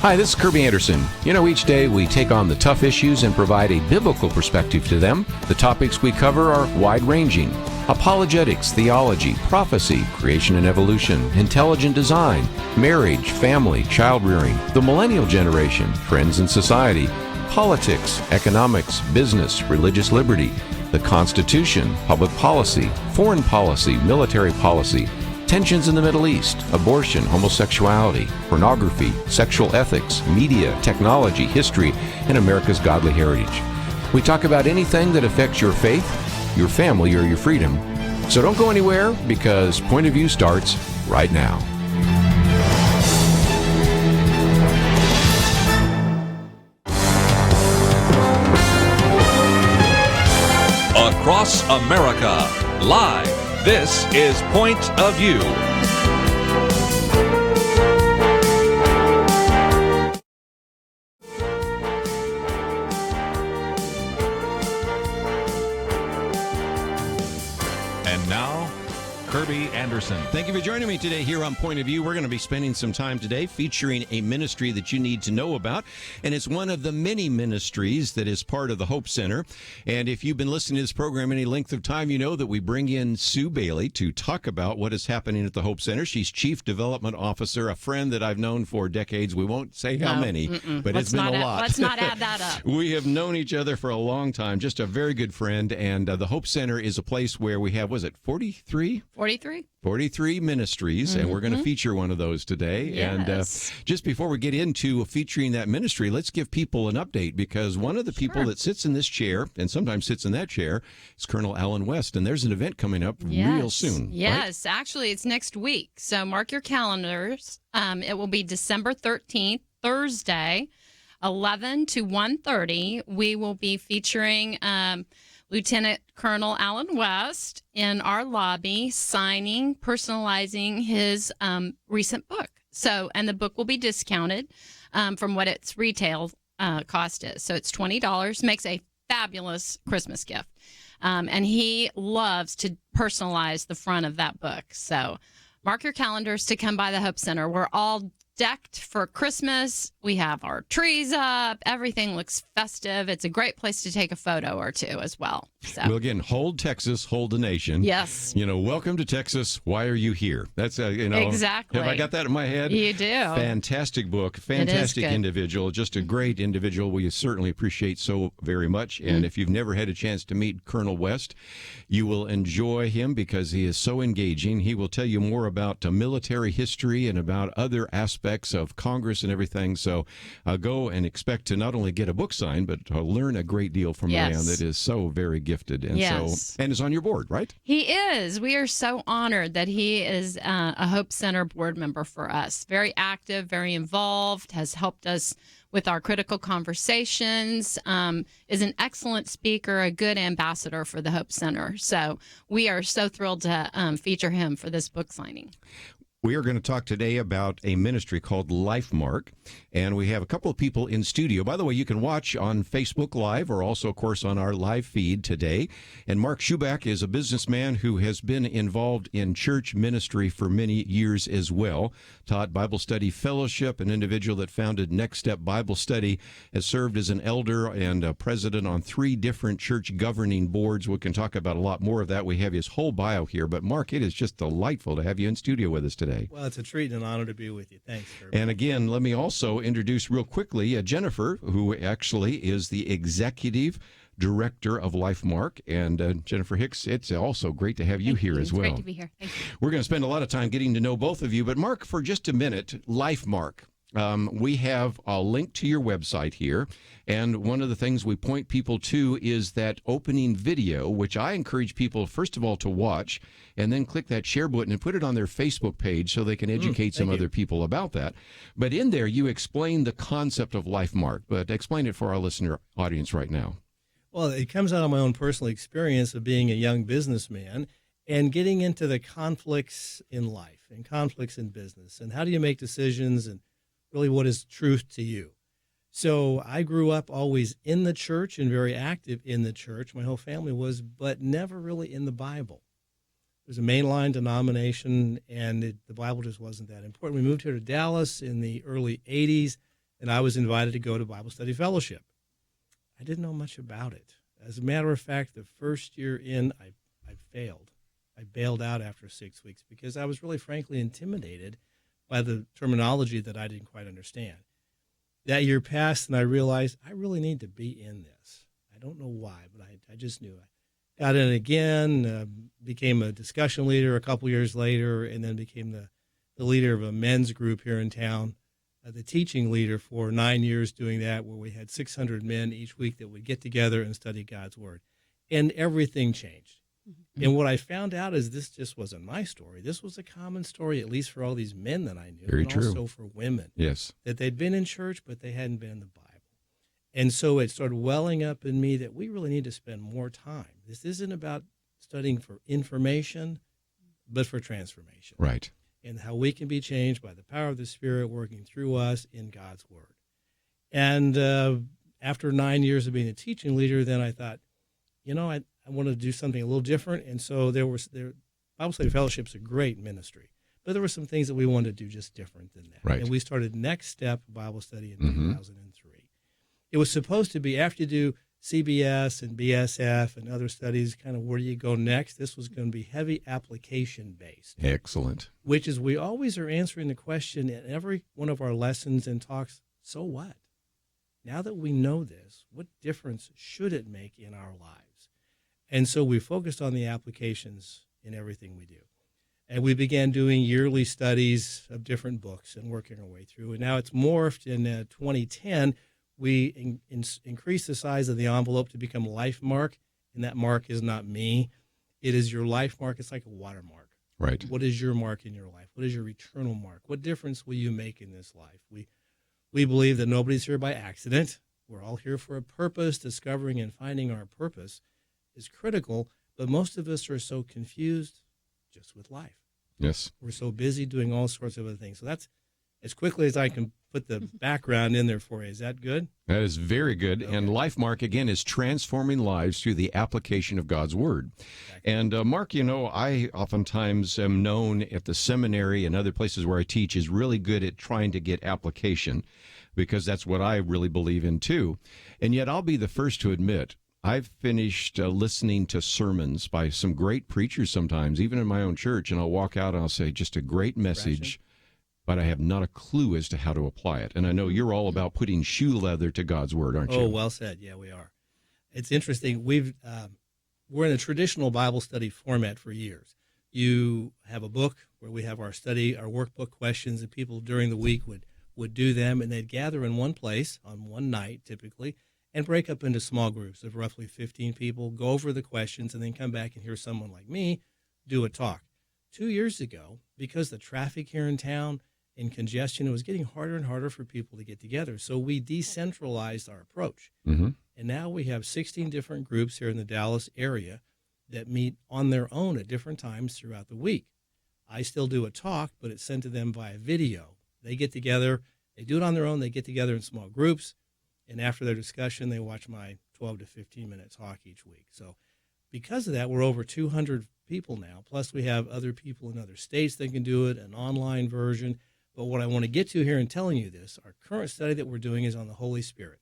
Hi, this is Kerby Anderson. Each day we take on the tough issues and provide a biblical perspective to them. The topics we cover are wide-ranging: apologetics, theology, prophecy, creation and evolution, intelligent design, marriage, family, child-rearing, the millennial generation, trends in society, politics, economics, business, religious liberty, the Constitution, public policy, foreign policy, military policy, tensions in the Middle East, abortion, homosexuality, pornography, sexual ethics, media, technology, history, and America's godly heritage. We talk about anything that affects your faith, your family, or your freedom. So don't go anywhere, because Point of View starts right now. Across America, live. This is Point of View. And now, Kerby Anderson. Thank you for joining me today here on Point of View. We're going to be spending some time today featuring a ministry that you need to know about, and it's one of the many ministries that is part of the Hope Center. And if you've been listening to this program any length of time, you know that we bring in Sue Bailey to talk about what is happening at the Hope Center. She's Chief Development Officer, a friend that I've known for decades. We won't say how many, but it's been a lot. Let's not add that up. We have known each other for a long time, just a very good friend. And the Hope Center is a place where we have, 43? 43 ministries, and we're going to feature one of those today. Yes. And just before we get into featuring that ministry, let's give people an update, because one of the people that sits in this chair and sometimes sits in that chair is Colonel Alan West, and there's an event coming up real soon. Yes, right? Actually, it's next week, so mark your calendars. It will be December 13th, Thursday, 11 to 1:30. We will be featuring Lieutenant Colonel Alan West in our lobby, signing, personalizing his recent book. And the book will be discounted from what its retail cost is. So it's $20, makes a fabulous Christmas gift. And he loves to personalize the front of that book. So mark your calendars to come by the Hope Center. We're all decked for Christmas. We have our trees up. Everything looks festive. It's a great place to take a photo or two as well. So. Well, again, hold Texas, hold the nation. Yes. Welcome to Texas. Why are you here? That's, Exactly. Have I got that in my head? You do. Fantastic book. Fantastic individual. Just a great individual we certainly appreciate so very much. And if you've never had a chance to meet Colonel West, you will enjoy him because he is so engaging. He will tell you more about military history and about other aspects of Congress and everything. So go and expect to not only get a book signed, but to learn a great deal from a man that is so very gifted. And and is on your board, right? He is. We are so honored that he is a Hope Center board member for us. Very active, very involved, has helped us with our critical conversations, is an excellent speaker, a good ambassador for the Hope Center. So we are so thrilled to feature him for this book signing. We are going to talk today about a ministry called LifeMark, and we have a couple of people in studio. By the way, you can watch on Facebook Live or also, of course, on our live feed today. And Mark Schupbach is a businessman who has been involved in church ministry for many years as well. Taught Bible Study Fellowship, an individual that founded Next Step Bible Study, has served as an elder and a president on 3 different church governing boards. We can talk about a lot more of that. We have his whole bio here. But Mark, it is just delightful to have you in studio with us today. Well, it's a treat and an honor to be with you. Thanks, sir. And again, let me also introduce real quickly Jennifer, who actually is the Executive Director of LifeMark. And Jennifer Hicks, it's also great to have you here as well. It's great to be here. Thank you. We're going to spend a lot of time getting to know both of you. But Mark, for just a minute, LifeMark. We have a link to your website here, and one of the things we point people to is that opening video, which I encourage people, first of all, to watch, and then click that share button and put it on their Facebook page so they can educate some other people about that. But in there, you explain the concept of LifeMark, but explain it for our listener audience right now. Well, it comes out of my own personal experience of being a young businessman and getting into the conflicts in life and conflicts in business, and how do you make decisions and really what is truth to you. So I grew up always in the church and very active in the church. My whole family was, but never really in the Bible. It was a mainline denomination, and the Bible just wasn't that important. We moved here to Dallas in the early 80s, and I was invited to go to Bible study fellowship. I didn't know much about it. As a matter of fact, the first year in, I failed. I bailed out after 6 weeks because I was really, frankly, intimidated by the terminology that I didn't quite understand. That year passed, and I realized I really need to be in this. I don't know why, but I just knew. I got in again, became a discussion leader a couple years later, and then became the leader of a men's group here in town, the teaching leader for 9 years doing that, where we had 600 men each week that would get together and study God's Word. And everything changed. Mm-hmm. And what I found out is this just wasn't my story. This was a common story, at least for all these men that I knew. Very and true. Also for women. Yes. That they'd been in church, but they hadn't been in the Bible. And so it started welling up in me that we really need to spend more time. This isn't about studying for information, but for transformation. Right. And how we can be changed by the power of the Spirit working through us in God's Word. And after 9 years of being a teaching leader, then I thought, I want to do something a little different. And so Bible Study Fellowship's a great ministry, but there were some things that we wanted to do just different than that. Right. And we started Next Step Bible Study in 2003. It was supposed to be after you do CBS and BSF and other studies, kind of where do you go next? This was going to be heavy application based. Excellent. Which is we always are answering the question in every one of our lessons and talks, so what? Now that we know this, what difference should it make in our lives? And so we focused on the applications in everything we do. And we began doing yearly studies of different books and working our way through. And now it's morphed in 2010. We increased the size of the envelope to become LifeMark. And that mark is not me. It is your LifeMark. It's like a watermark. Right. What is your mark in your life? What is your eternal mark? What difference will you make in this life? We believe that nobody's here by accident. We're all here for a purpose. Discovering and finding our purpose is critical, but most of us are so confused just with life. Yes. We're so busy doing all sorts of other things. So that's as quickly as I can put the background in there for you. Is that good? That is very good. Okay. And LifeMark, again, is transforming lives through the application of God's Word. Exactly. And Mark, I oftentimes am known at the seminary and other places where I teach is really good at trying to get application, because that's what I really believe in too. And yet I'll be the first to admit, I've finished listening to sermons by some great preachers sometimes, even in my own church, and I'll walk out and I'll say, just a great message, but I have not a clue as to how to apply it. And I know you're all about putting shoe leather to God's Word, aren't you? Oh, well said. Yeah, we are. It's interesting. We're in a traditional Bible study format for years. You have a book where we have our workbook questions, and people during the week would do them, and they'd gather in one place on one night, typically, and break up into small groups of roughly 15 people, go over the questions, and then come back and hear someone like me do a talk. 2 years ago, because the traffic here in town and congestion, it was getting harder and harder for people to get together. So we decentralized our approach. Mm-hmm. And now we have 16 different groups here in the Dallas area that meet on their own at different times throughout the week. I still do a talk, but it's sent to them via video. They get together, they do it on their own, they get together in small groups, and after their discussion, they watch my 12 to 15-minute talk each week. So because of that, we're over 200 people now. Plus, we have other people in other states that can do it, an online version. But what I want to get to here in telling you this, our current study that we're doing is on the Holy Spirit.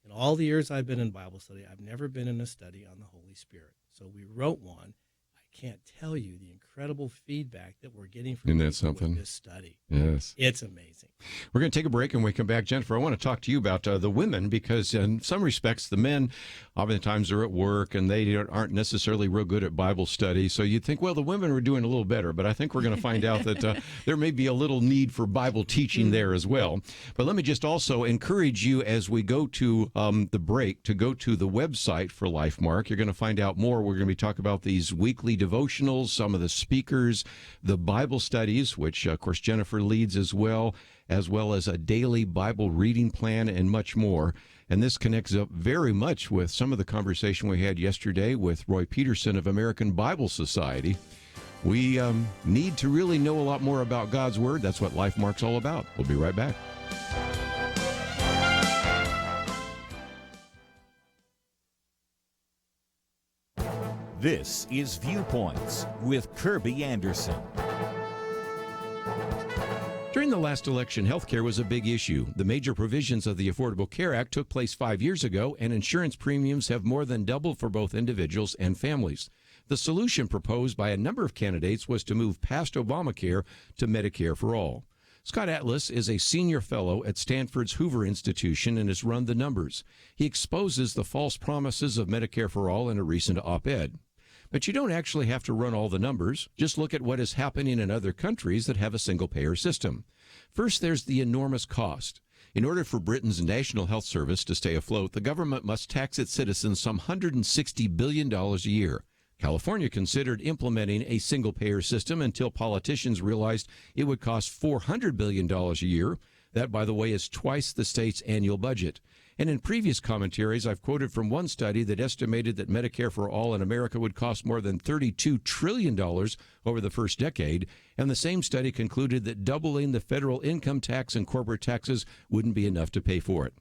In all the years I've been in Bible study, I've never been in a study on the Holy Spirit. So we wrote one. I can't tell you the incredible feedback that we're getting from people with this study. Yes. It's amazing. We're going to take a break, and when we come back, Jennifer, I want to talk to you about the women, because in some respects, the men oftentimes are at work, and they aren't necessarily real good at Bible study. So you'd think, well, the women are doing a little better, but I think we're going to find out that there may be a little need for Bible teaching there as well. But let me just also encourage you as we go to the break to go to the website for LifeMark. You're going to find out more. We're going to be talking about these weekly devotionals, some of the speakers, the Bible studies, which, of course, Jennifer leads as well as a daily Bible reading plan and much more. And this connects up very much with some of the conversation we had yesterday with Roy Peterson of American Bible Society. We need to really know a lot more about God's Word. That's what LifeMark's all about. We'll be right back. This is Viewpoints with Kerby Anderson. During the the last election, health care was a big issue. The major provisions of the Affordable Care Act took place 5 years ago, and insurance premiums have more than doubled for both individuals and families. The solution proposed by a number of candidates was to move past Obamacare to Medicare for all. Scott Atlas is a senior fellow at Stanford's Hoover Institution and has run the numbers. He exposes the false promises of Medicare for all in a recent op-ed. But you don't actually have to run all the numbers. Just look at what is happening in other countries that have a single-payer system. First, there's the enormous cost. In order for Britain's National Health Service to stay afloat, the government must tax its citizens some $160 billion a year. California considered implementing a single-payer system until politicians realized it would cost $400 billion a year. That, by the way, is twice the state's annual budget. And in previous commentaries, I've quoted from one study that estimated that Medicare for all in America would cost more than $32 trillion over the first decade. And the same study concluded that doubling the federal income tax and corporate taxes wouldn't be enough to pay for it.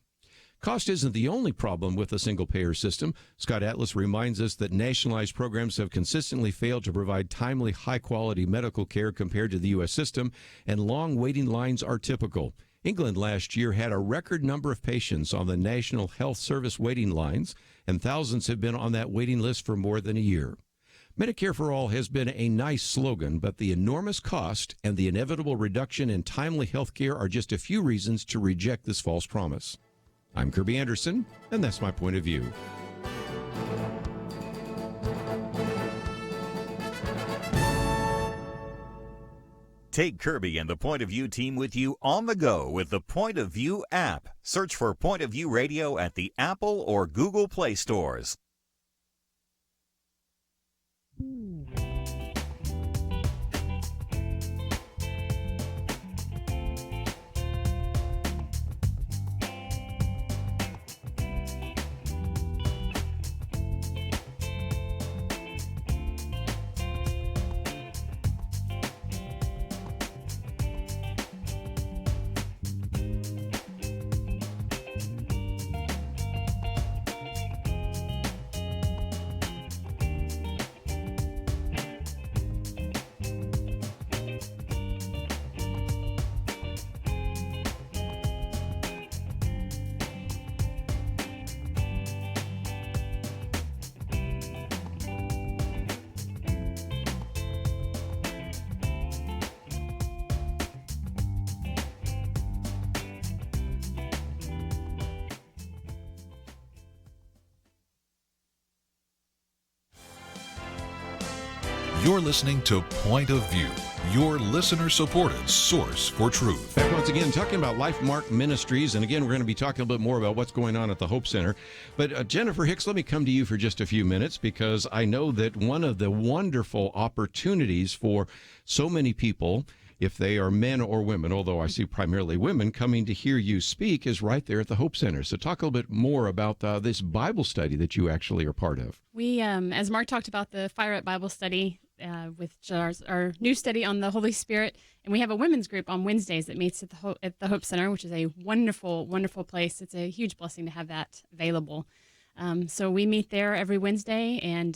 Cost isn't the only problem with a single-payer system. Scott Atlas reminds us that nationalized programs have consistently failed to provide timely, high-quality medical care compared to the U.S. system, and long waiting lines are typical. England last year had a record number of patients on the National Health Service waiting lines, and thousands have been on that waiting list for more than a year. Medicare for All has been a nice slogan, but the enormous cost and the inevitable reduction in timely health care are just a few reasons to reject this false promise. I'm Kerby Anderson, and that's my point of view. Take Kerby and the Point of View team with you on the go with the Point of View app. Search for Point of View Radio at the Apple or Google Play stores. You're listening to Point of View, your listener-supported source for truth. Back once again, talking about LifeMark Ministries, and again, we're going to be talking a little bit more about what's going on at the Hope Center. But Jennifer Hicks, let me come to you for just a few minutes, because I know that one of the wonderful opportunities for so many people, if they are men or women, although I see primarily women, coming to hear you speak is right there at the Hope Center. So talk a little bit more about this Bible study that you actually are part of. We, as Mark talked about, the Fire Up Bible study, with our new study on the Holy Spirit, and we have a women's group on Wednesdays that meets at the Hope Center, which is a wonderful, wonderful place. It's a huge blessing to have that available. So we meet there every Wednesday and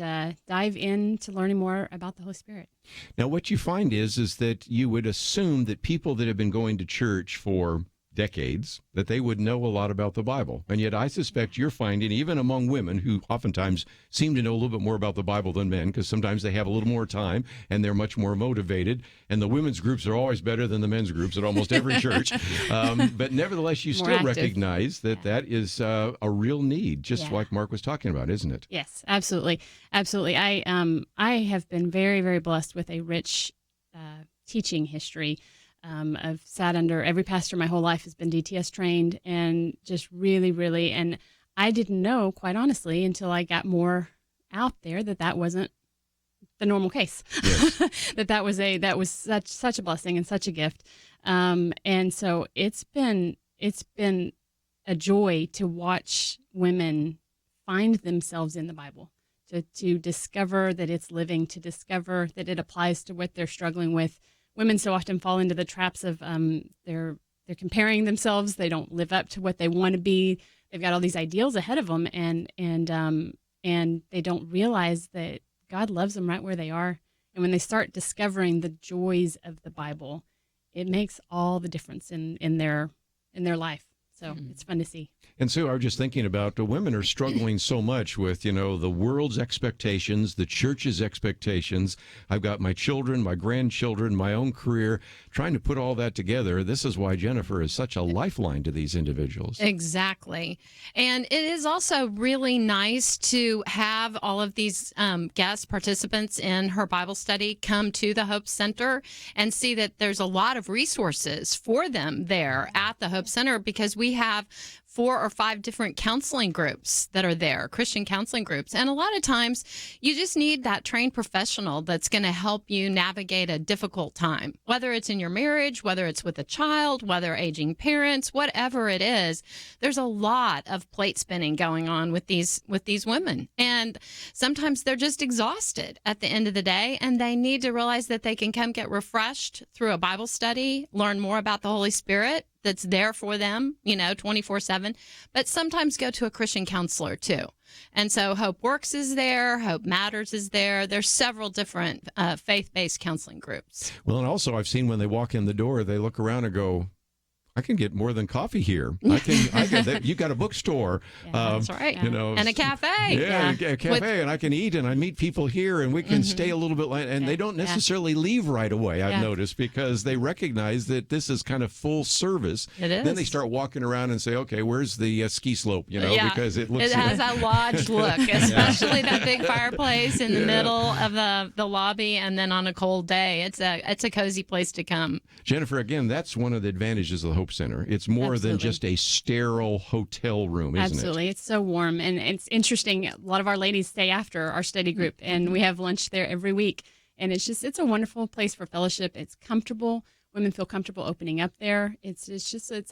dive into learning more about the Holy Spirit. Now, what you find is that you would assume that people that have been going to church for decades, that they would know a lot about the Bible. And yet I suspect you're finding, even among women who oftentimes seem to know a little bit more about the Bible than men, because sometimes they have a little more time and they're much more motivated. And the women's groups are always better than the men's groups at almost every church. But nevertheless, you still recognize that that is a real need, just like Mark was talking about, isn't it? Yes, absolutely. Absolutely. I have been very, very blessed with a rich teaching history. I've sat under every pastor my whole life has been DTS trained, and just really, really, and I didn't know, quite honestly, until I got more out there that wasn't the normal case. Yes. that was such a blessing and such a gift. And so it's been a joy to watch women find themselves in the Bible, to discover that it's living, to discover that it applies to what they're struggling with. Women so often fall into the traps of they're comparing themselves. They don't live up to what they want to be. They've got all these ideals ahead of them, and they don't realize that God loves them right where they are. And when they start discovering the joys of the Bible, it makes all the difference in their life. So it's fun to see. And Sue, I was just thinking about the women are struggling so much with, the world's expectations, the church's expectations. I've got my children, my grandchildren, my own career, trying to put all that together. This is why Jennifer is such a lifeline to these individuals. Exactly. And it is also really nice to have all of these guest participants in her Bible study come to the Hope Center and see that there's a lot of resources for them there at the Hope Center, because we have 4 or 5 different counseling groups that are there, Christian counseling groups. And a lot of times you just need that trained professional that's going to help you navigate a difficult time, whether it's in your marriage, whether it's with a child, whether aging parents, whatever it is. There's a lot of plate spinning going on with these women. And sometimes they're just exhausted at the end of the day, and they need to realize that they can come get refreshed through a Bible study, learn more about the Holy Spirit that's there for them, 24/7, but sometimes go to a Christian counselor too. And so Hope Works is there, Hope Matters is there. There's several different faith-based counseling groups. Well, and also I've seen when they walk in the door, they look around and go, I can get more than coffee here. You got a bookstore. That's right. And a cafe. Yeah, a cafe, and I can eat, and I meet people here, and we can stay a little bit, and they don't necessarily leave right away, I've noticed, because they recognize that this is kind of full service. It is. Then they start walking around and say, okay, where's the ski slope, because it looks... It has that lodge look, especially that big fireplace in the middle of the lobby, and then on a cold day. It's a cozy place to come. Jennifer, again, that's one of the advantages of the Hope Center. It's more than just a sterile hotel room, isn't it? Absolutely. It's so warm. And it's interesting. A lot of our ladies stay after our study group, and we have lunch there every week. And it's a wonderful place for fellowship. It's comfortable. Women feel comfortable opening up there. It's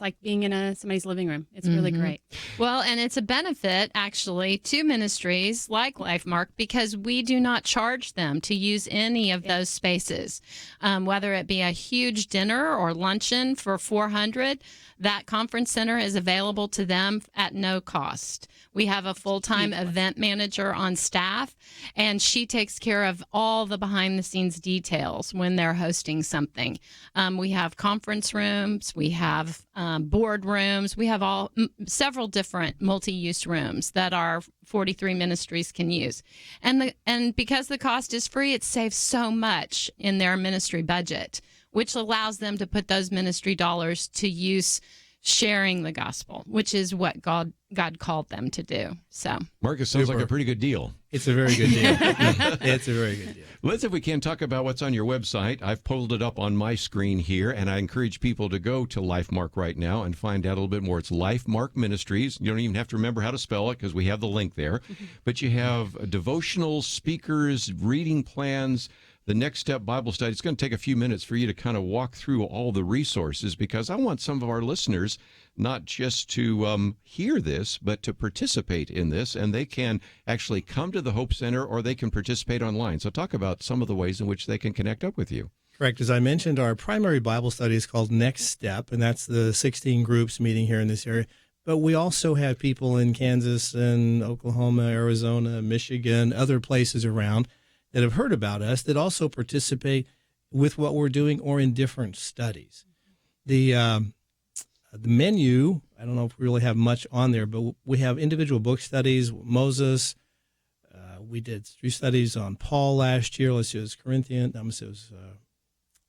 like being in somebody's living room. It's really great. Well, and it's a benefit actually to ministries like LifeMark, because we do not charge them to use any of those spaces, whether it be a huge dinner or luncheon for 400. That conference center is available to them at no cost. We have a full-time event manager on staff, and she takes care of all the behind-the-scenes details when they're hosting something. We have conference rooms, we have board rooms, we have several different multi-use rooms that our 43 ministries can use. And because the cost is free, it saves so much in their ministry budget, which allows them to put those ministry dollars to use sharing the gospel, which is what God called them to do. So, Marcus, sounds like a pretty good deal. It's a very good deal. It's a very good deal. Let's, if we can, talk about what's on your website. I've pulled it up on my screen here, and I encourage people to go to LifeMark right now and find out a little bit more. It's LifeMark Ministries. You don't even have to remember how to spell it because we have the link there. But you have devotionals, speakers, reading plans, the Next Step Bible Study. It's going to take a few minutes for you to kind of walk through all the resources, because I want some of our listeners not just to hear this, but to participate in this, and they can actually come to the Hope Center or they can participate online. So talk about some of the ways in which they can connect up with you. Correct. As I mentioned, our primary Bible study is called Next Step, and that's the 16 groups meeting here in this area. But we also have people in Kansas and Oklahoma, Arizona, Michigan, other places around that have heard about us that also participate with what we're doing or in different studies. The menu, I don't know if we really have much on there, but we have individual book studies, Moses. We did 3 studies on Paul last year. Let's see, it was Corinthians. It was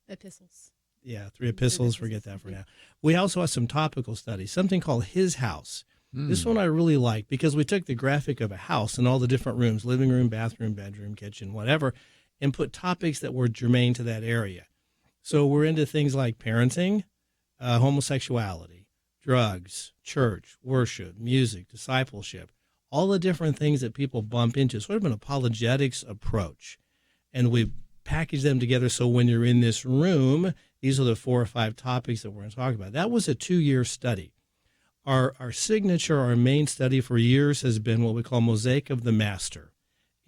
Epistles. Yeah, 3 epistles. Forget that for now. We also have some topical studies, something called His House. This one I really like because we took the graphic of a house and all the different rooms, living room, bathroom, bedroom, kitchen, whatever, and put topics that were germane to that area. So we're into things like parenting, homosexuality, drugs, church, worship, music, discipleship, all the different things that people bump into, sort of an apologetics approach. And we package them together so when you're in this room, these are the 4 or 5 topics that we're going to talk about. That was a 2-year study. Our signature, our main study for years has been what we call Mosaic of the Master.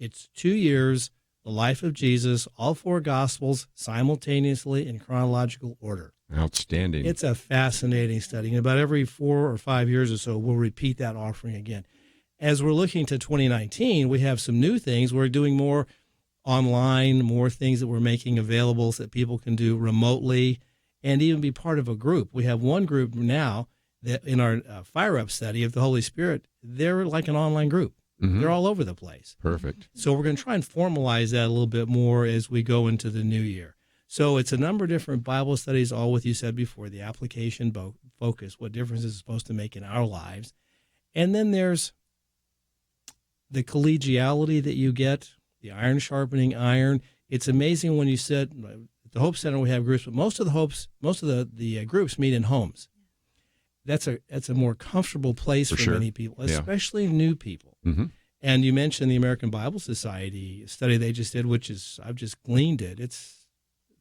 It's 2 years, the life of Jesus, all 4 Gospels simultaneously in chronological order. Outstanding. It's a fascinating study. And about every 4 or 5 years or so, we'll repeat that offering again. As we're looking to 2019, we have some new things. We're doing more online, more things that we're making available so that people can do remotely. and even be part of a group. We have one group now that in our Fire Up study of the Holy Spirit, they're like an online group. Mhm. They're all over the place. Perfect. So we're going to try and formalize that a little bit more as we go into the new year. So it's a number of different Bible studies, all what you said before, the application focus, what difference is it supposed to make in our lives. And then there's the collegiality that you get, the iron sharpening iron. It's amazing when you sit at the Hope Center, we have groups, but most of the groups meet in homes. That's a more comfortable place for sure. many people, Yeah. especially new people. Mm-hmm. And you mentioned the American Bible Society study they just did, which is, I've just gleaned it. It's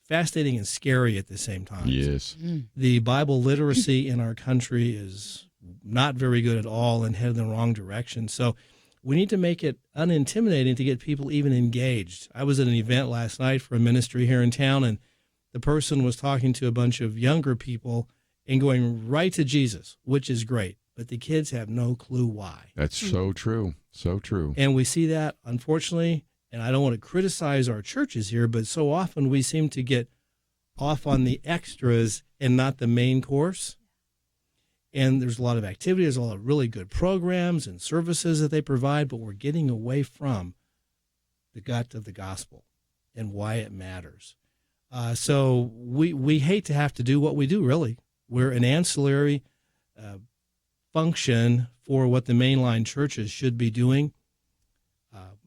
fascinating and scary at the same time. Yes. The Bible literacy in our country is not very good at all and headed in the wrong direction. So we need to make it unintimidating to get people even engaged. I was at an event last night for a ministry here in town, and the person was talking to a bunch of younger people and going right to Jesus, which is great. But the kids have no clue why. That's so true. So true. And we see that, unfortunately, and I don't want to criticize our churches here, but so often we seem to get off on the extras and not the main course. And there's a lot of activity. There's a lot of really good programs and services that they provide, but we're getting away from the gut of the gospel and why it matters. So we hate to have to do what we do, really. We're an ancillary function for what the mainline churches should be doing.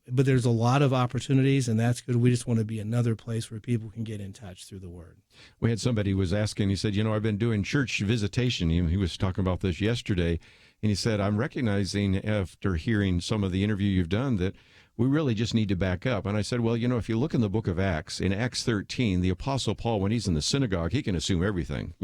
But there's a lot of opportunities, and that's good. We just want to be another place where people can get in touch through the Word. We had somebody who was asking, he said, I've been doing church visitation. He was talking about this yesterday, and he said, I'm recognizing after hearing some of the interview you've done that we really just need to back up. And I said, well, if you look in the book of Acts, in Acts 13, the Apostle Paul, when he's in the synagogue, he can assume everything.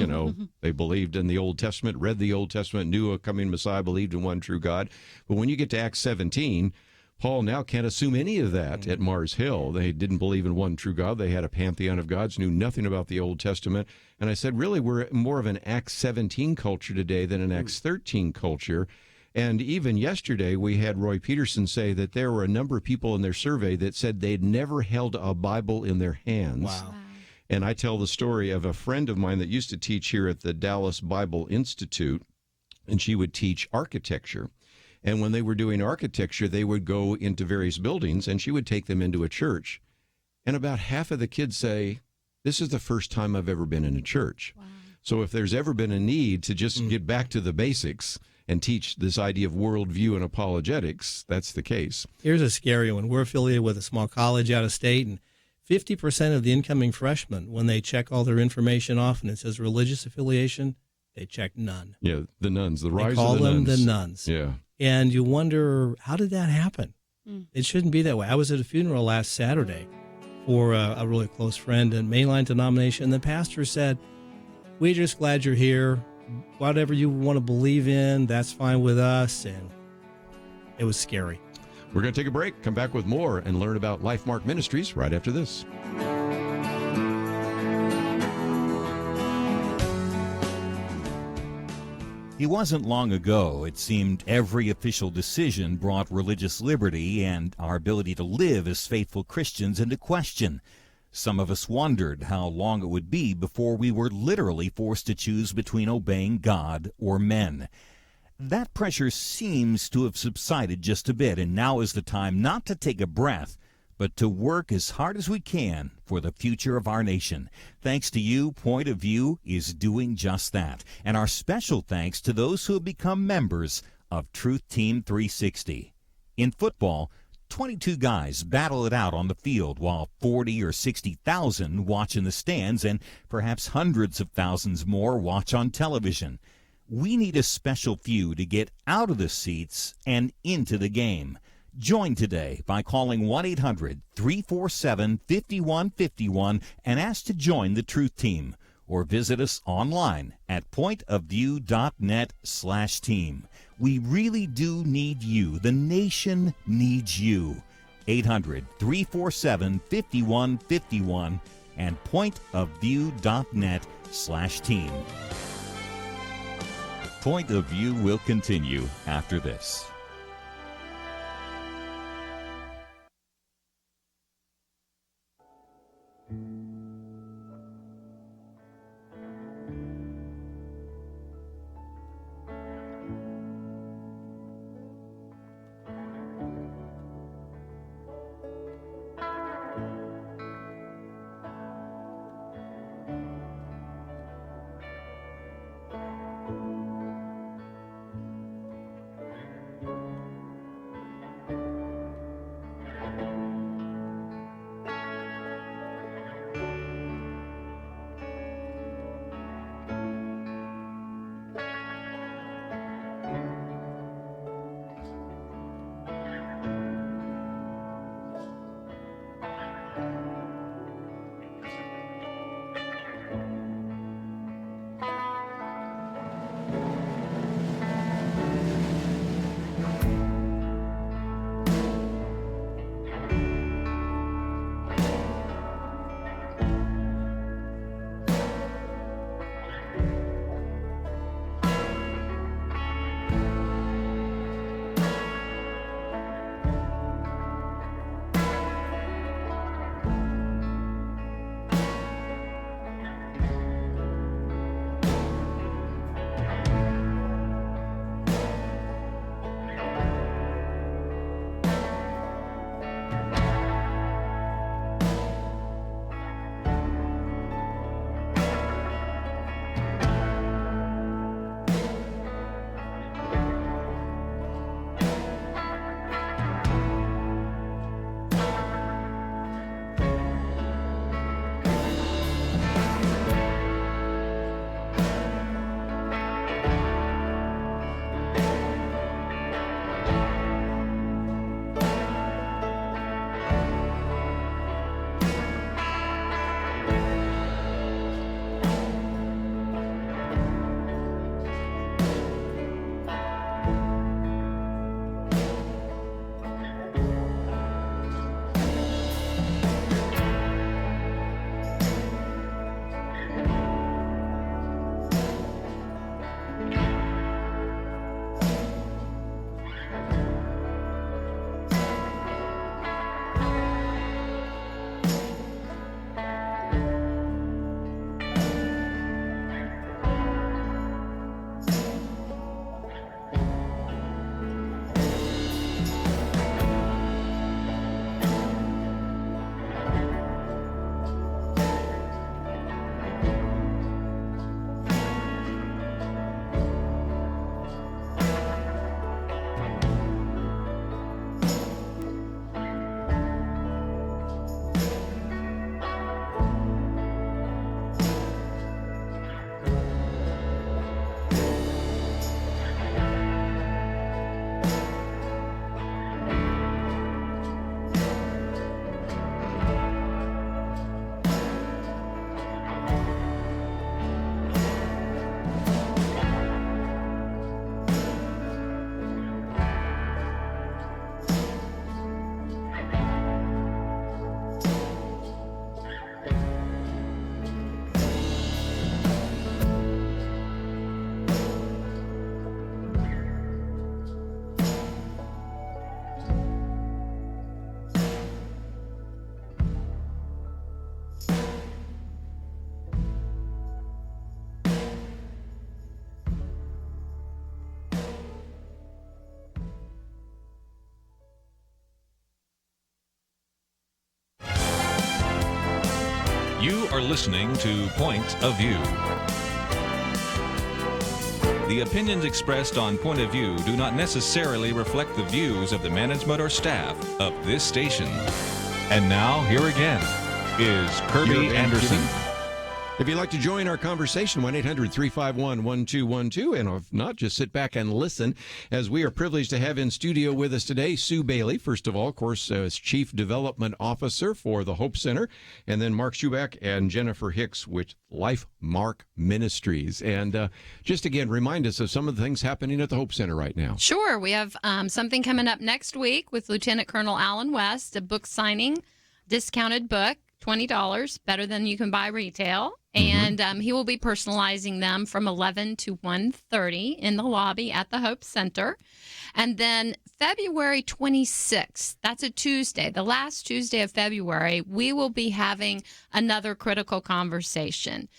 They believed in the Old Testament, read the Old Testament, knew a coming Messiah, believed in one true God. But when you get to Acts 17, Paul now can't assume any of that at Mars Hill. They didn't believe in one true God. They had a pantheon of gods, knew nothing about the Old Testament. And I said, really, we're more of an Acts 17 culture today than an Acts 13 culture. And even yesterday, we had Roy Peterson say that there were a number of people in their survey that said they'd never held a Bible in their hands. Wow. And I tell the story of a friend of mine that used to teach here at the Dallas Bible Institute, and she would teach architecture. And when they were doing architecture, they would go into various buildings, and she would take them into a church. And about half of the kids say, this is the first time I've ever been in a church. Wow. So if there's ever been a need to just get back to the basics and teach this idea of worldview and apologetics, that's the case. Here's a scary one. We're affiliated with a small college out of state, and 50% of the incoming freshmen, when they check all their information off and it says religious affiliation, they check none. Yeah, the nuns, the rise call of the them nuns. the nuns. Yeah. And you wonder, how did that happen? It shouldn't be that way. I was at a funeral last Saturday for a really close friend in mainline denomination, and the pastor said, we're just glad you're here. Whatever you want to believe in, that's fine with us. And it was scary. We're going to take a break, come back with more, and learn about LifeMark Ministries right after this. It wasn't long ago, it seemed, every official decision brought religious liberty and our ability to live as faithful Christians into question. Some of us wondered how long it would be before we were literally forced to choose between obeying God or men. That pressure seems to have subsided just a bit, and now is the time not to take a breath, but to work as hard as we can for the future of our nation. Thanks to you, Point of View is doing just that. And our special thanks to those who have become members of Truth Team 360. In football, 22 guys battle it out on the field while 40 or 60,000 watch in the stands and perhaps hundreds of thousands more watch on television. We need a special few to get out of the seats and into the game. Join today by calling 1-800-347-5151 and ask to join the Truth Team, or visit us online at pointofview.net/team. We really do need you. The nation needs you. 800-347-5151 and pointofview.net/team. Point of View will continue after this. are listening to Point of View. The opinions expressed on Point of View do not necessarily reflect the views of the management or staff of this station. And now, here again is Kerby Anderson. If you'd like to join our conversation, 1-800-351-1212. And if not, just sit back and listen, as we are privileged to have in studio with us today Sue Bailey, first of all, of course, as Chief Development Officer for the Hope Center, and then Mark Schupbach and Jennifer Hicks with LifeMark Ministries. And just again, remind us of some of the things happening at the Hope Center right now. Sure. We have something coming up next week with Lieutenant Colonel Alan West, a book signing, discounted book, $20, better than you can buy retail. And he will be personalizing them from 11 to 1:30 in the lobby at the Hope Center. And then February 26th, that's a Tuesday, the last Tuesday of February, we will be having another critical conversation.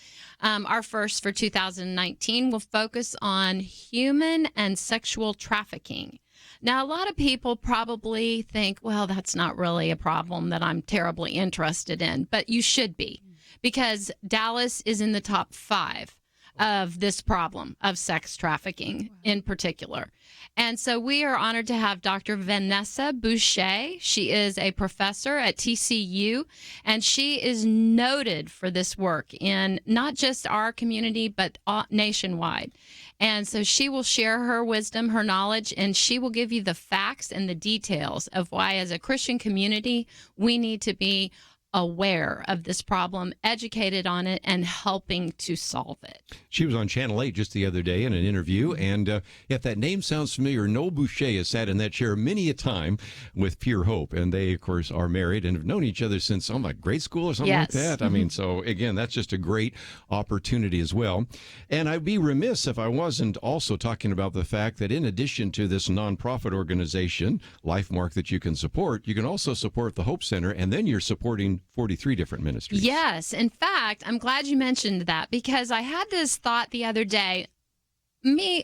Our first for 2019 will focus on human and sexual trafficking. Now, a lot of people probably think, well, that's not really a problem that I'm terribly interested in, but you should be, because Dallas is in the top 5 of this problem of sex trafficking in particular. And so we are honored to have Dr. Vanessa Boucher. She is a professor at TCU, and she is noted for this work in not just our community, but nationwide. And so she will share her wisdom, her knowledge, and she will give you the facts and the details of why, as a Christian community, we need to be aware of this problem, educated on it, and helping to solve it. She was on Channel 8 just the other day in an interview, and if that name sounds familiar, Noel Boucher has sat in that chair many a time with Pure Hope, and they, of course, are married and have known each other since, like grade school or something like that. I mean, so again, that's just a great opportunity as well. And I'd be remiss if I wasn't also talking about the fact that in addition to this nonprofit organization, LifeMark, that you can support, you can also support the Hope Center, and then you're supporting 43 different ministries. Yes. In fact, I'm glad you mentioned that, because I had this thought the other day.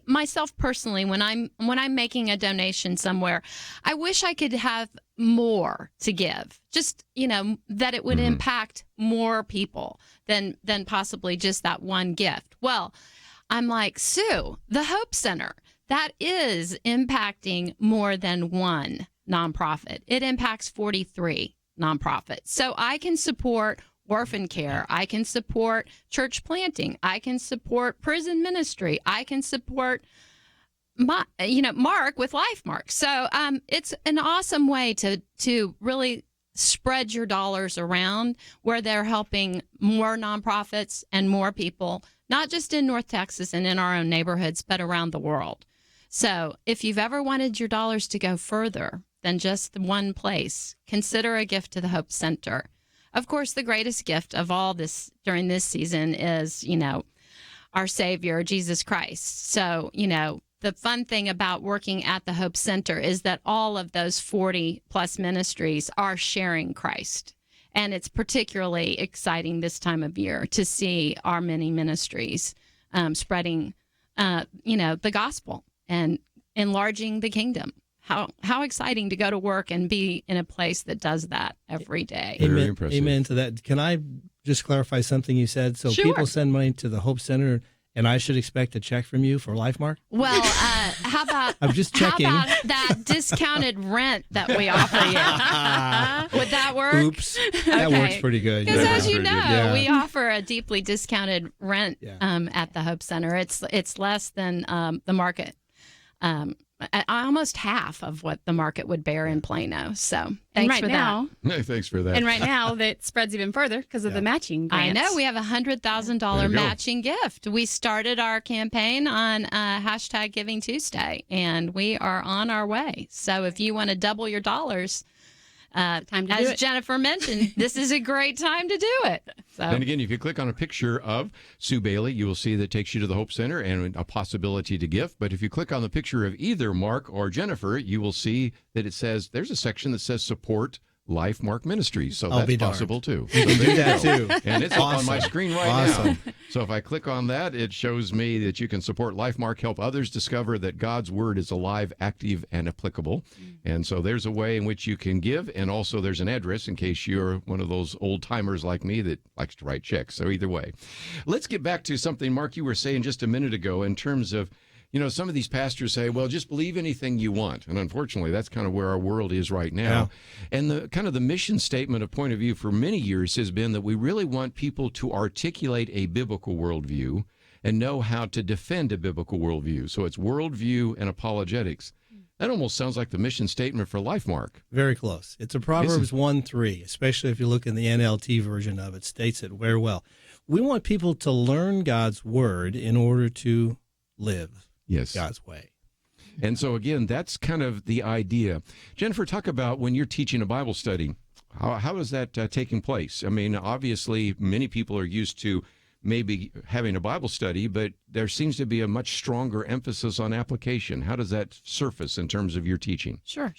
Myself personally, when I'm making a donation somewhere, I wish I could have more to give. Just, that it would impact more people than possibly just that one gift. Well, I'm like, Sue, the Hope Center, that is impacting more than one nonprofit. It impacts 43 nonprofits. So I can support orphan care. I can support church planting. I can support prison ministry. I can support Mark with LifeMark. So it's an awesome way to really spread your dollars around, where they're helping more nonprofits and more people, not just in North Texas and in our own neighborhoods, but around the world. So if you've ever wanted your dollars to go further than just one place, consider a gift to the Hope Center. Of course, the greatest gift of all this during this season is, our Savior, Jesus Christ. So, the fun thing about working at the Hope Center is that all of those 40 plus ministries are sharing Christ. And it's particularly exciting this time of year to see our many ministries spreading, the gospel and enlarging the kingdom. How exciting to go to work and be in a place that does that every day. Very impressive. Amen to that. Can I just clarify something you said? So Sure. People send money to the Hope Center, and I should expect a check from you for LifeMark? Well, how about I'm just checking. How about that discounted rent that we offer you? Would that work? Oops. That works pretty good. Because Yeah. as you know, Yeah. we offer a deeply discounted rent Yeah. at the Hope Center. It's less than the market. Almost half of what the market would bear in Plano. So thanks for that. Thanks for that. And right now, that spreads even further because of the matching grants. I know. We have a $100,000 matching gift. We started our campaign on hashtag Giving Tuesday, and we are on our way. So if you want to double your dollars, time to do as it. Jennifer mentioned, this is a great time to do it. So. And again, if you click on a picture of Sue Bailey, you will see that takes you to the Hope Center and a possibility to gift. But if you click on the picture of either Mark or Jennifer, you will see that it says, there's a section that says support LifeMark Ministries. So I'll be that's possible too. You can do that too. And it's up on my Awesome. screen right Awesome. now. So if I click on that, it shows me that you can support LifeMark, help others discover that God's Word is alive, active, and applicable. And so there's a way in which you can give, and also there's an address in case you're one of those old-timers like me that likes to write checks. So either way. Let's get back to something, Mark, you were saying just a minute ago in terms of, some of these pastors say, well, just believe anything you want. And unfortunately, that's kind of where our world is right now. Yeah. And the mission statement of Point of View for many years has been that we really want people to articulate a biblical worldview and know how to defend a biblical worldview. So it's worldview and apologetics. That almost sounds like the mission statement for LifeMark. Very close. It's a Proverbs 1:3, especially if you look in the NLT version of it, states it very well. We want people to learn God's word in order to live God's way. And so, again, that's kind of the idea. Jennifer, talk about when you're teaching a Bible study, how is that taking place? I mean, obviously, many people are used to maybe having a Bible study, but there seems to be a much stronger emphasis on application. How does that surface in terms of your teaching? Sure.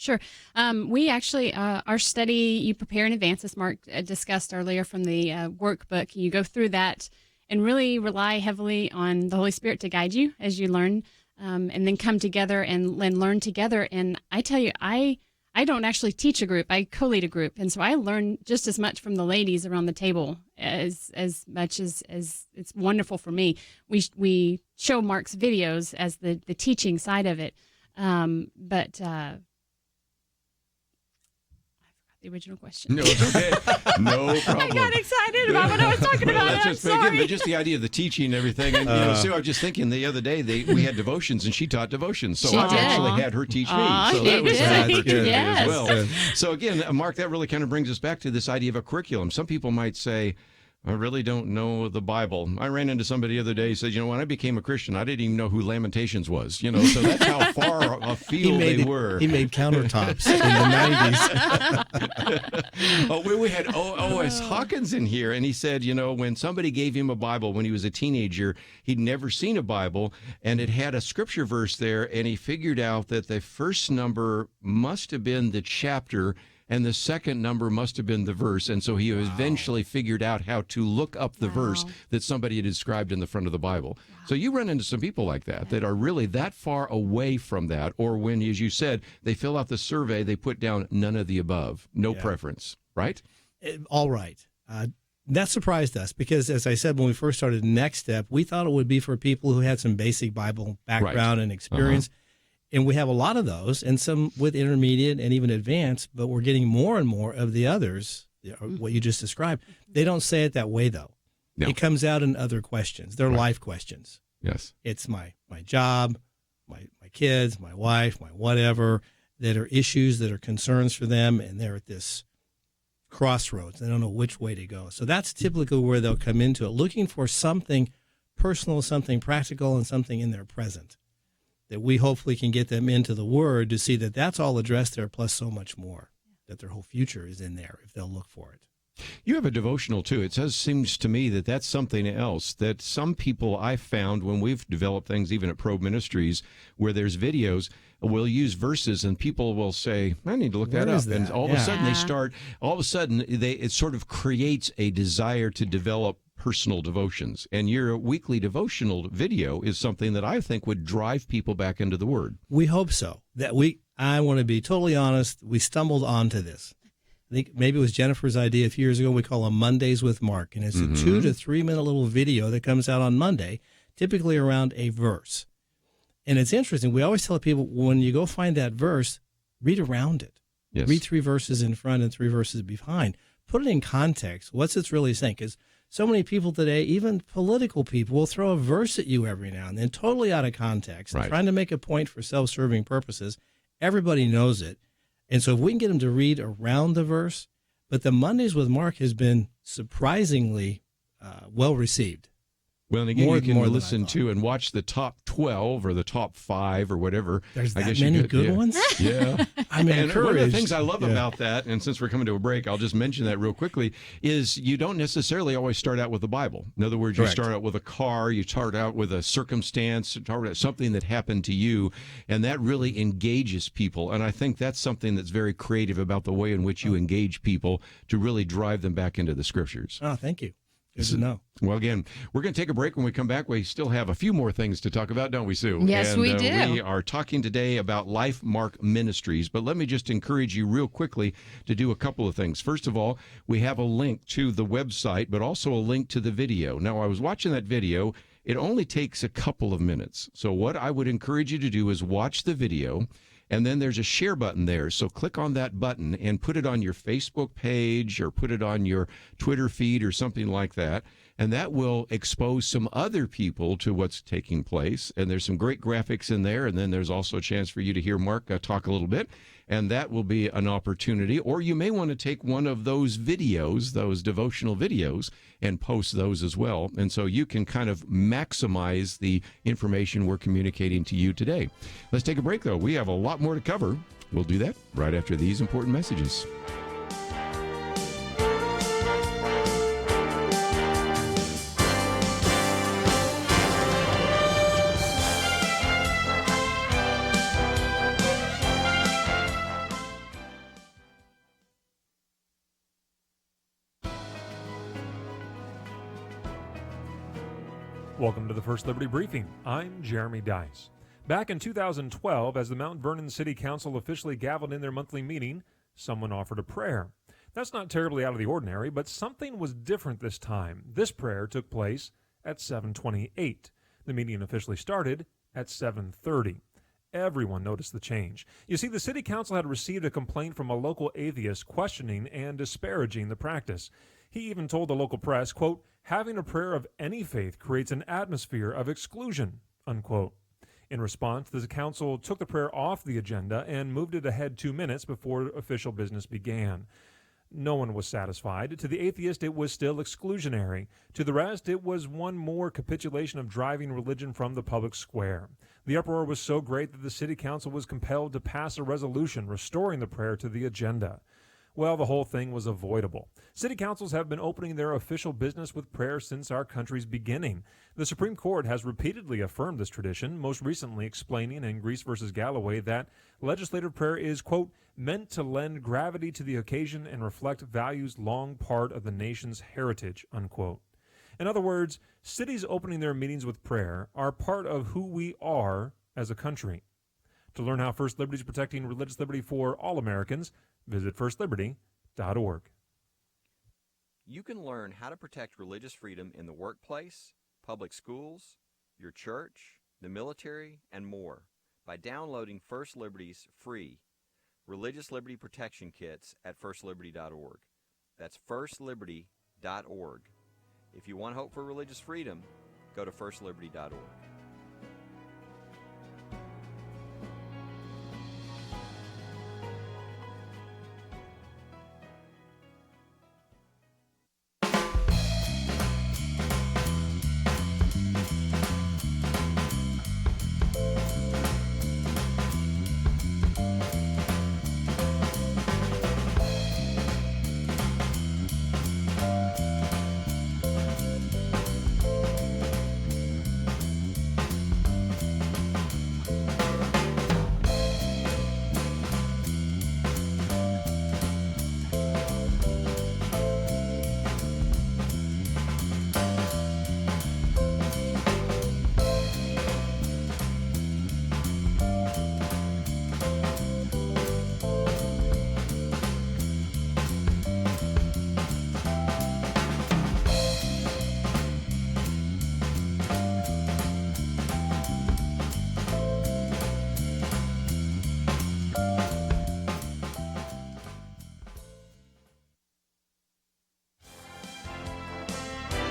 We actually, our study, you prepare in advance, as Mark discussed earlier from the workbook. You go through that and really rely heavily on the Holy Spirit to guide you as you learn, and then come together and learn together. And I tell you, I don't actually teach a group. I co-lead a group. And so I learn just as much from the ladies around the table as much as it's wonderful for me. We show Mark's videos as the teaching side of it. But the original question. No, it's okay. No problem. I got excited about what I was talking about. I'm sorry. But just the idea of the teaching and everything. And, Sue, I was just thinking the other day, we had devotions, and she taught devotions. So I actually had her teach me. So that was an opportunity as well. So again, Mark, that really kind of brings us back to this idea of a curriculum. Some people might say, I really don't know the Bible. I ran into somebody the other day who said, when I became a Christian, I didn't even know who Lamentations was. So that's how far afield they were. He made countertops in the 90s. We had O.S. Hawkins in here, and he said, when somebody gave him a Bible when he was a teenager, he'd never seen a Bible, and it had a scripture verse there, and he figured out that the first number must have been the chapter, and the second number must have been the verse. And so he eventually figured out how to look up the verse that somebody had described in the front of the Bible. So you run into some people like that are really that far away from that. Or when, as you said, they fill out the survey, they put down none of the above, no preference, right? All right. That surprised us because, as I said, when we first started Next Step, we thought it would be for people who had some basic Bible background and experience. And we have a lot of those, and some with intermediate and even advanced, but we're getting more and more of the others, what you just described. They don't say it that way, though. No. It comes out in other questions. They're life questions. Yes. It's my job, my kids, my wife, my whatever, that are issues that are concerns for them, and they're at this crossroads. They don't know which way to go. So that's typically where they'll come into it, looking for something personal, something practical, and something in their present, that we hopefully can get them into the Word to see that that's all addressed there, plus so much more, that their whole future is in there if they'll look for it. You have a devotional, too. It seems to me that that's something else that some people I've found when we've developed things, even at Probe Ministries, where there's videos, we'll use verses and people will say, I need to look that up. And all of a sudden it sort of creates a desire to develop personal devotions. And your weekly devotional video is something that I think would drive people back into the Word. We hope so. I want to be totally honest, we stumbled onto this. I think maybe it was Jennifer's idea a few years ago. We call them Mondays with Mark. And it's a 2 to 3 minute little video that comes out on Monday, typically around a verse. And it's interesting. We always tell people when you go find that verse, read around it. Yes. Read 3 verses in front and 3 verses behind. Put it in context. What's it really saying? Because so many people today, even political people, will throw a verse at you every now and then, totally out of context, trying to make a point for self-serving purposes. Everybody knows it. And so if we can get them to read around the verse, but the Mondays with Mark has been surprisingly well received. Well, and again, more you can than I listen thought. to and watch the top 12 or the top 5 or whatever. There's I that guess you many could- good yeah. ones? Yeah. I'm And encouraged. one of the things I love Yeah. about that, and since we're coming to a break, I'll just mention that real quickly, is you don't necessarily always start out with the Bible. In other words, you Correct. start out with a car, you start out with a circumstance, you start out something that happened to you, and that really engages people. And I think that's something that's very creative about the way in which you engage people to really drive them back into the scriptures. Oh, thank you. Good to know. Well, again, we're going to take a break. When we come back, we still have a few more things to talk about, don't we, Sue? Yes, we do. We are talking today about LifeMark Ministries, but let me just encourage you real quickly to do a couple of things. First of all, we have a link to the website, but also a link to the video. Now, I was watching that video. It only takes a couple of minutes. So what I would encourage you to do is watch the video, and then there's a share button there. So click on that button and put it on your Facebook page or put it on your Twitter feed or something like that. And that will expose some other people to what's taking place. And there's some great graphics in there. And then there's also a chance for you to hear Mark talk a little bit. And that will be an opportunity. Or you may want to take one of those videos, those devotional videos, and post those as well. And so you can kind of maximize the information we're communicating to you today. Let's take a break, though. We have a lot more to cover. We'll do that right after these important messages. Welcome to the First Liberty Briefing. I'm Jeremy Dice. Back in 2012, as the Mount Vernon City Council officially gavelled in their monthly meeting, someone offered a prayer. That's not terribly out of the ordinary, but something was different this time. This prayer took place at 7:28. The meeting officially started at 7:30. Everyone noticed the change. You see, the city council had received a complaint from a local atheist questioning and disparaging the practice. He even told the local press, quote, "Having a prayer of any faith creates an atmosphere of exclusion," unquote. In response, the council took the prayer off the agenda and moved it ahead 2 minutes before official business began. No one was satisfied. To the atheist, it was still exclusionary. To the rest, it was one more capitulation of driving religion from the public square. The uproar was so great that the city council was compelled to pass a resolution restoring the prayer to the agenda. Well, the whole thing was avoidable. City councils have been opening their official business with prayer since our country's beginning. The Supreme Court has repeatedly affirmed this tradition, most recently explaining in Grease v. Galloway that legislative prayer is, quote, meant to lend gravity to the occasion and reflect values long part of the nation's heritage, unquote. In other words, cities opening their meetings with prayer are part of who we are as a country. To learn how First Liberty is protecting religious liberty for all Americans, visit firstliberty.org. You can learn how to protect religious freedom in the workplace, public schools, your church, the military, and more by downloading First Liberty's free Religious Liberty Protection Kits at firstliberty.org. That's firstliberty.org. If you want hope for religious freedom, go to firstliberty.org.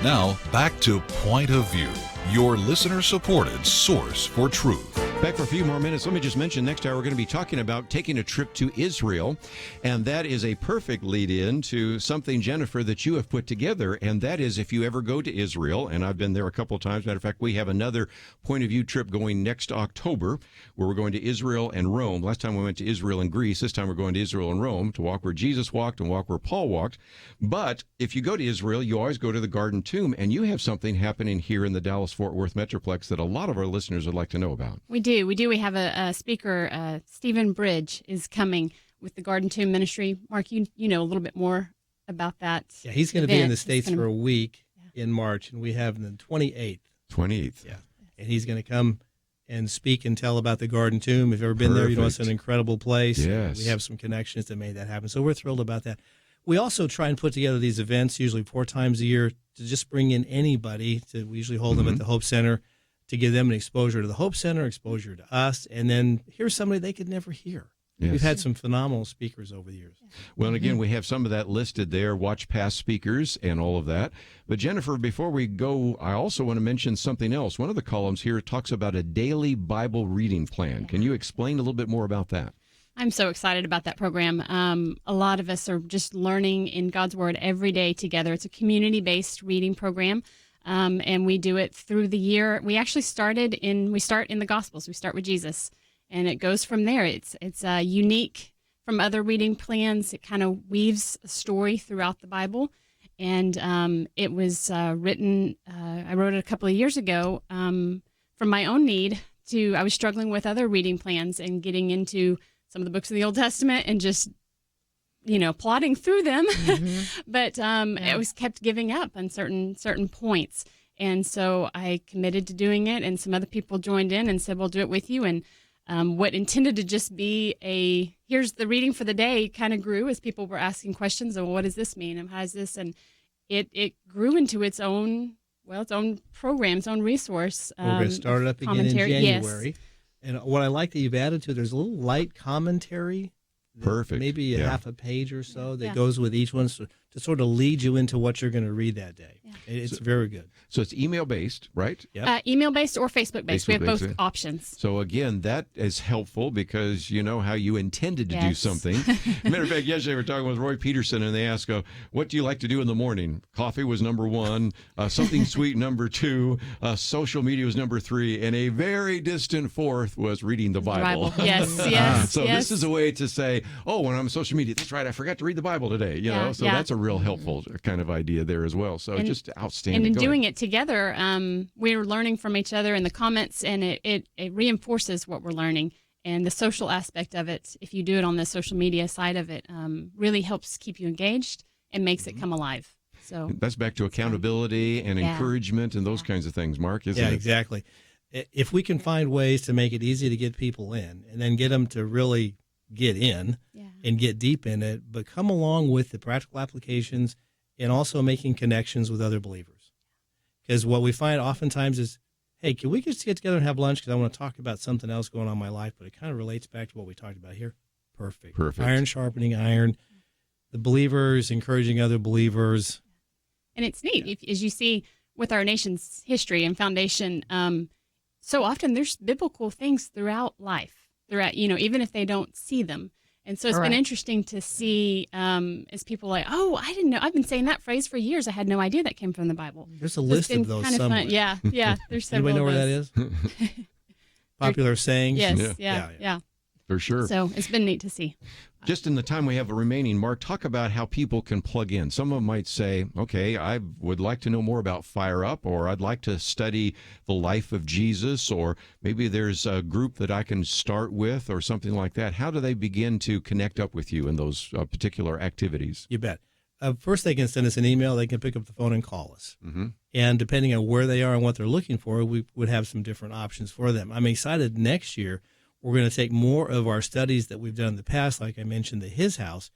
Now, back to Point of View, your listener-supported source for truth. Back for a few more minutes. Let me just mention next hour we're going to be talking about taking a trip to Israel. And that is a perfect lead in to something, Jennifer, that you have put together. And that is if you ever go to Israel, and I've been there a couple of times. Matter of fact, we have another Point of View trip going next October where we're going to Israel and Rome. Last time we went to Israel and Greece. This time we're going to Israel and Rome to walk where Jesus walked and walk where Paul walked. But if you go to Israel, you always go to the Garden Tomb. And you have something happening here in the Dallas-Fort Worth Metroplex that a lot of our listeners would like to know about. We do. We have a speaker, Stephen Bridge, is coming with the Garden Tomb Ministry. Mark, you know a little bit more about that. Yeah, he's going to be in the States for a week in March, and we have the 28th. 28th. Yeah. And he's going to come and speak and tell about the Garden Tomb. If you've ever been there, you know it's an incredible place. Yes. We have some connections that made that happen. So we're thrilled about that. We also try and put together these events, usually 4 times a year, to just bring in anybody. We usually hold them at the Hope Center to give them an exposure to the Hope Center, exposure to us, and then here's somebody they could never hear. Yes. We've had some phenomenal speakers over the years. Well, and again, we have some of that listed there, watch past speakers and all of that. But Jennifer, before we go, I also want to mention something else. One of the columns here talks about a daily Bible reading plan. Can you explain a little bit more about that? I'm so excited about that program. A lot of us are just learning in God's Word every day together. It's a community-based reading program. And we do it through the year. We actually start in the Gospels. We start with Jesus, and it goes from there. It's unique from other reading plans. It kind of weaves a story throughout the Bible, and it was written. I wrote it a couple of years ago from my own need. I was struggling with other reading plans and getting into some of the books of the Old Testament and just plodding through them, but I was kept giving up on certain points. And so I committed to doing it, and some other people joined in and said, we'll do it with you. And what intended to just be here's the reading for the day kind of grew as people were asking questions of, well, what does this mean? And how is this? And it grew into its own program, its own resource. We're going to start it up again in January. Yes. And what I like that you've added to it, there's a little light commentary. Perfect. Maybe half a page or so that goes with each one to sort of lead you into what you're going to read that day. Yeah. It's very good. So it's email-based, right? Yep. Email-based or Facebook-based. We have both options. So, again, that is helpful because you know how you intended to do something. Matter of fact, yesterday we were talking with Roy Peterson, and they asked, what do you like to do in the morning? Coffee was number 1, something sweet number 2, social media was number 3, and a very distant 4th was reading the Bible. Yes. So this is a way to say, when I'm on social media, that's right, I forgot to read the Bible today. You know, so that's a real helpful kind of idea there as well. So just outstanding. And in doing it together, we're learning from each other in the comments, and it reinforces what we're learning. And the social aspect of it, if you do it on the social media side of it, really helps keep you engaged and makes it come alive. So that's back to accountability and encouragement and those kinds of things, Mark, isn't it? Yeah, exactly. If we can find ways to make it easy to get people in and then get them to really get in and get deep in it, but come along with the practical applications and also making connections with other believers. Because what we find oftentimes is, hey, can we just get together and have lunch because I want to talk about something else going on in my life, but it kind of relates back to what we talked about here. Perfect. Iron sharpening iron. The believers encouraging other believers. And it's neat, as you see with our nation's history and foundation, so often there's biblical things throughout life. Even if they don't see them. And so it's been interesting to see as people are like, I didn't know. I've been saying that phrase for years. I had no idea that came from the Bible. There's a list of those somewhere. Yeah. There's several. Anybody know where that is? Popular sayings? Yes, yeah. For sure. So it's been neat to see. Just in the time we have remaining, Mark, talk about how people can plug in. Some of them might say, okay, I would like to know more about Fire Up, or I'd like to study the life of Jesus, or maybe there's a group that I can start with or something like that. How do they begin to connect up with you in those particular activities? You bet. First, they can send us an email. They can pick up the phone and call us. Mm-hmm. And depending on where they are and what they're looking for, we would have some different options for them. I'm excited next year. We're going to take more of our studies that we've done in the past, like I mentioned, the His House,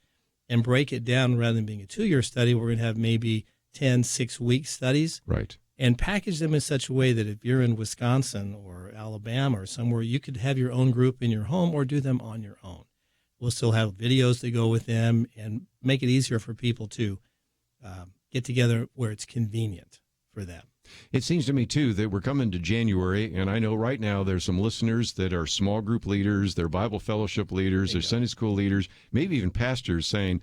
and break it down. Rather than being a 2-year study, we're going to have maybe 10 6-week studies. Right. And package them in such a way that if you're in Wisconsin or Alabama or somewhere, you could have your own group in your home or do them on your own. We'll still have videos that go with them and make it easier for people to get together where it's convenient for them. It seems to me, too, that we're coming to January, and I know right now there's some listeners that are small group leaders, they're Bible fellowship leaders, they're Sunday school leaders, maybe even pastors saying,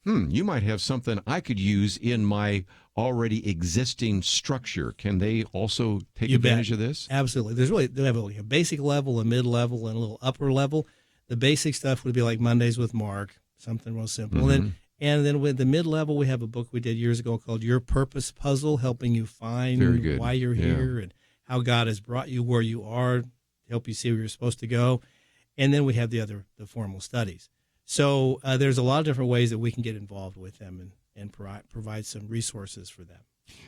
you might have something I could use in my already existing structure. Can they also take advantage of this? Absolutely. They have a basic level, a mid-level, and a little upper level. The basic stuff would be like Mondays with Mark, something real simple. Mm-hmm. And then with the mid-level, we have a book we did years ago called Your Purpose Puzzle, helping you find why you're here and how God has brought you where you are to help you see where you're supposed to go. And then we have the formal studies. So there's a lot of different ways that we can get involved with them and provide some resources for them.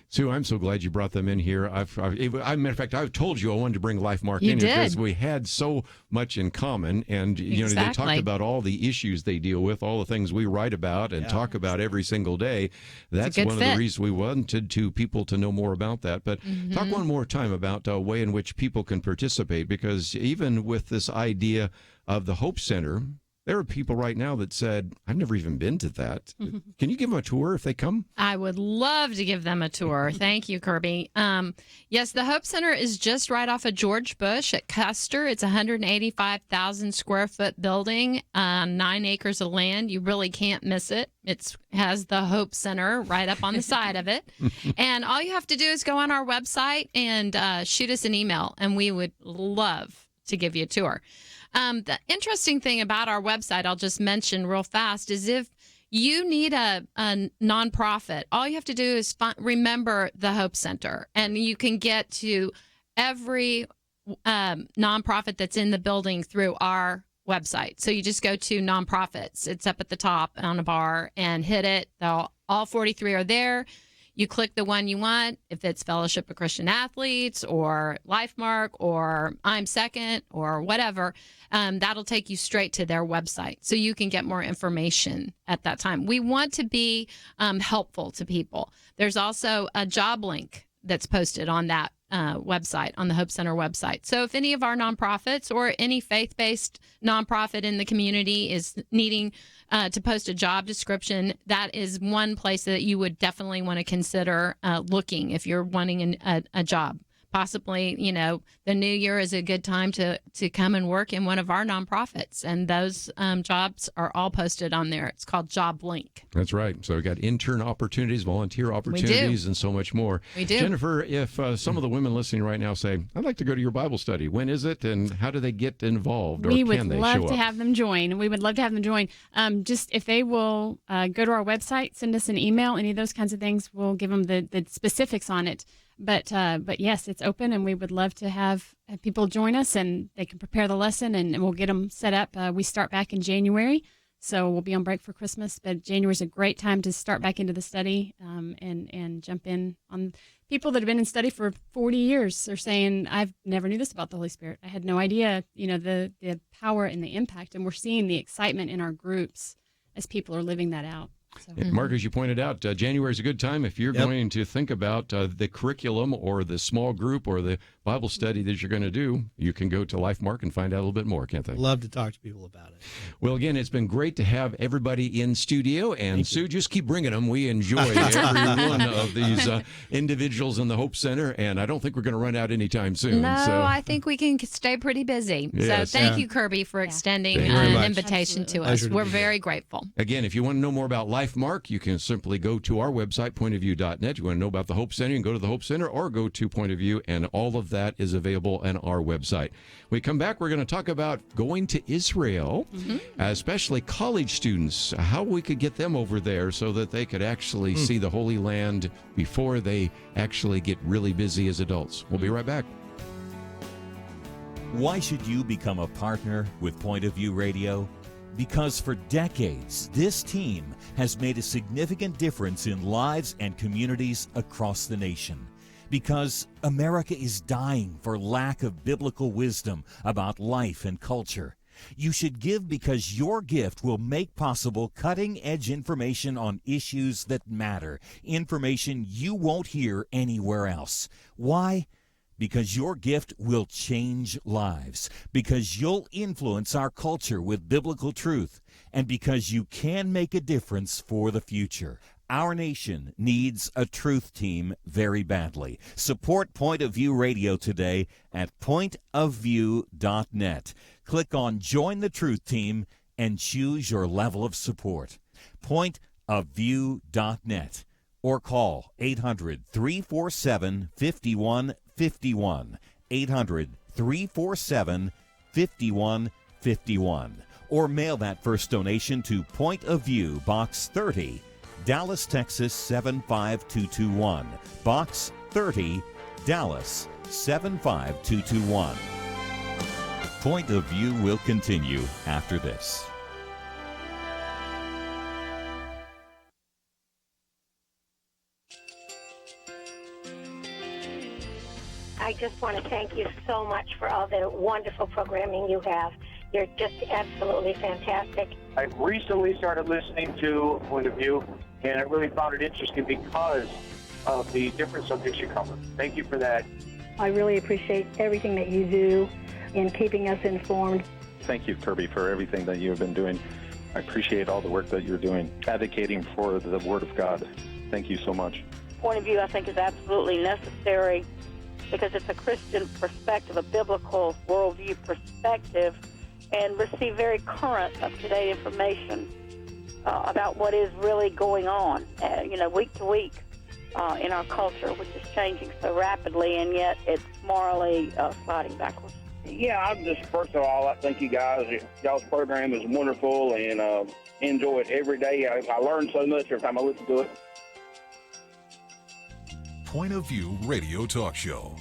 Sue, I'm so glad you brought them in here. Matter of fact, I've told you I wanted to bring LifeMark in did. here because we had so much in common, and they talked about all the issues they deal with, all the things we write about and talk about every single day. That's one of the reasons we wanted people to know more about that. But talk one more time about a way in which people can participate, because even with this idea of the Hope Center, there are people right now that said, I've never even been to that. Can you give them a tour if they come? I would love to give them a tour. Thank you, Kerby. Yes, the Hope Center is just right off of George Bush at Custer. It's a 185,000 square foot building, 9 acres of land. You really can't miss it. It has the Hope Center right up on the side of it. And all you have to do is go on our website and shoot us an email, and we would love to give you a tour. The interesting thing about our website, I'll just mention real fast, is if you need a nonprofit, all you have to do is remember the Hope Center, and you can get to every nonprofit that's in the building through our website. So you just go to nonprofits. It's up at the top on a bar and hit it. All 43 are there. You click the one you want, if it's Fellowship of Christian Athletes or LifeMark or I'm Second or whatever, that'll take you straight to their website so you can get more information at that time. We want to be helpful to people. There's also a job link that's posted on that website, on the Hope Center website. So if any of our nonprofits or any faith-based nonprofit in the community is needing to post a job description, that is one place that you would definitely want to consider looking if you're wanting a job. Possibly, the new year is a good time to come and work in one of our nonprofits. And those jobs are all posted on there. It's called Job Link. That's right. So we've got intern opportunities, volunteer opportunities, and so much more. We do. Jennifer, if some of the women listening right now say, I'd like to go to your Bible study, when is it and how do they get involved? Or We can would they love show to up? have them join. We would love to have them join. Just if they will go to our website, send us an email, any of those kinds of things, we'll give them the specifics on it. But yes, it's open, and we would love to have people join us, and they can prepare the lesson, and we'll get them set up. We start back in January, so we'll be on break for Christmas. But January is a great time to start back into the study and jump in on people that have been in study for 40 years. They're saying, I've never knew this about the Holy Spirit. I had no idea, the power and the impact, and we're seeing the excitement in our groups as people are living that out. So. And Mark, as you pointed out, January is a good time if you're going to think about the curriculum or the small group or the Bible study that you're going to do. You can go to LifeMark and find out a little bit more, can't they? Love to talk to people about it. Well, again, it's been great to have everybody in studio. And Sue, just keep bringing them. We enjoy every one of these individuals in the Hope Center, and I don't think we're going to run out anytime soon. No, I think we can stay pretty busy. Yes. So thank you, Kerby, for extending Thank you very an much. invitation Absolutely. to us. Pleasure to We're be very grateful. Again, if you want to know more about LifeMark, you can simply go to our website, pointofview.net. You want to know about the Hope Center, you can go to the Hope Center or go to Point of View, and all of that is available on our website. When we come back, we're going to talk about going to Israel, especially college students, how we could get them over there so that they could actually see the Holy Land before they actually get really busy as adults. We'll be right back. Why should you become a partner with Point of View Radio? Because for decades, this team has made a significant difference in lives and communities across the nation. Because America is dying for lack of biblical wisdom about life and culture. You should give because your gift will make possible cutting-edge information on issues that matter, information you won't hear anywhere else. Why? Because your gift will change lives, because you'll influence our culture with biblical truth, and because you can make a difference for the future. Our nation needs a truth team very badly. Support Point of View Radio today at pointofview.net. Click on Join the Truth Team and choose your level of support. Pointofview.net or call 800-347-5151. 800-347-5151. Or mail that first donation to Point of View, Box 30, Dallas, Texas 75221. Box 30, Dallas 75221. Point of View will continue after this. I just want to thank you so much for all the wonderful programming you have. You're just absolutely fantastic. I recently started listening to Point of View, and I really found it interesting because of the different subjects you cover. Thank you for that. I really appreciate everything that you do in keeping us informed. Thank you, Kerby, for everything that you have been doing. I appreciate all the work that you're doing, advocating for the Word of God. Thank you so much. Point of View, I think, is absolutely necessary because it's a Christian perspective, a biblical worldview perspective, and receive very current, up-to-date information about what is really going on, week to week in our culture, which is changing so rapidly, and yet it's morally sliding backwards. Yeah, I'm just, first of all, I thank you guys. Y'all's program is wonderful, and enjoy it every day. I learn so much every time I listen to it. Point of View Radio Talk Show.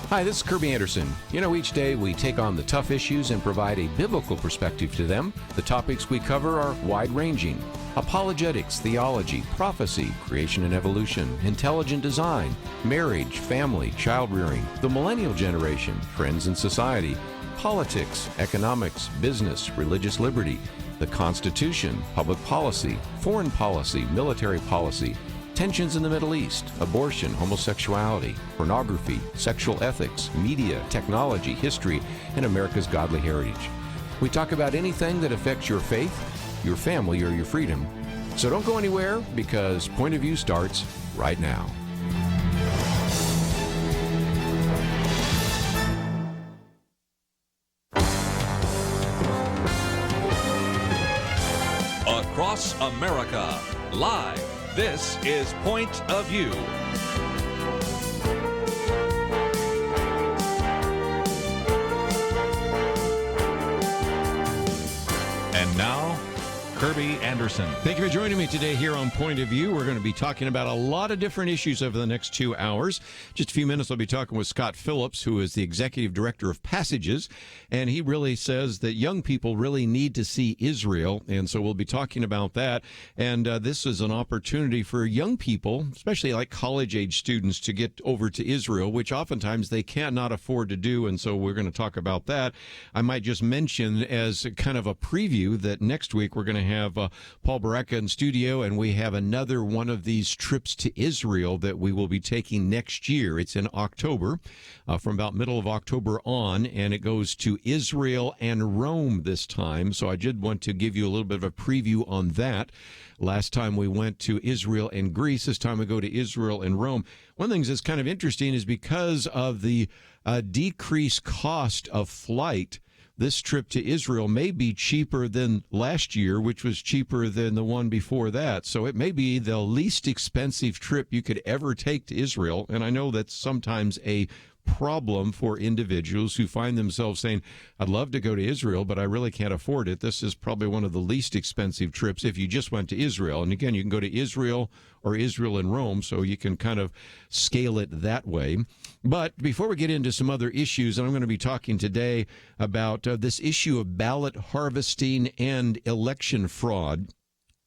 Hi, this is Kerby Anderson. You know, each day we take on the tough issues and provide a biblical perspective to them. The topics we cover are wide-ranging. Apologetics, theology, prophecy, creation and evolution, intelligent design, marriage, family, child-rearing, the millennial generation, trends in society, politics, economics, business, religious liberty, the Constitution, public policy, foreign policy, military policy, tensions in the Middle East, abortion, homosexuality, pornography, sexual ethics, media, technology, history, and America's godly heritage. We talk about anything that affects your faith, your family, or your freedom. So don't go anywhere, because Point of View starts right now. Across America, live. This is Point of View. And now, Kerby Anderson. Thank you for joining me today here on Point of View. We're going to be talking about a lot of different issues over the next 2 hours. Just a few minutes, I'll be talking with Scott Phillips, who is the Executive Director of Passages, and he really says that young people really need to see Israel, and so we'll be talking about that. And this is an opportunity for young people, especially like college-age students, to get over to Israel, which oftentimes they cannot afford to do, and so we're going to talk about that. I might just mention as kind of a preview that next week we're going to have Paul Baraka in studio, and we have another one of these trips to Israel that we will be taking next year. It's in October, from about middle of October on, and it goes to Israel and Rome this time. So I did want to give you a little bit of a preview on that. Last time we went to Israel and Greece. This time we go to Israel and Rome. One of the things that's kind of interesting is because of the decreased cost of flight, this trip to Israel may be cheaper than last year, which was cheaper than the one before that. So it may be the least expensive trip you could ever take to Israel. And I know that's sometimes a problem for individuals who find themselves saying, I'd love to go to Israel, but I really can't afford it. This is probably one of the least expensive trips if you just went to Israel. And again, you can go to Israel or Israel and Rome, so you can kind of scale it that way. But before we get into some other issues, and I'm going to be talking today about this issue of ballot harvesting and election fraud.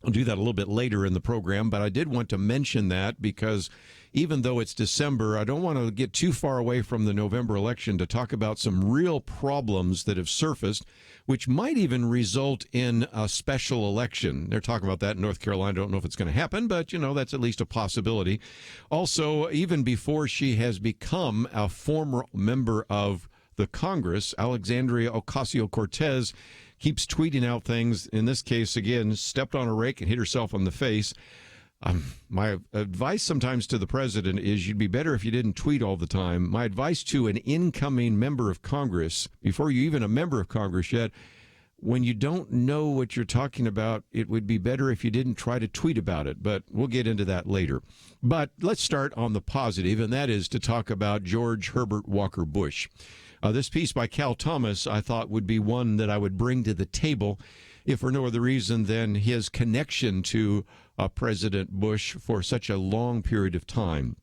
I'll do that a little bit later in the program, but I did want to mention that because even though it's December, I don't want to get too far away from the November election to talk about some real problems that have surfaced, which might even result in a special election. They're talking about that in North Carolina. I don't know if it's going to happen, but, you know, that's at least a possibility. Also, even before she has become a former member of the Congress, Alexandria Ocasio-Cortez keeps tweeting out things. In this case, again, stepped on a rake and hit herself on the face. My advice sometimes to the president is you'd be better if you didn't tweet all the time. My advice to an incoming member of Congress, before you're even a member of Congress yet, when you don't know what you're talking about, it would be better if you didn't try to tweet about it. But we'll get into that later. But let's start on the positive, and that is to talk about George Herbert Walker Bush. This piece by Cal Thomas I thought would be one that I would bring to the table, if for no other reason than his connection to President Bush for such a long period of time.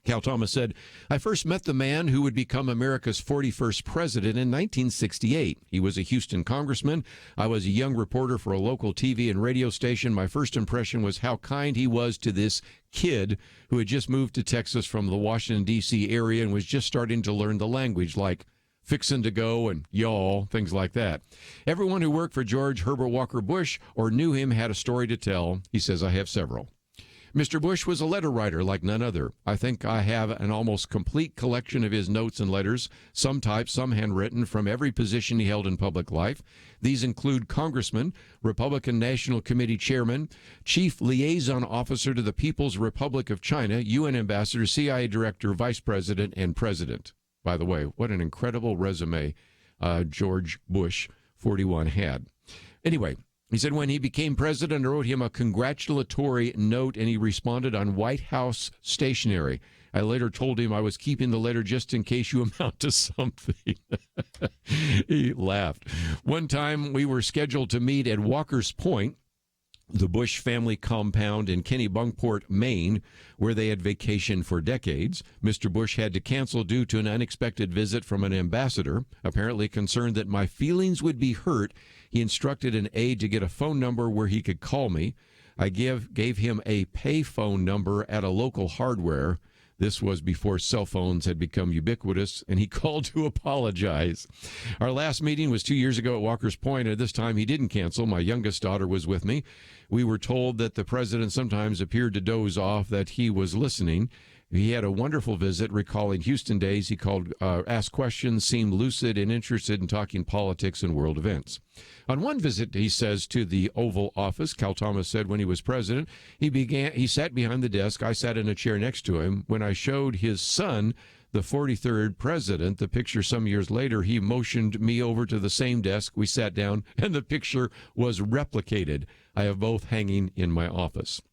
Cal Thomas said, I first met the man who would become America's 41st president in 1968. He was a Houston congressman. I was a young reporter for a local TV and radio station. My first impression was how kind he was to this kid who had just moved to Texas from the Washington, D.C. area and was just starting to learn the language, like fixin' to go and y'all, things like that. Everyone who worked for George Herbert Walker Bush or knew him had a story to tell. He says, I have several. Mr. Bush was a letter writer like none other. I think I have an almost complete collection of his notes and letters, some typed, some handwritten, from every position he held in public life. These include congressman, Republican National Committee chairman, chief liaison officer to the People's Republic of China, UN ambassador, CIA director, vice president, and president. By the way, what an incredible resume George Bush, 41, had. Anyway, he said when he became president, I wrote him a congratulatory note, and he responded on White House stationery. I later told him I was keeping the letter just in case you amount to something. He laughed. One time we were scheduled to meet at Walker's Point, the Bush family compound in Kennebunkport, Maine, where they had vacationed for decades. Mr. Bush had to cancel due to an unexpected visit from an ambassador. Apparently concerned that my feelings would be hurt, he instructed an aide to get a phone number where he could call me. I gave him a pay phone number at a local hardware. This was before cell phones had become ubiquitous, and he called to apologize. Our last meeting was 2 years ago at Walker's Point, and this time he didn't cancel. My youngest daughter was with me. We were told that the president sometimes appeared to doze off, that he was listening. He had a wonderful visit, recalling Houston days. He called, asked questions, seemed lucid and interested in talking politics and world events. On one visit, he says, to the Oval Office, Cal Thomas said when he was president, he sat behind the desk. I sat in a chair next to him. When I showed his son, the 43rd president, the picture some years later, he motioned me over to the same desk. We sat down, and the picture was replicated. I have both hanging in my office.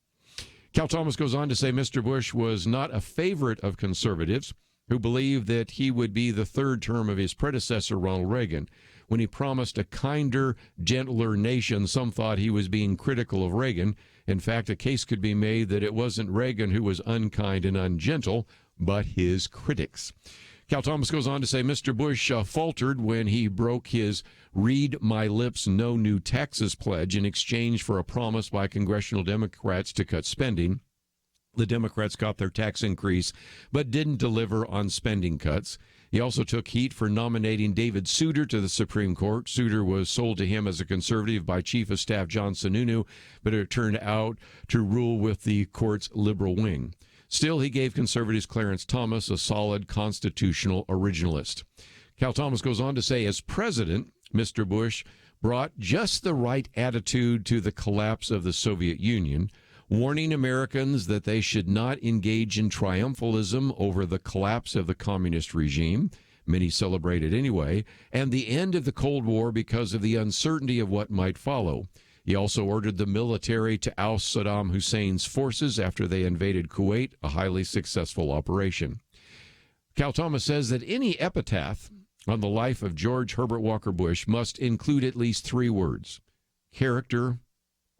Cal Thomas goes on to say Mr. Bush was not a favorite of conservatives who believed that he would be the third term of his predecessor, Ronald Reagan. When he promised a kinder, gentler nation, some thought he was being critical of Reagan. In fact, a case could be made that it wasn't Reagan who was unkind and ungentle, but his critics. Cal Thomas goes on to say Mr. Bush faltered when he broke his read my lips, no new taxes pledge in exchange for a promise by congressional Democrats to cut spending. The Democrats got their tax increase, but didn't deliver on spending cuts. He also took heat for nominating David Souter to the Supreme Court. Souter was sold to him as a conservative by Chief of Staff John Sununu, but it turned out to rule with the court's liberal wing. Still, he gave conservatives Clarence Thomas, a solid constitutional originalist. Cal Thomas goes on to say, as president, Mr. Bush brought just the right attitude to the collapse of the Soviet Union, warning Americans that they should not engage in triumphalism over the collapse of the communist regime, many celebrated anyway, and the end of the Cold War because of the uncertainty of what might follow. He also ordered the military to oust Saddam Hussein's forces after they invaded Kuwait, a highly successful operation. Cal Thomas says that any epitaph on the life of George Herbert Walker Bush must include at least three words: character,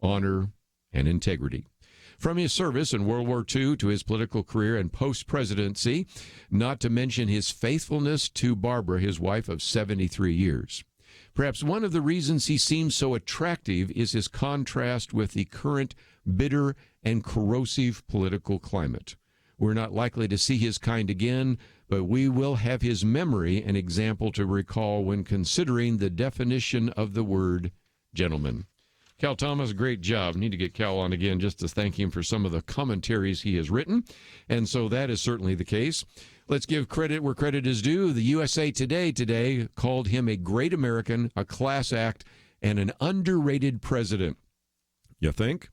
honor, and integrity. From his service in World War II to his political career and post-presidency, not to mention his faithfulness to Barbara, his wife of 73 years. Perhaps one of the reasons he seems so attractive is his contrast with the current bitter and corrosive political climate. We're not likely to see his kind again, but we will have his memory an example to recall when considering the definition of the word gentleman. Cal Thomas, great job. Need to get Cal on again just to thank him for some of the commentaries he has written. And so that is certainly the case. Let's give credit where credit is due. The USA Today called him a great American, a class act, and an underrated president. You think?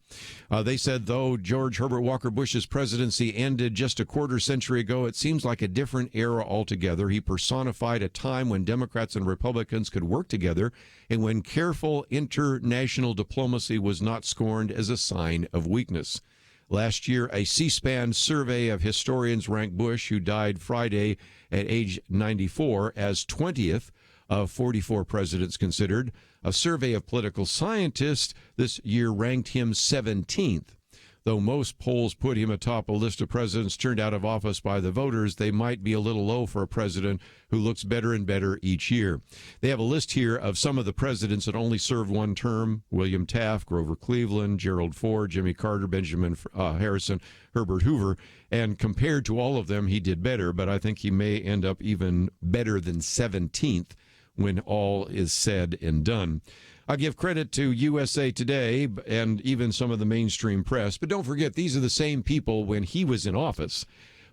They said, though George Herbert Walker Bush's presidency ended just a quarter century ago, it seems like a different era altogether. He personified a time when Democrats and Republicans could work together and when careful international diplomacy was not scorned as a sign of weakness. Last year, a C-SPAN survey of historians ranked Bush, who died Friday at age 94, as 20th of 44 presidents considered. A survey of political scientists this year ranked him 17th. Though most polls put him atop a list of presidents turned out of office by the voters, they might be a little low for a president who looks better and better each year. They have a list here of some of the presidents that only served one term: William Taft, Grover Cleveland, Gerald Ford, Jimmy Carter, Benjamin Harrison, Herbert Hoover. And compared to all of them, he did better, but I think he may end up even better than 17th when all is said and done. I give credit to USA Today and even some of the mainstream press, but don't forget, these are the same people when he was in office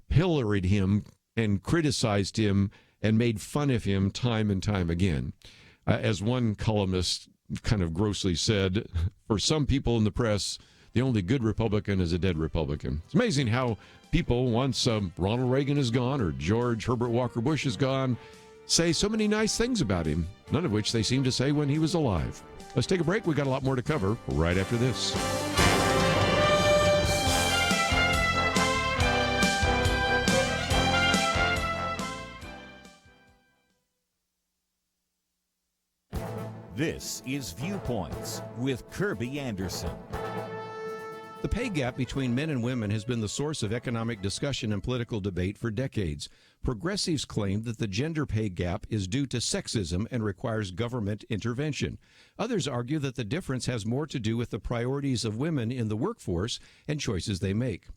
pilloried him and criticized him and made fun of him time and time again. As one columnist kind of grossly said, for some people in the press, the only good Republican is a dead Republican. It's amazing how people, once Ronald Reagan is gone or George Herbert Walker Bush is gone, say so many nice things about him, none of which they seem to say when he was alive. Let's take a break. We've got a lot more to cover right after this. This is Viewpoints with Kerby Anderson. The pay gap between men and women has been the source of economic discussion and political debate for decades. Progressives claim that the gender pay gap is due to sexism and requires government intervention. Others argue that the difference has more to do with the priorities of women in the workforce and choices they make.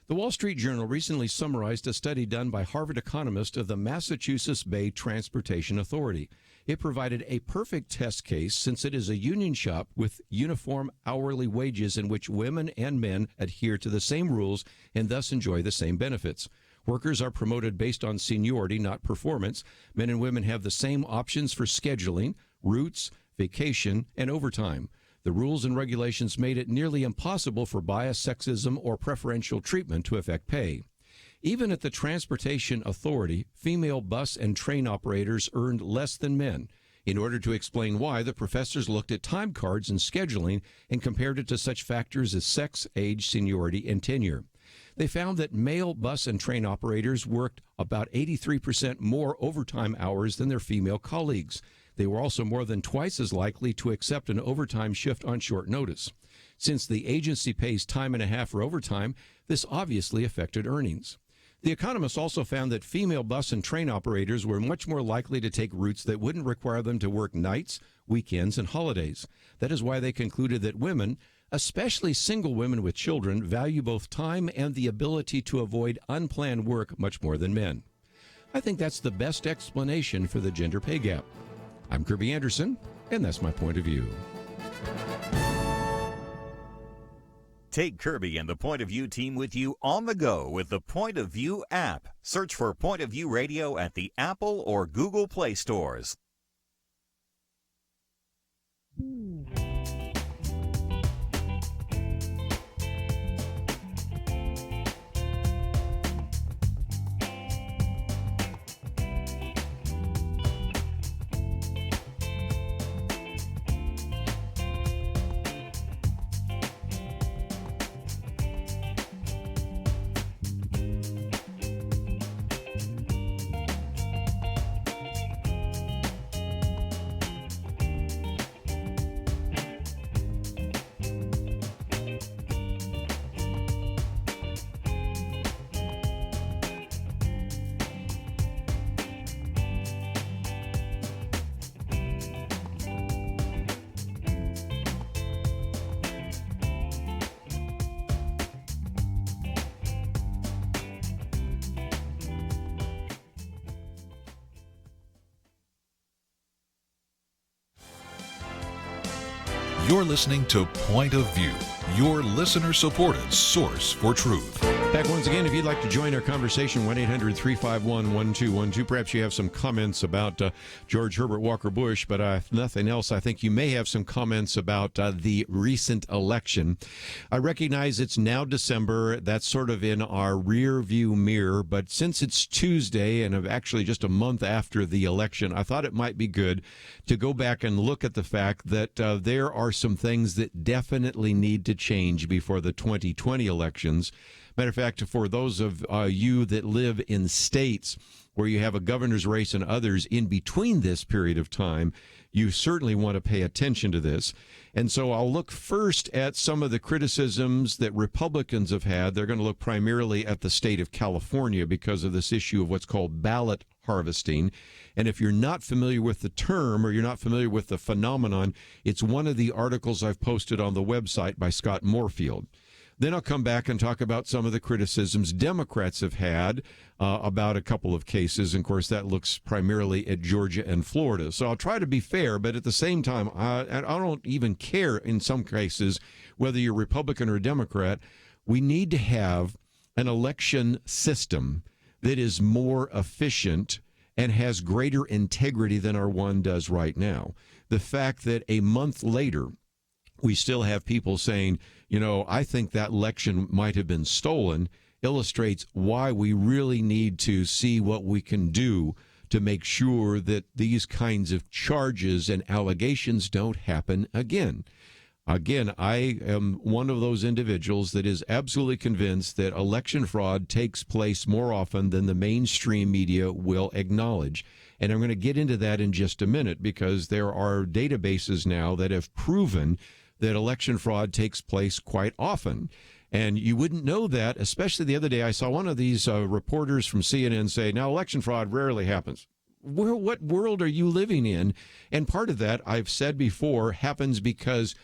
The Wall Street Journal recently summarized a study done by Harvard economist of the Massachusetts Bay Transportation Authority. It provided a perfect test case since it is a union shop with uniform hourly wages in which women and men adhere to the same rules and thus enjoy the same benefits. Workers are promoted based on seniority, not performance. Men and women have the same options for scheduling, routes, vacation, and overtime. The rules and regulations made it nearly impossible for bias, sexism, or preferential treatment to affect pay. Even at the Transportation Authority, female bus and train operators earned less than men. In order to explain why, the professors looked at time cards and scheduling and compared it to such factors as sex, age, seniority, and tenure. They found that male bus and train operators worked about 83% more overtime hours than their female colleagues. They were also more than twice as likely to accept an overtime shift on short notice. Since the agency pays time and a half for overtime, this obviously affected earnings. The economists also found that female bus and train operators were much more likely to take routes that wouldn't require them to work nights, weekends, and holidays. That is why they concluded that women, especially single women with children, value both time and the ability to avoid unplanned work much more than men. I think that's the best explanation for the gender pay gap. I'm Kerby Anderson, and that's my point of view. Take Kerby and the Point of View team with you on the go with the Point of View app. Search for Point of View Radio at the Apple or Google Play stores. You're listening to Point of View, your listener-supported source for truth. Back once again, if you'd like to join our conversation, 1-800-351-1212. Perhaps you have some comments about George Herbert Walker Bush, but if nothing else, I think you may have some comments about the recent election. I recognize it's now December. That's sort of in our rear view mirror, but since it's Tuesday and actually just a month after the election, I thought it might be good to go back and look at the fact that there are some things that definitely need to change before the 2020 elections. Matter of fact, for those of you that live in states where you have a governor's race and others in between this period of time, you certainly want to pay attention to this. And so I'll look first at some of the criticisms that Republicans have had. They're going to look primarily at the state of California because of this issue of what's called ballot harvesting. And if you're not familiar with the term or you're not familiar with the phenomenon, it's one of the articles I've posted on the website by Scott Moorfield. Then I'll come back and talk about some of the criticisms Democrats have had about a couple of cases. And of course, that looks primarily at Georgia and Florida. So I'll try to be fair, but at the same time, I don't even care in some cases whether you're Republican or Democrat. We need to have an election system that is more efficient and has greater integrity than our one does right now. The fact that a month later, we still have people saying, you know, I think that election might have been stolen, illustrates why we really need to see what we can do to make sure that these kinds of charges and allegations don't happen again. Again, I am one of those individuals that is absolutely convinced that election fraud takes place more often than the mainstream media will acknowledge. And I'm going to get into that in just a minute because there are databases now that have proven that election fraud takes place quite often. And you wouldn't know that, especially the other day. I saw one of these reporters from CNN say, now, election fraud rarely happens. What world are you living in? And part of that, I've said before, happens because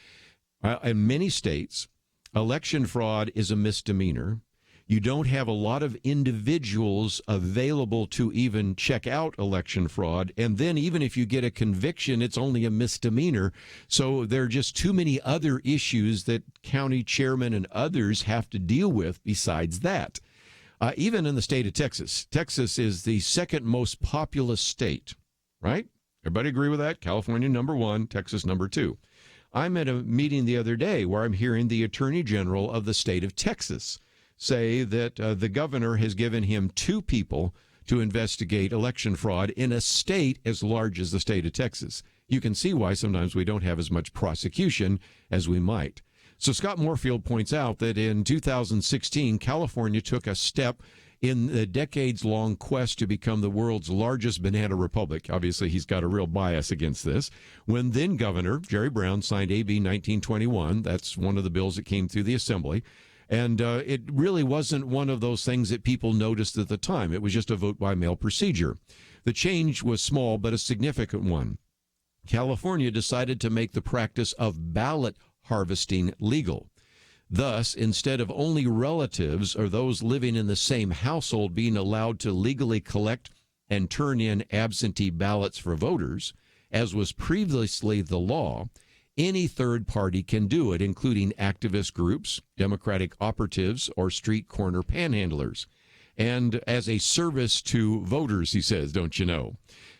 in many states, election fraud is a misdemeanor. You don't have a lot of individuals available to even check out election fraud. And then even if you get a conviction, it's only a misdemeanor. So there are just too many other issues that county chairmen and others have to deal with besides that. Even in the state of Texas, Texas is the second most populous state, right? Everybody agree with that? California, number one, Texas, number two. I'm at a meeting the other day where I'm hearing the Attorney General of the state of Texas say that the governor has given him 2 people to investigate election fraud in a state as large as the state of Texas. You can see why sometimes we don't have as much prosecution as we might. So Scott Moorfield points out that in 2016, California took a step in the decades-long quest to become the world's largest banana republic. Obviously, he's got a real bias against this. When then Governor Jerry Brown signed AB 1921, that's one of the bills that came through the Assembly, and it really wasn't one of those things that people noticed at the time. It was just a vote-by-mail procedure. The change was small, but a significant one. California decided to make the practice of ballot harvesting legal. Thus, instead of only relatives or those living in the same household being allowed to legally collect and turn in absentee ballots for voters, as was previously the law, any third party can do it, including activist groups, Democratic operatives, or street corner panhandlers. And as a service to voters, he says, don't you know?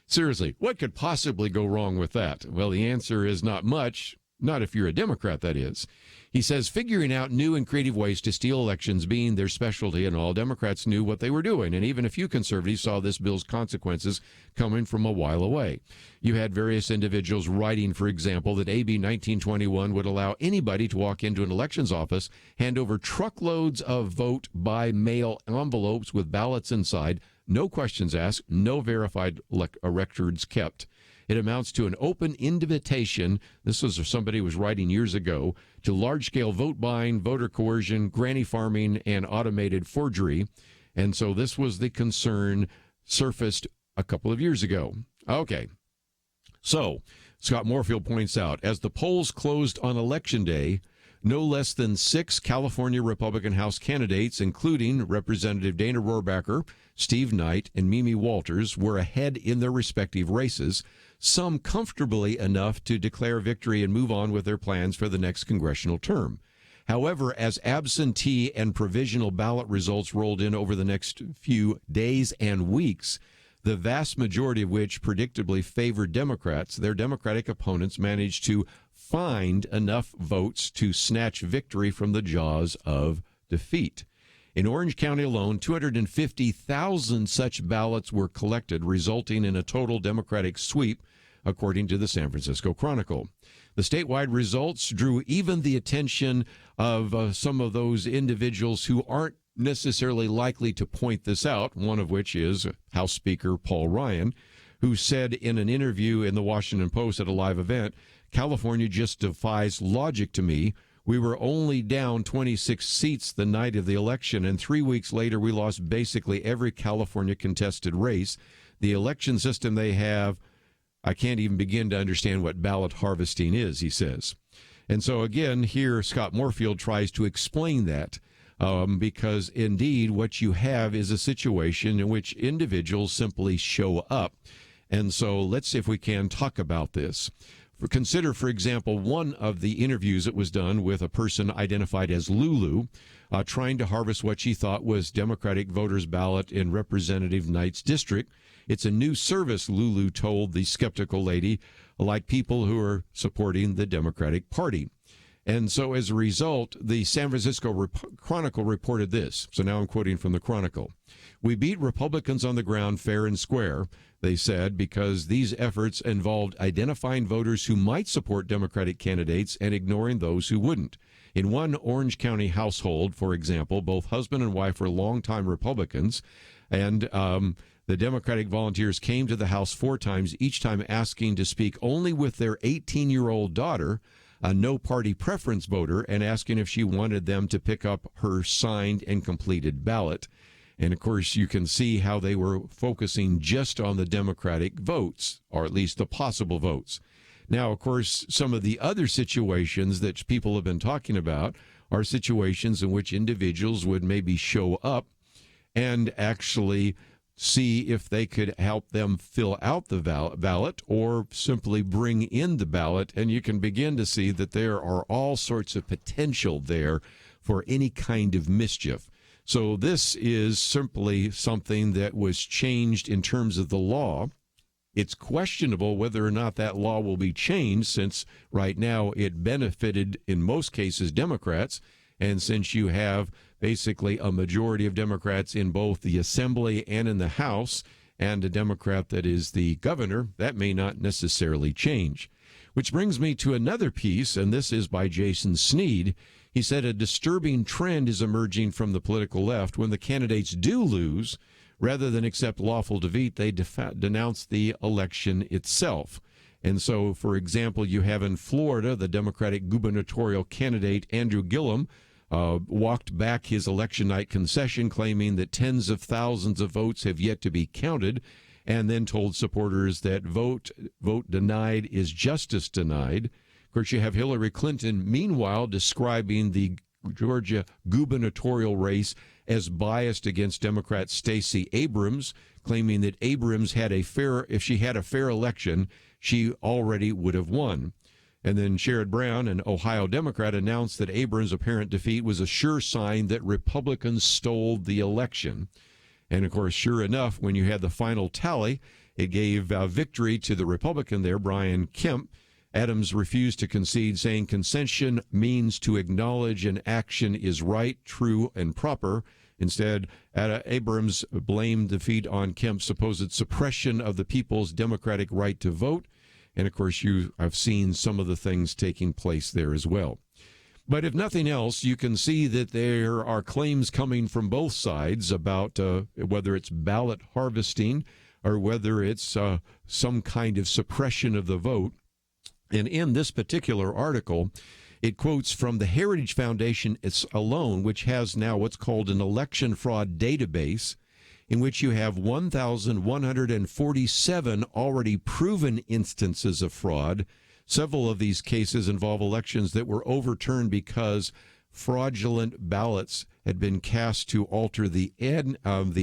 Seriously, what could possibly go wrong with that? Well, the answer is not much, not if you're a Democrat, that is. He says figuring out new and creative ways to steal elections being their specialty and all, Democrats knew what they were doing. And even a few conservatives saw this bill's consequences coming from a while away. You had various individuals writing, for example, that AB 1921 would allow anybody to walk into an elections office, hand over truckloads of vote-by-mail envelopes with ballots inside, no questions asked, no verified records kept. It amounts to an open invitation, this was somebody who was writing years ago, to large-scale vote buying, voter coercion, granny farming, and automated forgery. And so this was the concern surfaced a couple of years ago. Okay, so Scott Moorfield points out, as the polls closed on Election Day, no less than 6 California Republican House candidates, including Representative Dana Rohrabacher, Steve Knight, and Mimi Walters, were ahead in their respective races, some comfortably enough to declare victory and move on with their plans for the next congressional term. However, as absentee and provisional ballot results rolled in over the next few days and weeks, the vast majority of which predictably favored Democrats, their Democratic opponents managed to find enough votes to snatch victory from the jaws of defeat. In Orange County alone, 250,000 such ballots were collected, resulting in a total Democratic sweep, according to the San Francisco Chronicle. The statewide results drew even the attention of some of those individuals who aren't necessarily likely to point this out, one of which is House Speaker Paul Ryan, who said in an interview in the Washington Post at a live event, "California just defies logic to me. We were only down 26 seats the night of the election, and 3 weeks later we lost basically every California contested race. The election system they have, I can't even begin to understand what ballot harvesting is," he says. And so again, here Scott Moorfield tries to explain that. Because indeed what you have is a situation in which individuals simply show up. And so let's see if we can talk about this. Consider, for example, one of the interviews that was done with a person identified as Lulu, trying to harvest what she thought was Democratic voters' ballot in Representative Knight's district. It's a new service, Lulu told the skeptical lady, like people who are supporting the Democratic Party. And so as a result, the San Francisco Chronicle reported this. So now I'm quoting from the Chronicle. "We beat Republicans on the ground fair and square," they said, "because these efforts involved identifying voters who might support Democratic candidates and ignoring those who wouldn't. In one Orange County household, for example, both husband and wife were longtime Republicans, and the Democratic volunteers came to the house 4 times, each time asking to speak only with their 18-year-old daughter a no party preference voter and asking if she wanted them to pick up her signed and completed ballot. And of course, you can see how they were focusing just on the Democratic votes, or at least the possible votes. Now, of course, some of the other situations that people have been talking about are situations in which individuals would maybe show up and actually see if they could help them fill out the ballot or simply bring in the ballot. And you can begin to see that there are all sorts of potential there for any kind of mischief. So this is simply something that was changed in terms of the law. It's questionable whether or not that law will be changed, since right now it benefited, in most cases, Democrats. And since you have basically a majority of Democrats in both the Assembly and in the House, and a Democrat that is the governor, that may not necessarily change. Which brings me to another piece, and this is by Jason Sneed. He said a disturbing trend is emerging from the political left. When the candidates do lose, rather than accept lawful defeat, they denounce the election itself. And so, for example, you have in Florida, the Democratic gubernatorial candidate Andrew Gillum walked back his election night concession, claiming that tens of thousands of votes have yet to be counted, and then told supporters that vote denied is justice denied. Of course, you have Hillary Clinton, meanwhile, describing the Georgia gubernatorial race as biased against Democrat Stacey Abrams, claiming that Abrams if she had a fair election, she already would have won. And then Sherrod Brown, an Ohio Democrat, announced that Abrams' apparent defeat was a sure sign that Republicans stole the election. And, of course, sure enough, when you had the final tally, it gave victory to the Republican there, Brian Kemp. Adams refused to concede, saying concession means to acknowledge an action is right, true, and proper. Instead, Abrams blamed defeat on Kemp's supposed suppression of the people's democratic right to vote. And, of course, I've seen some of the things taking place there as well. But if nothing else, you can see that there are claims coming from both sides about whether it's ballot harvesting or whether it's some kind of suppression of the vote. And in this particular article, it quotes from the Heritage Foundation alone, which has now what's called an election fraud database, in which you have 1,147 already proven instances of fraud. Several of these cases involve elections that were overturned because fraudulent ballots had been cast to alter the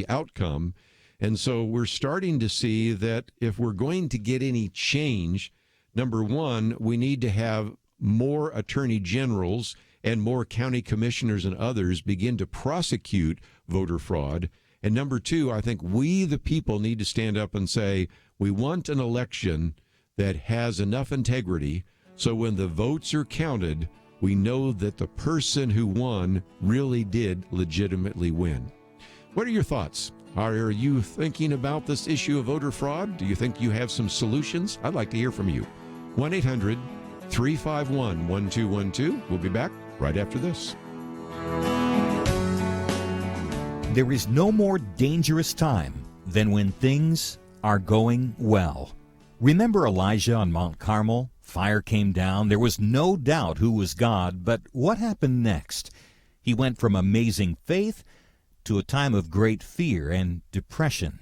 outcome. And so we're starting to see that if we're going to get any change, number one, we need to have more attorney generals and more county commissioners and others begin to prosecute voter fraud. And number two, I think we, the people, need to stand up and say, we want an election that has enough integrity so when the votes are counted, we know that the person who won really did legitimately win. What are your thoughts? Are you thinking about this issue of voter fraud? Do you think you have some solutions? I'd like to hear from you. 1-800-351-1212. We'll be back right after this. There is no more dangerous time than when things are going well. Remember Elijah on Mount Carmel? Fire came down. There was no doubt who was God, but what happened next? He went from amazing faith to a time of great fear and depression.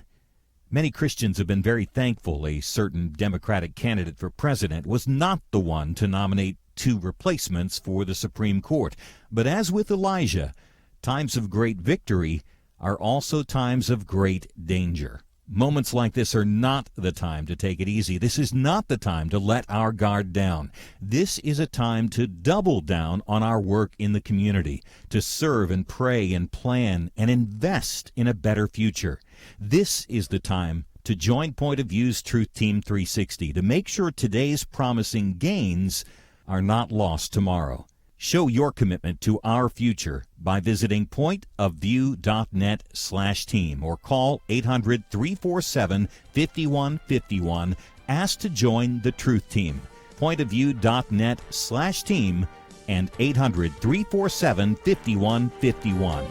Many Christians have been very thankful a certain Democratic candidate for president was not the one to nominate two replacements for the Supreme Court. But as with Elijah, times of great victory are also times of great danger. Moments like this are not the time to take it easy. This is not the time to let our guard down. This is a time to double down on our work in the community, to serve and pray and plan and invest in a better future. This is the time to join Point of View's Truth Team 360 to make sure today's promising gains are not lost tomorrow. Show your commitment to our future by visiting pointofview.net/team or call 800-347-5151. Ask to join the Truth Team. Pointofview.net/team and 800-347-5151.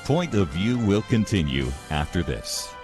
Point of View will continue after this.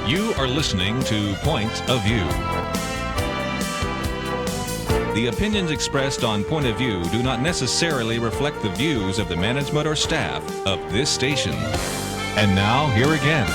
You are listening to Point of View. The opinions expressed on Point of View do not necessarily reflect the views of the management or staff of this station. And now, here again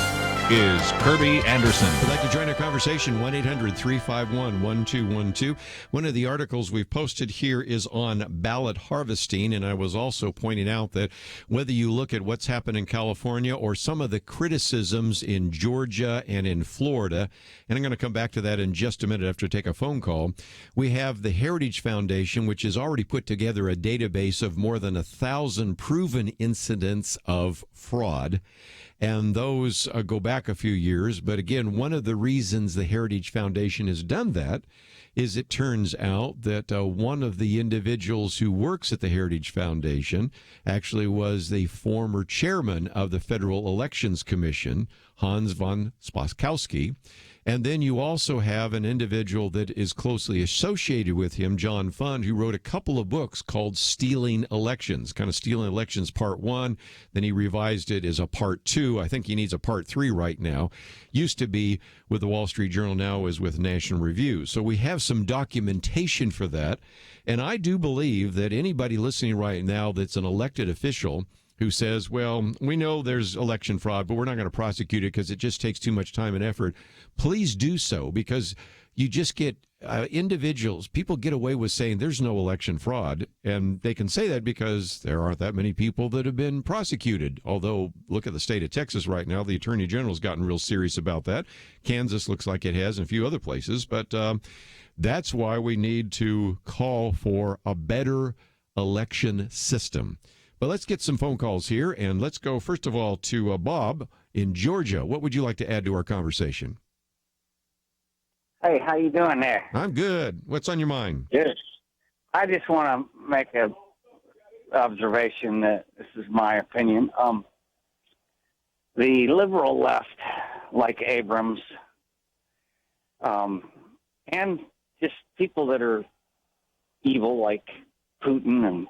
is Kerby Anderson. If you'd like to join our conversation, 1-800-351-1212. One of the articles we've posted here is on ballot harvesting, and I was also pointing out that whether you look at what's happened in California or some of the criticisms in Georgia and in Florida, and I'm going to come back to that in just a minute after I take a phone call, we have the Heritage Foundation, which has already put together a database of more than 1,000 proven incidents of fraud. And those go back a few years. But again, one of the reasons the Heritage Foundation has done that is it turns out that one of the individuals who works at the Heritage Foundation actually was the former chairman of the Federal Elections Commission, Hans von Spaskowski. And then you also have an individual that is closely associated with him, John Fund, who wrote a couple of books called Stealing Elections, kind of Stealing Elections Part 1. Then he revised it as a Part 2. I think he needs a Part 3 right now. Used to be with the Wall Street Journal, now is with National Review. So we have some documentation for that. And I do believe that anybody listening right now that's an elected official who says, well, we know there's election fraud, but we're not going to prosecute it because it just takes too much time and effort, please do so, because you just get individuals, people get away with saying there's no election fraud, and they can say that because there aren't that many people that have been prosecuted. Although, look at the state of Texas right now, the Attorney General's gotten real serious about that. Kansas looks like it has, and a few other places, but that's why we need to call for a better election system. But let's get some phone calls here, and let's go, first of all, to Bob in Georgia. What would you like to add to our conversation? Hey, how you doing there? I'm good. What's on your mind? Good. I just want to make a observation that this is my opinion. The liberal left, like Abrams, and just people that are evil, like Putin and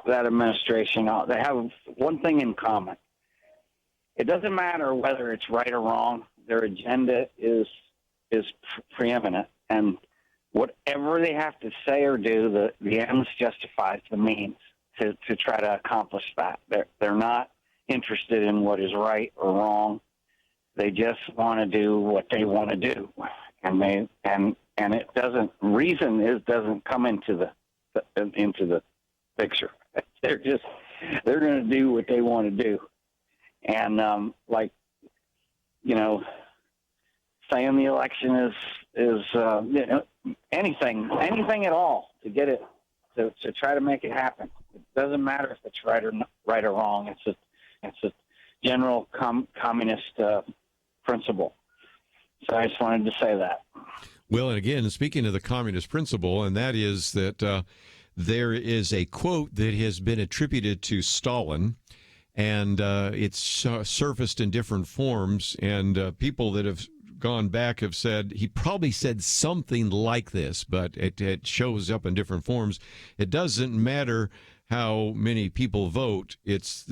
that administration, they have one thing in common. It doesn't matter whether it's right or wrong. Their agenda is preeminent, and whatever they have to say or do, the ends justifies the means to try to accomplish that. They're not interested in what is right or wrong. They just want to do what they want to do, and it doesn't. Reason doesn't come into the picture. They're going to do what they want to do, and saying the election is anything at all to get it to try to make it happen. It doesn't matter if it's right or wrong. It's a general communist principle. So I just wanted to say that. Well, and again, speaking of the communist principle, and that is that there is a quote that has been attributed to Stalin, and it's surfaced in different forms, and people that have gone back have said he probably said something like this, but it shows up in different forms. It doesn't matter how many people vote, it's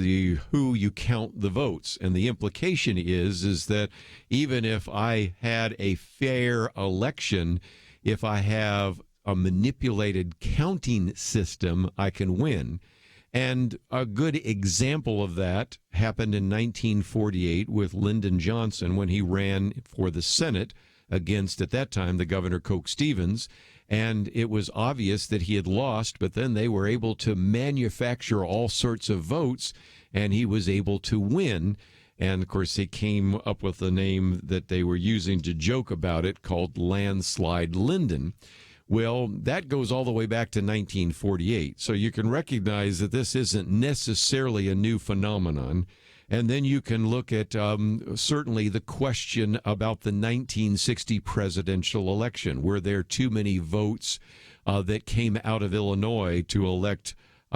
who you count the votes. And the implication is that even if I had a fair election, if I have a manipulated counting system, I can win. And a good example of that happened in 1948 with Lyndon Johnson when he ran for the Senate against, at that time, the Governor Coke Stevens. And it was obvious that he had lost, but then they were able to manufacture all sorts of votes, and he was able to win. And, of course, they came up with the name that they were using to joke about it called Landslide Lyndon. Well, that goes all the way back to 1948. So you can recognize that this isn't necessarily a new phenomenon. And then you can look at certainly the question about the 1960 presidential election. Were there too many votes that came out of Illinois to elect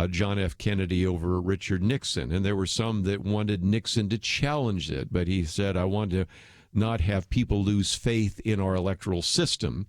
John F. Kennedy over Richard Nixon? And there were some that wanted Nixon to challenge it. But he said, I want to not have people lose faith in our electoral system.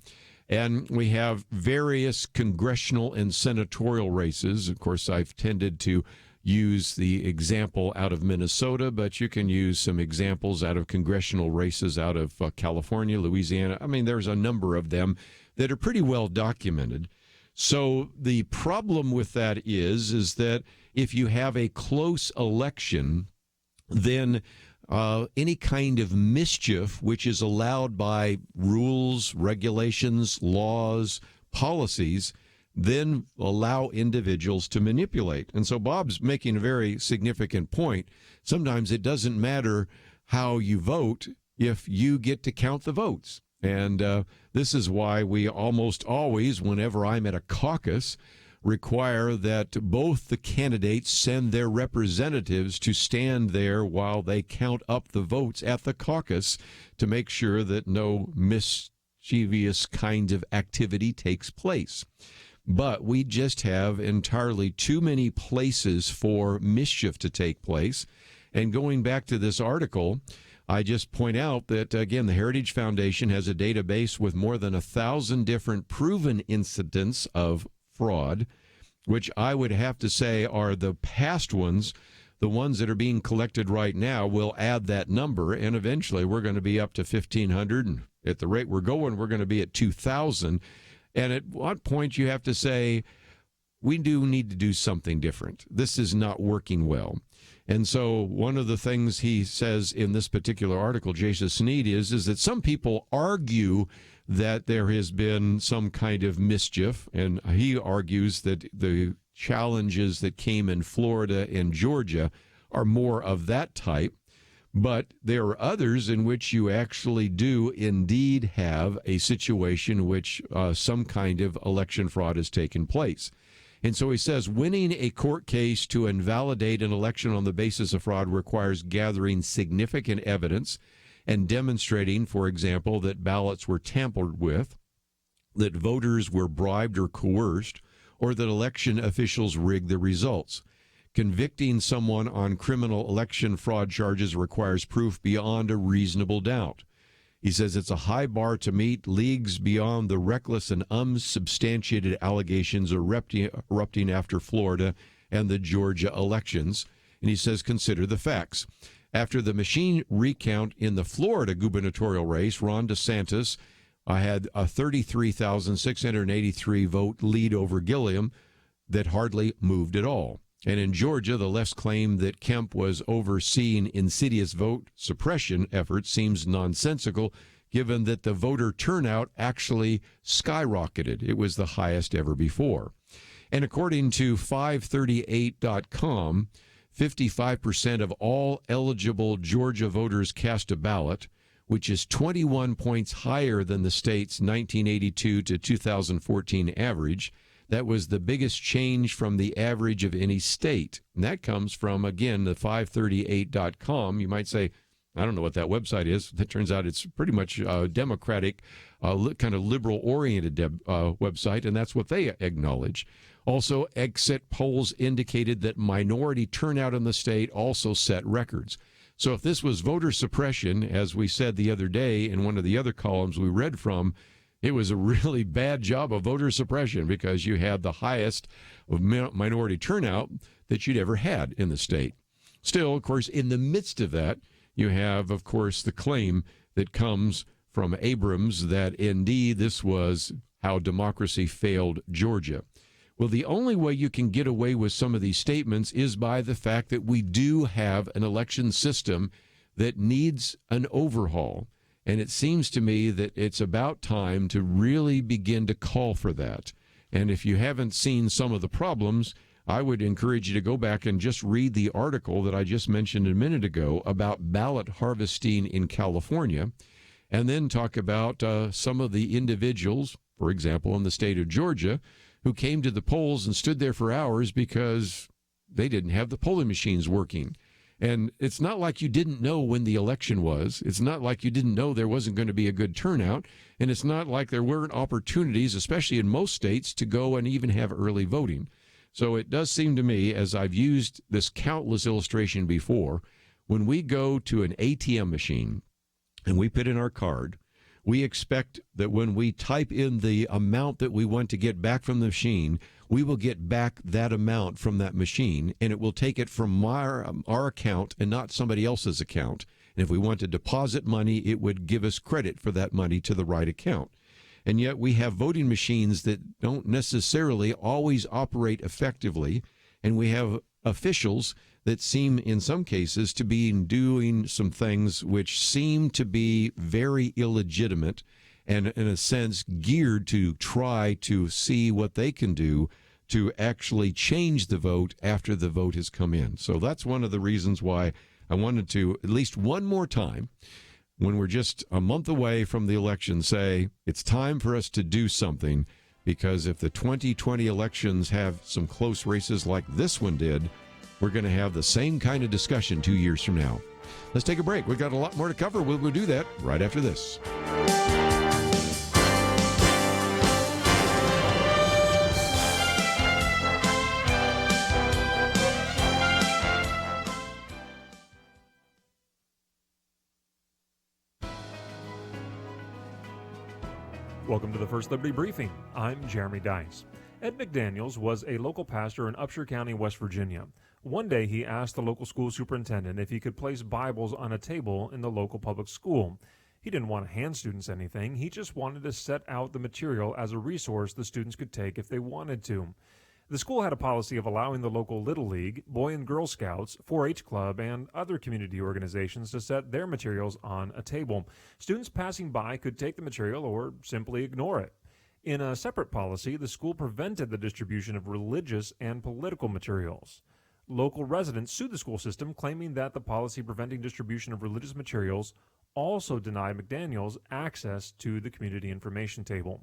And we have various congressional and senatorial races. Of course, I've tended to use the example out of Minnesota, but you can use some examples out of congressional races out of California, Louisiana. I mean, there's a number of them that are pretty well documented. So the problem with that is that if you have a close election, then any kind of mischief, which is allowed by rules, regulations, laws, policies, then allow individuals to manipulate. And so Bob's making a very significant point. Sometimes it doesn't matter how you vote if you get to count the votes. And this is why we almost always, whenever I'm at a caucus, require that both the candidates send their representatives to stand there while they count up the votes at the caucus to make sure that no mischievous kind of activity takes place. But we just have entirely too many places for mischief to take place. And going back to this article, I just point out that, again, the Heritage Foundation has a database with more than 1,000 different proven incidents of fraud, which I would have to say are the past ones. The ones that are being collected right now will add that number, and eventually we're going to be up to 1,500. And at the rate we're going, we're going to be at 2,000. And at what point you have to say, we do need to do something different. This is not working well. And so one of the things he says in this particular article, Jason Sneed, is that some people argue that there has been some kind of mischief, and he argues that the challenges that came in Florida and Georgia are more of that type. But there are others in which you actually do indeed have a situation in which some kind of election fraud has taken place. And so he says, winning a court case to invalidate an election on the basis of fraud requires gathering significant evidence and demonstrating, for example, that ballots were tampered with, that voters were bribed or coerced, or that election officials rigged the results. Convicting someone on criminal election fraud charges requires proof beyond a reasonable doubt. He says it's a high bar to meet, leagues beyond the reckless and unsubstantiated allegations erupting after Florida and the Georgia elections. And he says, consider the facts. After the machine recount in the Florida gubernatorial race, Ron DeSantis had a 33,683 vote lead over Gilliam that hardly moved at all. And in Georgia, the left's claim that Kemp was overseeing insidious vote suppression efforts seems nonsensical, given that the voter turnout actually skyrocketed. It was the highest ever before. And according to 538.com, 55% of all eligible Georgia voters cast a ballot, which is 21 points higher than the state's 1982 to 2014 average. That was the biggest change from the average of any state. And that comes from, again, the 538.com. You might say, I don't know what that website is. It turns out it's pretty much a Democratic, kind of liberal-oriented website, and that's what they acknowledge. Also, exit polls indicated that minority turnout in the state also set records. So if this was voter suppression, as we said the other day in one of the other columns we read from, it was a really bad job of voter suppression because you had the highest minority turnout that you'd ever had in the state. Still, of course, in the midst of that, you have, of course, the claim that comes from Abrams that indeed this was how democracy failed Georgia. Well, the only way you can get away with some of these statements is by the fact that we do have an election system that needs an overhaul. And it seems to me that it's about time to really begin to call for that. And if you haven't seen some of the problems, I would encourage you to go back and just read the article that I just mentioned a minute ago about ballot harvesting in California, and then talk about some of the individuals, for example, in the state of Georgia, who came to the polls and stood there for hours because they didn't have the polling machines working. And it's not like you didn't know when the election was. It's not like you didn't know there wasn't going to be a good turnout. And it's not like there weren't opportunities, especially in most states, to go and even have early voting. So it does seem to me, as I've used this countless illustration before, when we go to an ATM machine and we put in our card, we expect that when we type in the amount that we want to get back from the machine, we will get back that amount from that machine, and it will take it from our account and not somebody else's account. And if we want to deposit money, it would give us credit for that money to the right account. And yet we have voting machines that don't necessarily always operate effectively, and we have officials that seem in some cases to be doing some things which seem to be very illegitimate and in a sense geared to try to see what they can do to actually change the vote after the vote has come in. So that's one of the reasons why I wanted to, at least one more time, when we're just a month away from the election, say it's time for us to do something, because if the 2020 elections have some close races like this one did, we're going to have the same kind of discussion 2 years from now. Let's take a break. We've got a lot more to cover. We'll do that right after this. Welcome to the First Liberty Briefing. I'm Jeremy Dice. Ed McDaniels was a local pastor in Upshur County, West Virginia. One day he asked the local school superintendent if he could place Bibles on a table in the local public school. He didn't want to hand students anything. He just wanted to set out the material as a resource the students could take if they wanted to. The school had a policy of allowing the local Little League, Boy and Girl Scouts, 4-H Club, and other community organizations to set their materials on a table. Students passing by could take the material or simply ignore it. In a separate policy, the school prevented the distribution of religious and political materials. Local residents sued the school system, claiming that the policy preventing distribution of religious materials also denied McDaniels access to the community information table.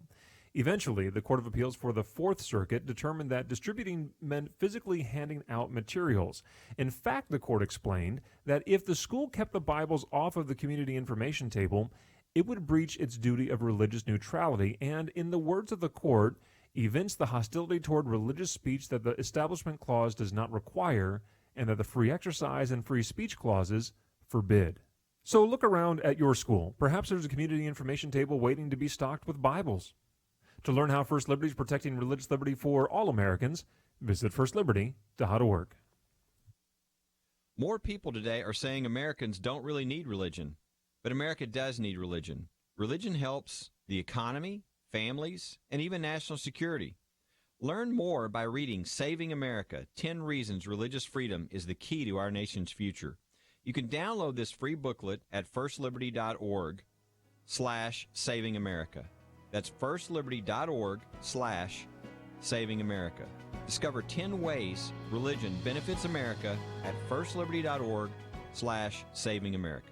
Eventually, the Court of Appeals for the Fourth Circuit determined that distributing meant physically handing out materials. In fact, the court explained that if the school kept the Bibles off of the community information table, it would breach its duty of religious neutrality and, in the words of the court, evince the hostility toward religious speech that the Establishment Clause does not require and that the free exercise and free speech clauses forbid. So look around at your school. Perhaps there's a community information table waiting to be stocked with Bibles. To learn how First Liberty is protecting religious liberty for all Americans, visit firstliberty.org. More people today are saying Americans don't really need religion, but America does need religion. Religion helps the economy, families, and even national security. Learn more by reading Saving America, 10 Reasons Religious Freedom is the Key to Our Nation's Future. You can download this free booklet at firstliberty.org/Saving America. That's firstliberty.org/Saving America. Discover 10 ways religion benefits America at firstliberty.org/Saving America.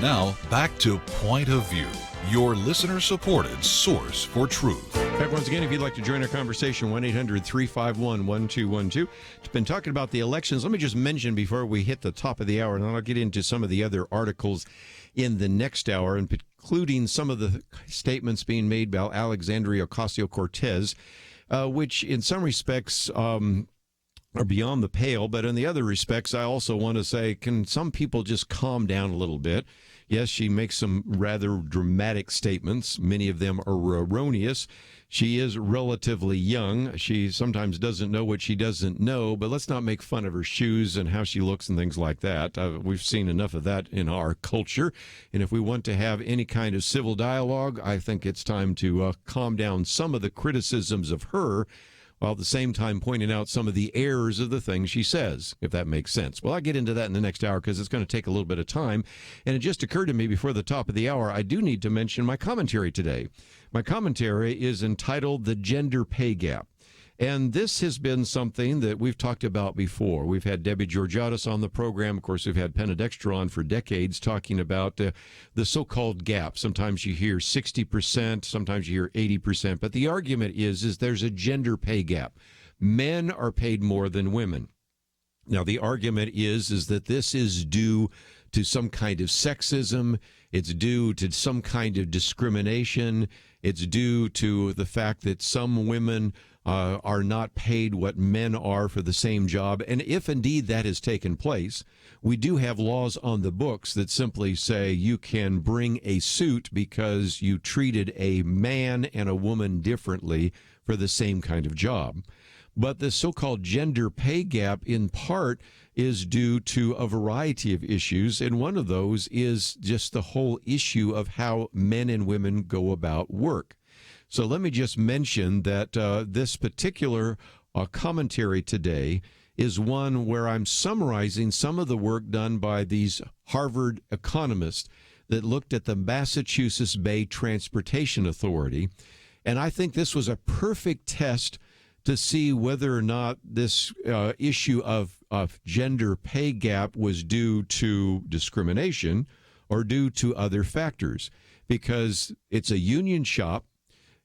Now, back to Point of View, your listener-supported source for truth. Back once again, if you'd like to join our conversation, 1-800-351-1212. It's been talking about the elections. Let me just mention before we hit the top of the hour, and then I'll get into some of the other articles in the next hour, including some of the statements being made by Alexandria Ocasio-Cortez, which in some respects are beyond the pale, but in the other respects, I also want to say, can some people just calm down a little bit? Yes, she makes some rather dramatic statements. Many of them are erroneous. She is relatively young. She sometimes doesn't know what she doesn't know, but let's not make fun of her shoes and how she looks and things like that. We've seen enough of that in our culture. And if we want to have any kind of civil dialogue, I think it's time to calm down some of the criticisms of her, while at the same time pointing out some of the errors of the things she says, if that makes sense. Well, I'll get into that in the next hour because it's going to take a little bit of time. And it just occurred to me before the top of the hour, I do need to mention my commentary today. My commentary is entitled The Gender Pay Gap. And this has been something that we've talked about before. We've had Debbie Georgiadis on the program. Of course, we've had Penedextra on for decades talking about the so-called gap. Sometimes you hear 60%, sometimes you hear 80%. But the argument is there's a gender pay gap. Men are paid more than women. Now, the argument is that this is due to some kind of sexism. It's due to some kind of discrimination. It's due to the fact that some women are not paid what men are for the same job. And if indeed that has taken place, we do have laws on the books that simply say you can bring a suit because you treated a man and a woman differently for the same kind of job. But the so-called gender pay gap, in part, is due to a variety of issues, and one of those is just the whole issue of how men and women go about work. So let me just mention that this particular commentary today is one where I'm summarizing some of the work done by these Harvard economists that looked at the Massachusetts Bay Transportation Authority. And I think this was a perfect test to see whether or not this issue of gender pay gap was due to discrimination or due to other factors. Because it's a union shop.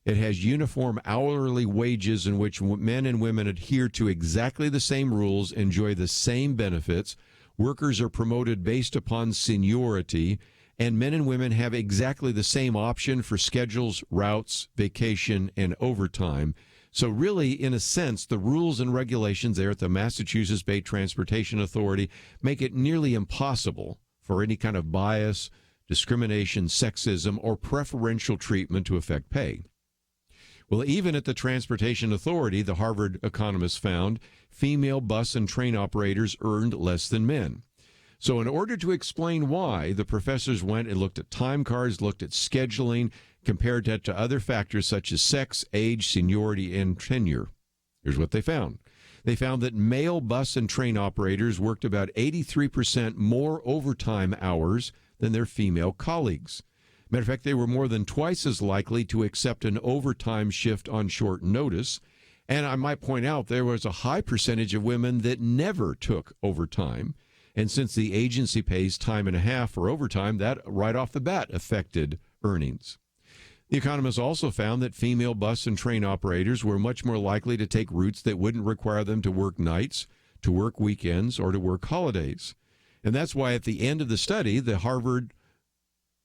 It has uniform hourly wages in which men and women adhere to exactly the same rules, enjoy the same benefits. Workers are promoted based upon seniority, and men and women have exactly the same option for schedules, routes, vacation, and overtime. So really, in a sense, the rules and regulations there at the Massachusetts Bay Transportation Authority make it nearly impossible for any kind of bias, discrimination, sexism, or preferential treatment to affect pay. Well, even at the Transportation Authority, the Harvard economists found female bus and train operators earned less than men. So in order to explain why, the professors went and looked at time cards, looked at scheduling, compared that to other factors such as sex, age, seniority, and tenure. Here's what they found. They found that male bus and train operators worked about 83% more overtime hours than their female colleagues. Matter of fact, they were more than twice as likely to accept an overtime shift on short notice. And I might point out there was a high percentage of women that never took overtime. And since the agency pays time and a half for overtime, that right off the bat affected earnings. The economists also found that female bus and train operators were much more likely to take routes that wouldn't require them to work nights, to work weekends, or to work holidays. And that's why at the end of the study, the Harvard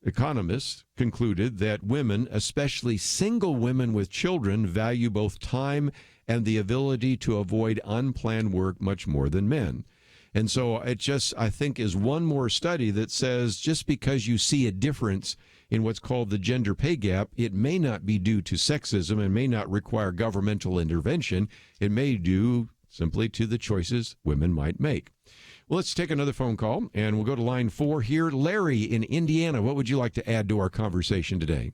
economists concluded that women, especially single women with children, value both time and the ability to avoid unplanned work much more than men. And so it just, I think, is one more study that says just because you see a difference in what's called the gender pay gap, it may not be due to sexism and may not require governmental intervention. It may due simply to the choices women might make. Well, let's take another phone call, and we'll go to line 4 here. Larry in Indiana, what would you like to add to our conversation today?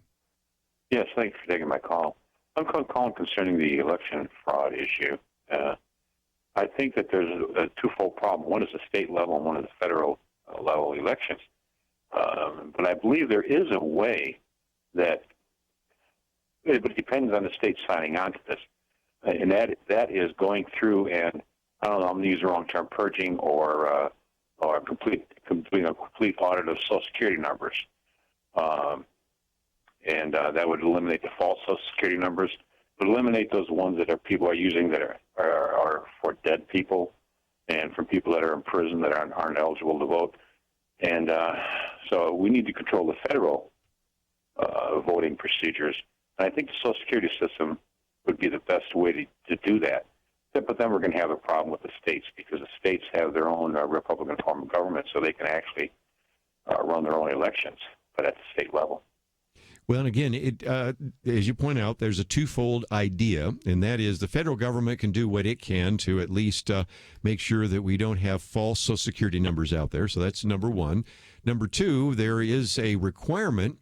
Yes, thanks for taking my call. I'm calling concerning the election fraud issue. I think that there's a twofold problem. One is the state level and one is the federal level elections. But I believe there is a way that, it depends on the state signing on to this, and that is going through and, I don't know, I'm going to use the wrong term, purging or completing a complete audit of Social Security numbers. And that would eliminate the false Social Security numbers, would eliminate those ones that people are using that are for dead people and for people that are in prison that aren't eligible to vote. And so we need to control the federal voting procedures. And I think the Social Security system would be the best way to do that. But then we're going to have a problem with the states because the states have their own Republican form of government, so they can actually run their own elections, but at the state level. Well, and again, as you point out, there's a twofold idea, and that is the federal government can do what it can to at least make sure that we don't have false Social Security numbers out there. So that's number one. Number two, there is a requirement,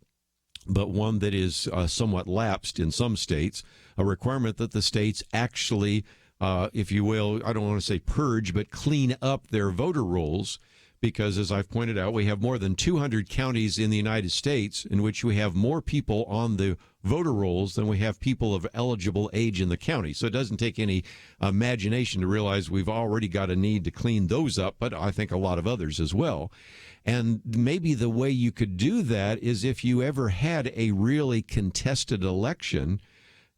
but one that is somewhat lapsed in some states, a requirement that the states actually, if you will, I don't want to say purge, but clean up their voter rolls. Because, as I've pointed out, we have more than 200 counties in the United States in which we have more people on the voter rolls than we have people of eligible age in the county. So it doesn't take any imagination to realize we've already got a need to clean those up, but I think a lot of others as well. And maybe the way you could do that is if you ever had a really contested election,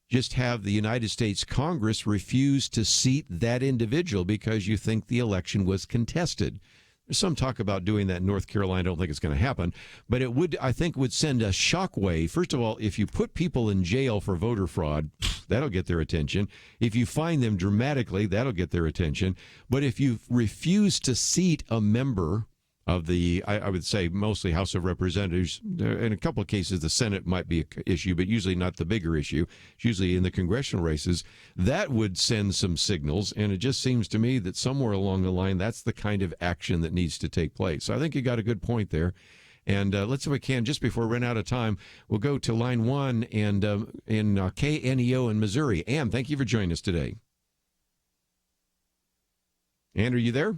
just have the United States Congress refuse to seat that individual because you think the election was contested. There's some talk about doing that in North Carolina. I don't think it's going to happen, but it would, I think, would send a shockwave. First of all, if you put people in jail for voter fraud, that'll get their attention. If you fine them dramatically, that'll get their attention. But if you refuse to seat a member of the, I would say mostly House of Representatives, in a couple of cases the Senate might be an issue, but usually not the bigger issue. It's usually in the congressional races. That would send some signals, and it just seems to me that somewhere along the line that's the kind of action that needs to take place. So I think you got a good point there. And let's, if we can, just before we run out of time, we'll go to line one and in KNEO in Missouri. Ann, thank you for joining us today. Ann, are you there?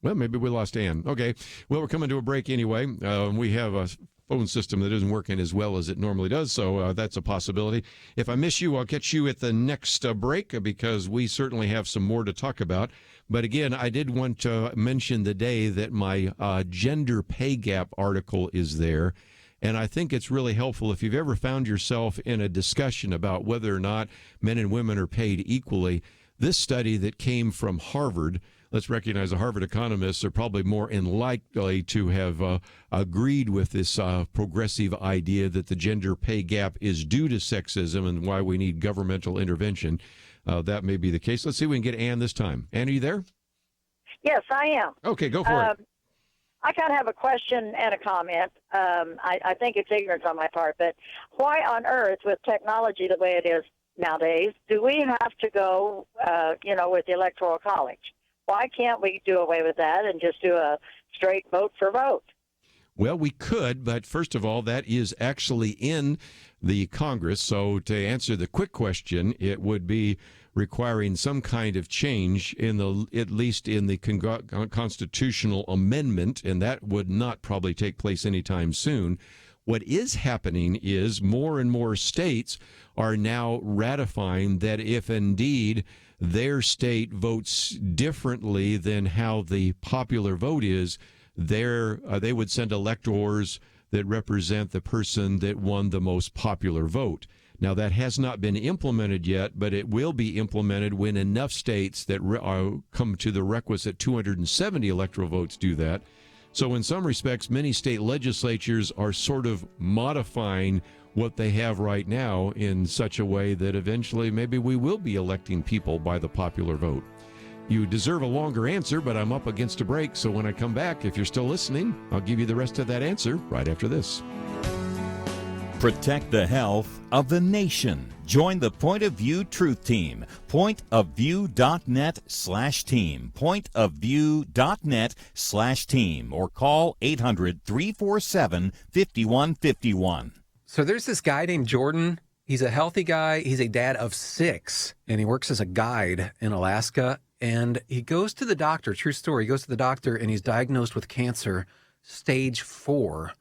Well, maybe we lost Ann. Okay. Well, we're coming to a break anyway. We have a phone system that isn't working as well as it normally does, so that's a possibility. If I miss you, I'll catch you at the next break because we certainly have some more to talk about. But again, I did want to mention today that my gender pay gap article is there. And I think it's really helpful if you've ever found yourself in a discussion about whether or not men and women are paid equally. This study that came from Harvard, let's recognize the Harvard economists are probably more likely to have agreed with this progressive idea that the gender pay gap is due to sexism and why we need governmental intervention. That may be the case. Let's see if we can get Ann this time. Ann, are you there? Yes, I am. Okay, go for it. I kind of have a question and a comment. I think it's ignorance on my part, but why on earth, with technology the way it is nowadays, do we have to go, with the Electoral College? Why can't we do away with that and just do a straight vote for vote? Well, we could, but first of all, that is actually in the Congress. So to answer the quick question, it would be requiring some kind of change at least in the constitutional amendment, and that would not probably take place anytime soon. What is happening is more and more states are now ratifying that if indeed their state votes differently than how the popular vote is, they would send electors that represent the person that won the most popular vote. Now, that has not been implemented yet, but it will be implemented when enough states that come to the requisite 270 electoral votes do that. So in some respects, many state legislatures are sort of modifying what they have right now in such a way that eventually maybe we will be electing people by the popular vote. You deserve a longer answer, but I'm up against a break, so when I come back, if you're still listening, I'll give you the rest of that answer right after this. Protect the health of the nation. Join the Point of View Truth Team. pointofview.net/team. pointofview.net/team. Or call 800-347-5151. So there's this guy named Jordan. He's a healthy guy. He's a dad of 6, and he works as a guide in Alaska. And he goes to the doctor, true story, he goes to the doctor and he's diagnosed with cancer, stage 4.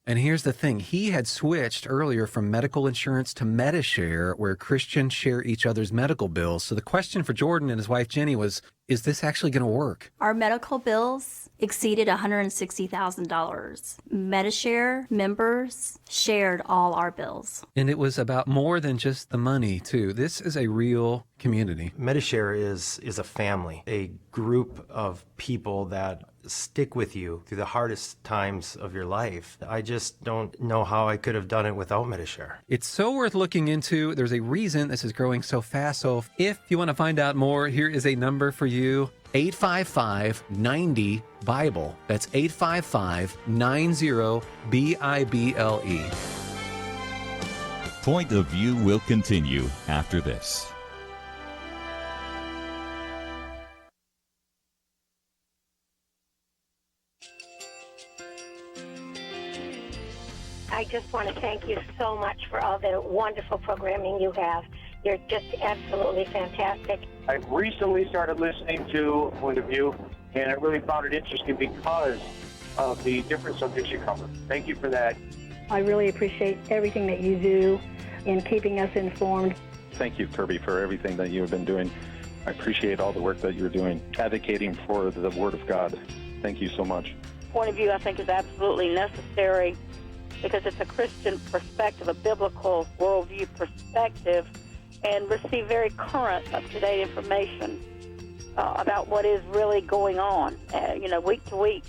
And here's the thing, he had switched earlier from medical insurance to Medishare, where Christians share each other's medical bills. So the question for Jordan and his wife Jenny was, is this actually going to work? Our medical bills exceeded $160,000. Medishare members shared all our bills. And it was about more than just the money, too. This is a real community. Medishare is a family, a group of people that stick with you through the hardest times of your life. I just don't know how I could have done it without Medishare. It's so worth looking into. There's a reason this is growing so fast. So if you want to find out more, here is a number for you. view, 855-90-BIBLE. That's 855-90-BIBLE. Point of View will continue after this. I just want to thank you so much for all the wonderful programming you have. You're just absolutely fantastic. I recently started listening to Point of View, and I really found it interesting because of the different subjects you cover. Thank you for that. I really appreciate everything that you do in keeping us informed. Thank you, Kerby, for everything that you have been doing. I appreciate all the work that you're doing, advocating for the Word of God. Thank you so much. Point of view, I think, is absolutely necessary because it's a Christian perspective, a biblical worldview perspective, and receive very current, up-to-date information about what is really going on, week to week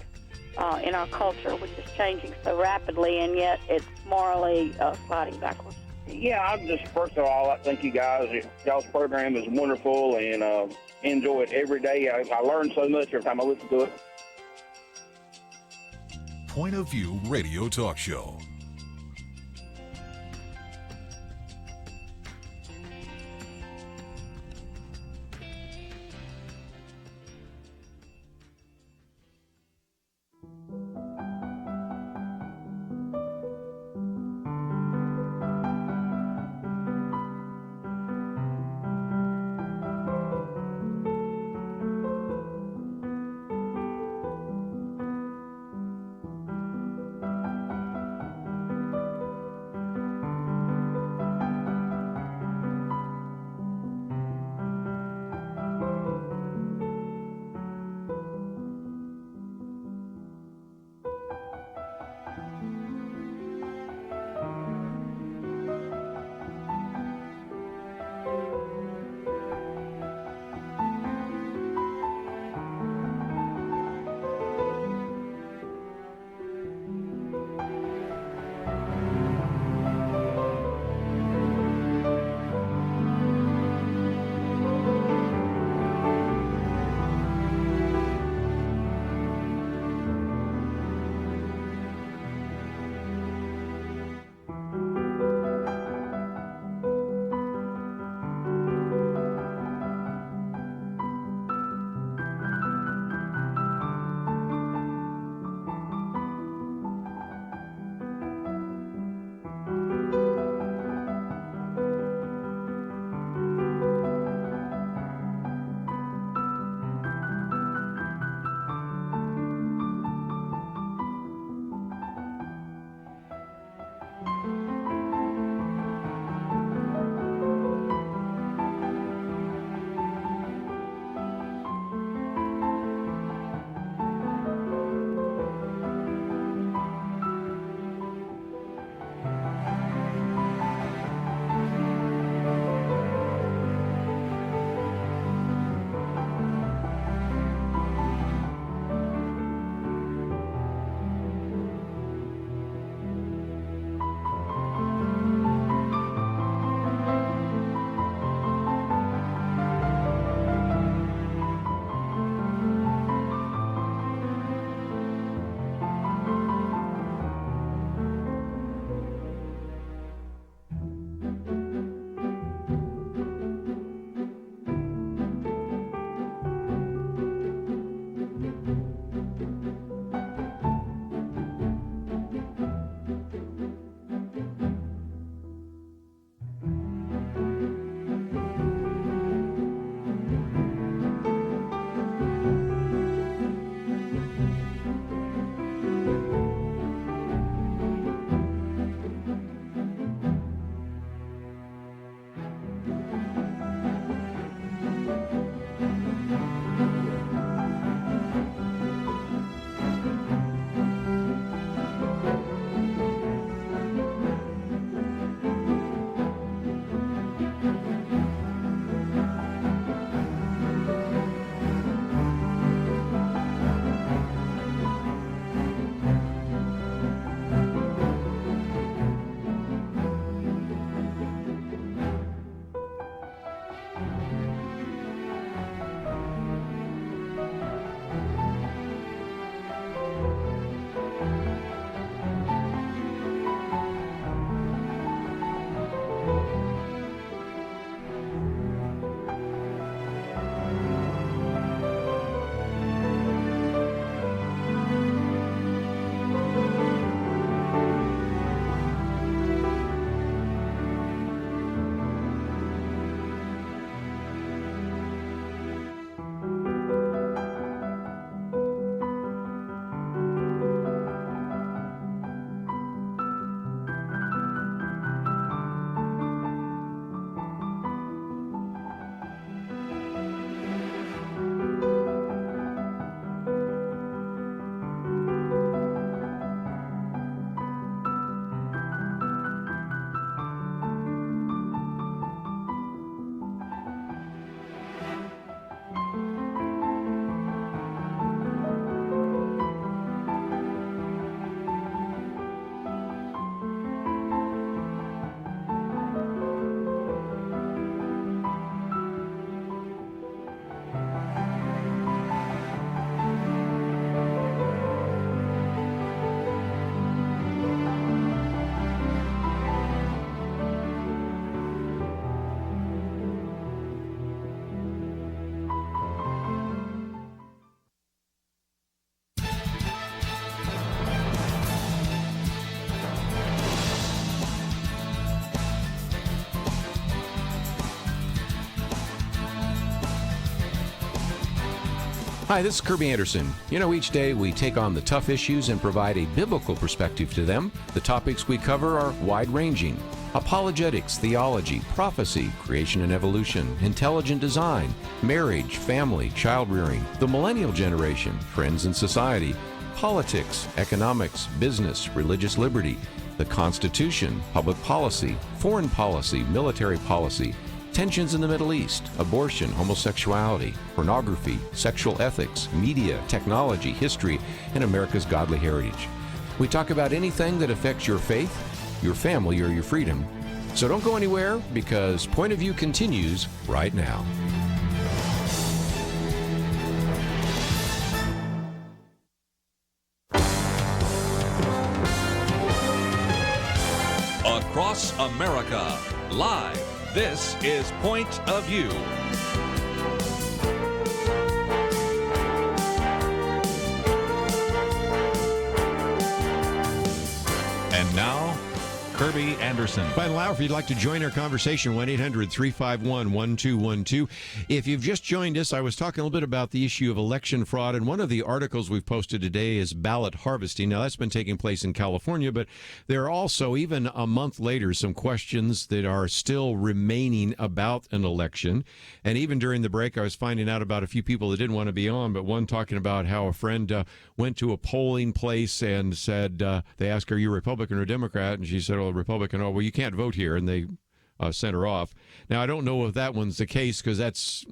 in our culture, which is changing so rapidly, and yet it's morally sliding backwards. Yeah, I just, first of all, I thank you guys. Y'all's program is wonderful, and enjoy it every day. I learn so much every time I listen to it. Point of View Radio Talk Show. Hi, this is Kerby Anderson. Each day we take on the tough issues and provide a biblical perspective to them. The topics we cover are wide-ranging. Apologetics, theology, prophecy, creation and evolution, intelligent design, marriage, family, child-rearing, the millennial generation, trends in society, politics, economics, business, religious liberty, the Constitution, public policy, foreign policy, military policy, tensions in the Middle East, abortion, homosexuality, pornography, sexual ethics, media, technology, history, and America's godly heritage. We talk about anything that affects your faith, your family, or your freedom. So don't go anywhere, because Point of View continues right now. Across America, live. This is Point of View. And now, Kerby Anderson. Final hour, if you'd like to join our conversation, 1-800-351-1212. If you've just joined us, I was talking a little bit about the issue of election fraud, and one of the articles we've posted today is ballot harvesting. Now, that's been taking place in California, but there are also, even a month later, some questions that are still remaining about an election. And even during the break, I was finding out about a few people that didn't want to be on, but one talking about how a friend went to a polling place and said, they asked her, are you a Republican or Democrat? And she said, well, Republican. Oh, well, you can't vote here. And they sent her off. Now, I don't know if that one's the case, because that's,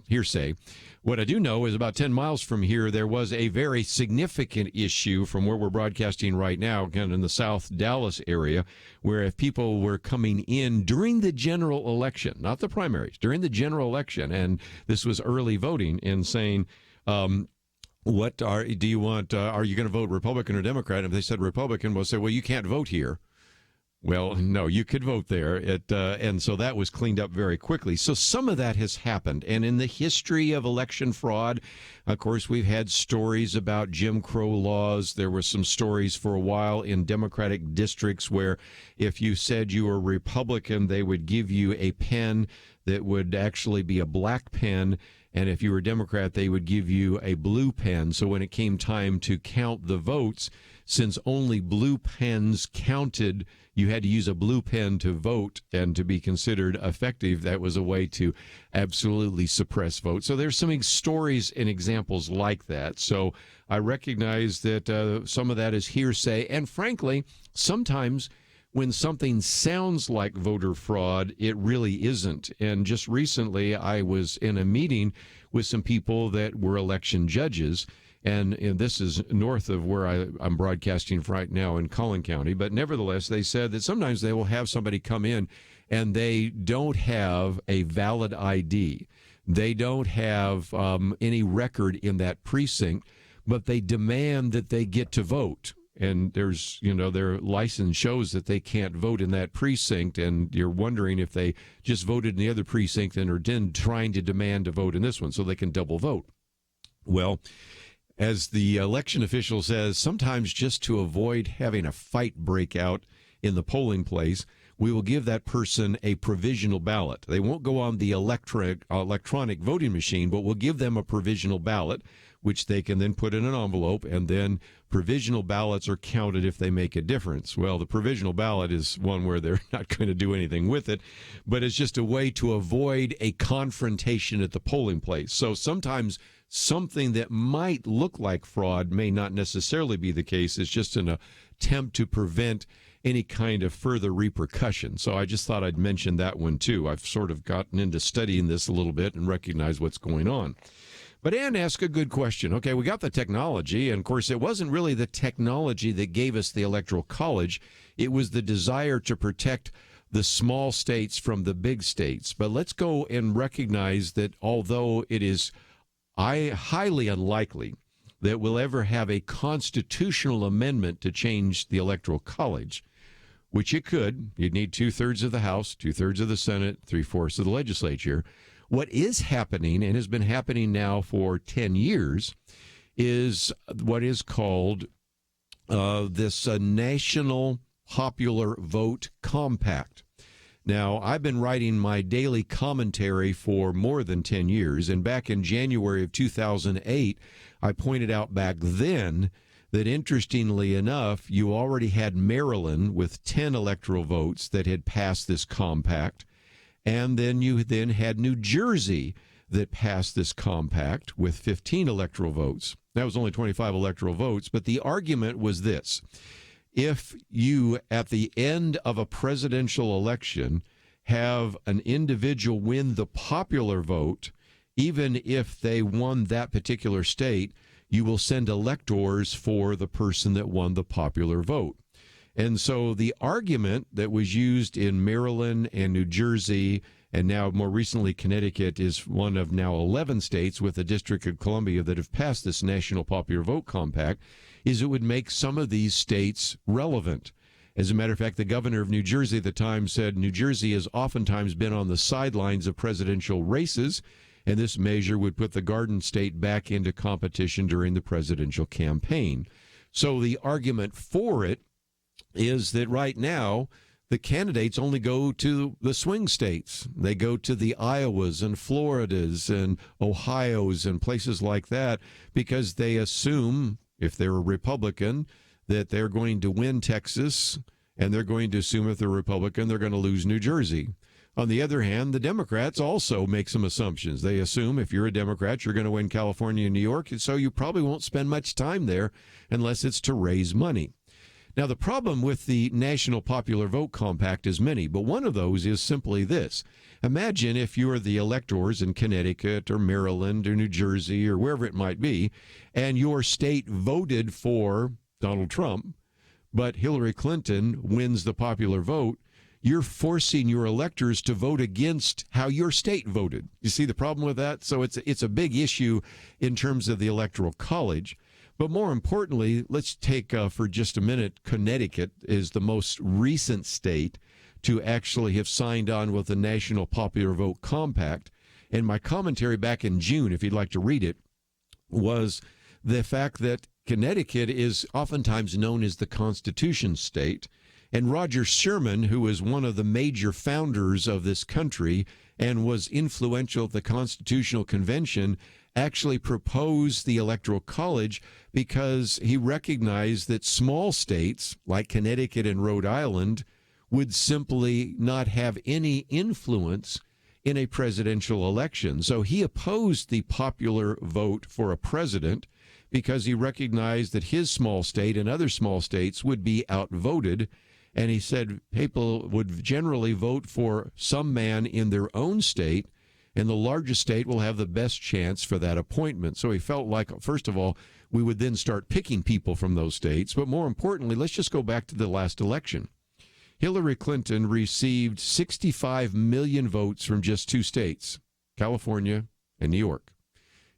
hearsay. What I do know is about 10 miles from here, there was a very significant issue from where we're broadcasting right now, kind of in the South Dallas area, where if people were coming in during the general election, not the primaries, during the general election, and this was early voting, and saying, do you want, are you going to vote Republican or Democrat? And if they said Republican, we'll say, well, you can't vote here. Well, no, you could vote there. And so that was cleaned up very quickly. So some of that has happened. And in the history of election fraud, of course, we've had stories about Jim Crow laws. There were some stories for a while in Democratic districts where if you said you were Republican, they would give you a pen that would actually be a black pen. And if you were Democrat, they would give you a blue pen. So when it came time to count the votes, since only blue pens counted, you had to use a blue pen to vote and to be considered effective. That was a way to absolutely suppress votes. So there's some stories and examples like that. So I recognize that some of that is hearsay. And frankly, sometimes when something sounds like voter fraud, it really isn't. And just recently, I was in a meeting with some people that were election judges. And this is north of where I'm broadcasting right now in Collin County. But nevertheless, they said that sometimes they will have somebody come in and they don't have a valid ID. They don't have any record in that precinct, but they demand that they get to vote. And there's, their license shows that they can't vote in that precinct. And you're wondering if they just voted in the other precinct and are then trying to demand to vote in this one so they can double vote. Well, as the election official says, sometimes just to avoid having a fight break out in the polling place, we will give that person a provisional ballot. They won't go on the electronic voting machine, but we'll give them a provisional ballot, which they can then put in an envelope, and then provisional ballots are counted if they make a difference. Well, the provisional ballot is one where they're not going to do anything with it, but it's just a way to avoid a confrontation at the polling place. So sometimes something that might look like fraud may not necessarily be the case. It's just an attempt to prevent any kind of further repercussion. So I just thought I'd mention that one too. I've sort of gotten into studying this a little bit and recognize what's going on. But Ann asked a good question. Okay, we got the technology, and of course it wasn't really the technology that gave us the Electoral College. It was the desire to protect the small states from the big states. But let's go and recognize that although it is highly unlikely that we'll ever have a constitutional amendment to change the Electoral College, which it could. You'd need 2/3 of the House, 2/3 of the Senate, 3/4 of the legislature. What is happening, and has been happening now for 10 years, is what is called this National Popular Vote Compact. Now, I've been writing my daily commentary for more than 10 years, and back in January of 2008, I pointed out back then that, interestingly enough, you already had Maryland with 10 electoral votes that had passed this compact, and then you had New Jersey that passed this compact with 15 electoral votes. That was only 25 electoral votes, but the argument was this. If you, at the end of a presidential election, have an individual win the popular vote, even if they won that particular state, you will send electors for the person that won the popular vote. And so the argument that was used in Maryland and New Jersey, and now more recently Connecticut, is one of now 11 states with the District of Columbia that have passed this National Popular Vote Compact, is it would make some of these states relevant. As a matter of fact, the governor of New Jersey at the time said New Jersey has oftentimes been on the sidelines of presidential races, and this measure would put the Garden State back into competition during the presidential campaign. So the argument for it is that right now the candidates only go to the swing states. They go to the Iowas and Floridas and Ohios and places like that because they assume, if they're a Republican, that they're going to win Texas, and they're going to assume if they're Republican, they're going to lose New Jersey. On the other hand, the Democrats also make some assumptions. They assume if you're a Democrat, you're going to win California and New York, and so you probably won't spend much time there unless it's to raise money. Now, the problem with the National Popular Vote Compact is many, but one of those is simply this. Imagine if you are the electors in Connecticut or Maryland or New Jersey or wherever it might be, and your state voted for Donald Trump, but Hillary Clinton wins the popular vote. You're forcing your electors to vote against how your state voted. You see the problem with that? So it's a big issue in terms of the Electoral College. But more importantly, let's take for just a minute, Connecticut is the most recent state to actually have signed on with the National Popular Vote Compact. And my commentary back in June, if you'd like to read it, was the fact that Connecticut is oftentimes known as the Constitution state. And Roger Sherman, who is one of the major founders of this country and was influential at the Constitutional Convention, actually proposed the Electoral College because he recognized that small states like Connecticut and Rhode Island would simply not have any influence in a presidential election. So he opposed the popular vote for a president because he recognized that his small state and other small states would be outvoted. And he said people would generally vote for some man in their own state, and the largest state will have the best chance for that appointment. So he felt like, first of all, we would then start picking people from those states. But more importantly, let's just go back to the last election. Hillary Clinton received 65 million votes from just two states, California and New York.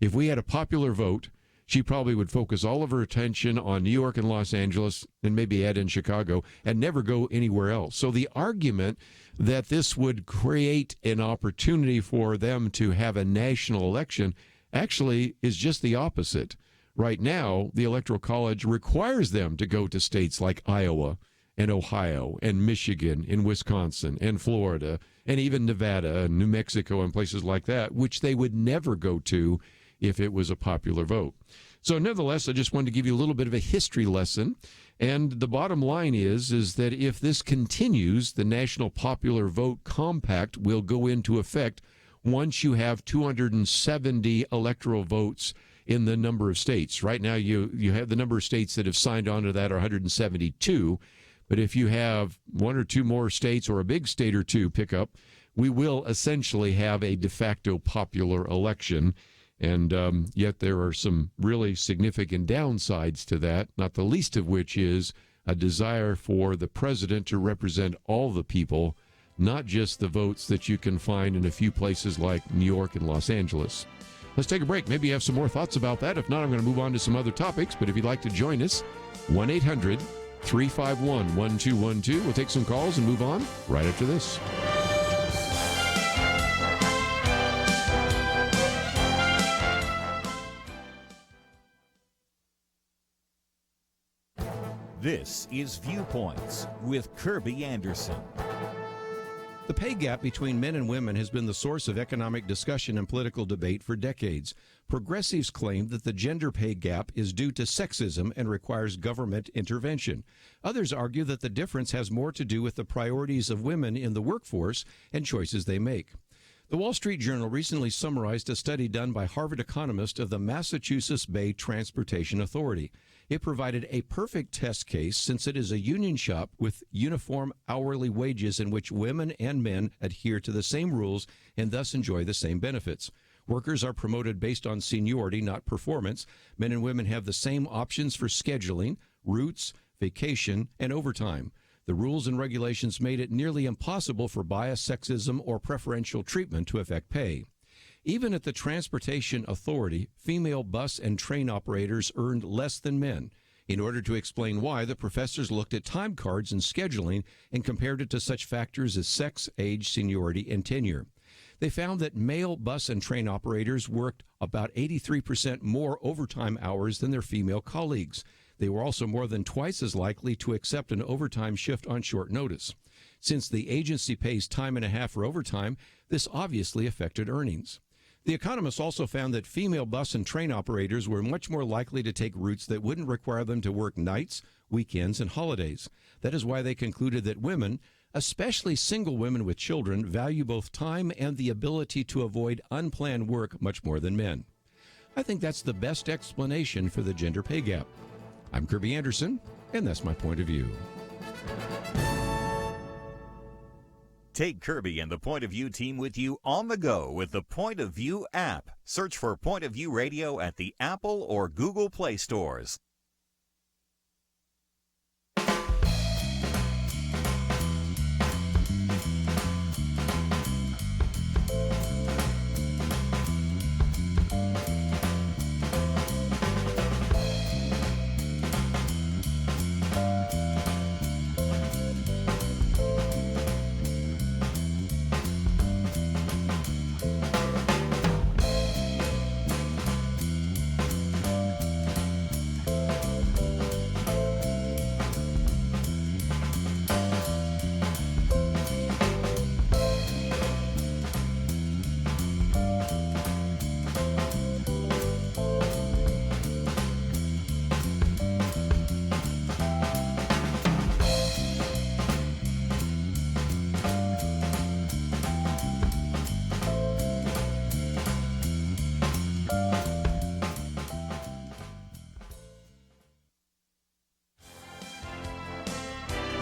If we had a popular vote, she probably would focus all of her attention on New York and Los Angeles and maybe add in Chicago and never go anywhere else. So the argument that this would create an opportunity for them to have a national election actually is just the opposite. Right now, the Electoral College requires them to go to states like Iowa and Ohio and Michigan and Wisconsin and Florida and even Nevada and New Mexico and places like that, which they would never go to if it was a popular vote. So nevertheless, I just wanted to give you a little bit of a history lesson. And the bottom line is that if this continues, the National Popular Vote Compact will go into effect once you have 270 electoral votes in the number of states. Right now, you have the number of states that have signed on to that are 172. But if you have one or two more states or a big state or two pick up, we will essentially have a de facto popular election. And yet there are some really significant downsides to that, not the least of which is a desire for the president to represent all the people, not just the votes that you can find in a few places like New York and Los Angeles. Let's take a break. Maybe you have some more thoughts about that. If not, I'm going to move on to some other topics. But if you'd like to join us, 1-800-351-1212. We'll take some calls and move on right after this. This is Viewpoints with Kerby Anderson. The pay gap between men and women has been the source of economic discussion and political debate for decades. Progressives claim that the gender pay gap is due to sexism and requires government intervention. Others argue that the difference has more to do with the priorities of women in the workforce and choices they make. The Wall Street Journal recently summarized a study done by Harvard economist of the Massachusetts Bay Transportation Authority. It provided a perfect test case since it is a union shop with uniform hourly wages in which women and men adhere to the same rules and thus enjoy the same benefits. Workers are promoted based on seniority, not performance. Men and women have the same options for scheduling, routes, vacation, and overtime. The rules and regulations made it nearly impossible for bias, sexism, or preferential treatment to affect pay. Even at the Transportation Authority, female bus and train operators earned less than men. In order to explain why, the professors looked at time cards and scheduling and compared it to such factors as sex, age, seniority, and tenure. They found that male bus and train operators worked about 83% more overtime hours than their female colleagues. They were also more than twice as likely to accept an overtime shift on short notice. Since the agency pays time and a half for overtime, this obviously affected earnings. The economists also found that female bus and train operators were much more likely to take routes that wouldn't require them to work nights, weekends, and holidays. That is why they concluded that women, especially single women with children, value both time and the ability to avoid unplanned work much more than men. I think that's the best explanation for the gender pay gap. I'm Kerby Anderson, and that's my point of view. Take Kerby and the Point of View team with you on the go with the Point of View app. Search for Point of View Radio at the Apple or Google Play stores.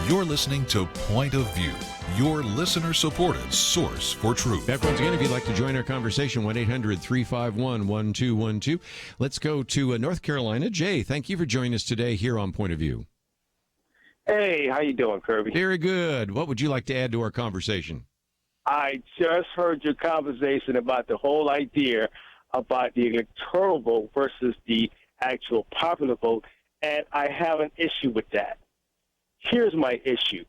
You're listening to Point of View, your listener-supported source for truth. Back once again, if you'd like to join our conversation, 1-800-351-1212. Let's go to North Carolina. Jay, thank you for joining us today here on Point of View. Hey, how you doing, Kerby? Very good. What would you like to add to our conversation? I just heard your conversation about the whole idea about the electoral vote versus the actual popular vote, and I have an issue with that. Here's my issue.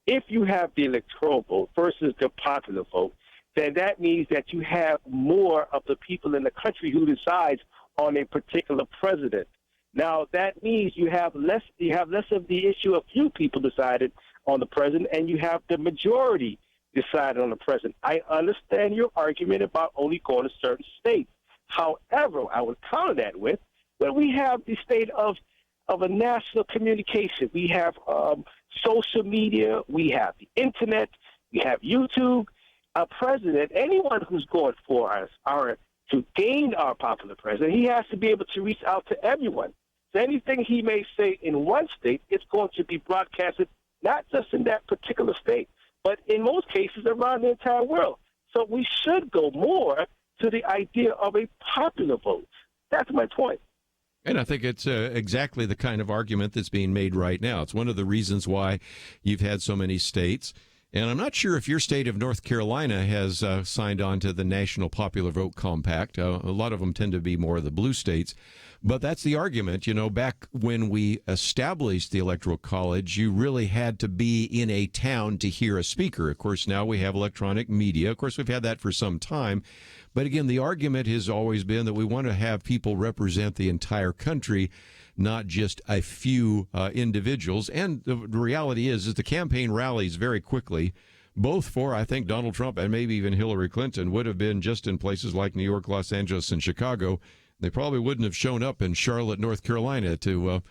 If you have the electoral vote versus the popular vote, then that means that you have more of the people in the country who decides on a particular president. Now, that means you have less of the issue of few people decided on the president, and you have the majority decided on the president. I understand your argument about only going to certain states. However, I would counter that with, well, we have the state of a national communication. We have social media. We have the internet. We have YouTube. Our president, anyone who's going for us, to gain our popular president, he has to be able to reach out to everyone. So anything he may say in one state, it's going to be broadcasted not just in that particular state, but in most cases around the entire world. So we should go more to the idea of a popular vote. That's my point. And I think it's exactly the kind of argument that's being made right now. It's one of the reasons why you've had so many states. And I'm not sure if your state of North Carolina has signed on to the National Popular Vote Compact. A lot of them tend to be more of the blue states. But that's the argument. You know, back when we established the Electoral College, you really had to be in a town to hear a speaker. Of course, now we have electronic media. Of course, we've had that for some time. But again, the argument has always been that we want to have people represent the entire country, not just a few individuals. And the reality is the campaign rallies very quickly. both for, I think, Donald Trump and maybe even Hillary Clinton would have been just in places like New York, Los Angeles, and Chicago. They probably wouldn't have shown up in Charlotte, North Carolina to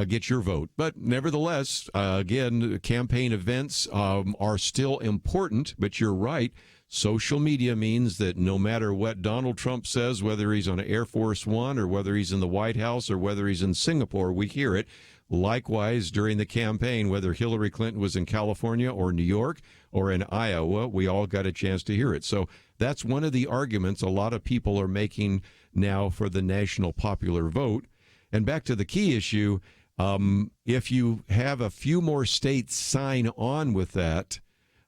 get your vote. But nevertheless, again, campaign events are still important. But you're right. Social media means that no matter what Donald Trump says, whether he's on Air Force One or whether he's in the White House or whether he's in Singapore, we hear it. Likewise, during the campaign, whether Hillary Clinton was in California or New York or in Iowa, we all got a chance to hear it. So that's one of the arguments a lot of people are making now for the national popular vote. And back to the key issue, if you have a few more states sign on with that,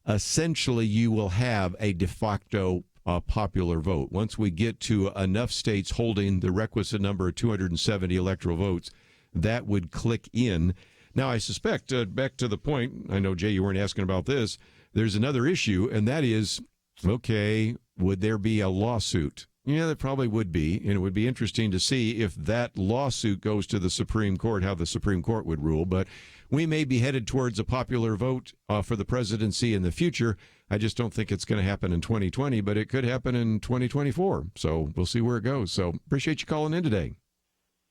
essentially you will have a de facto popular vote. Once we get to enough states holding the requisite number of 270 electoral votes, that would click in. Now, I suspect, back to the point, I know, Jay, you weren't asking about this, there's another issue, and that is, okay, would there be a lawsuit? Yeah, there probably would be, and it would be interesting to see if that lawsuit goes to the Supreme Court, how the Supreme Court would rule. But we may be headed towards a popular vote for the presidency in the future. I just don't think it's going to happen in 2020, but it could happen in 2024. So we'll see where it goes. So appreciate you calling in today.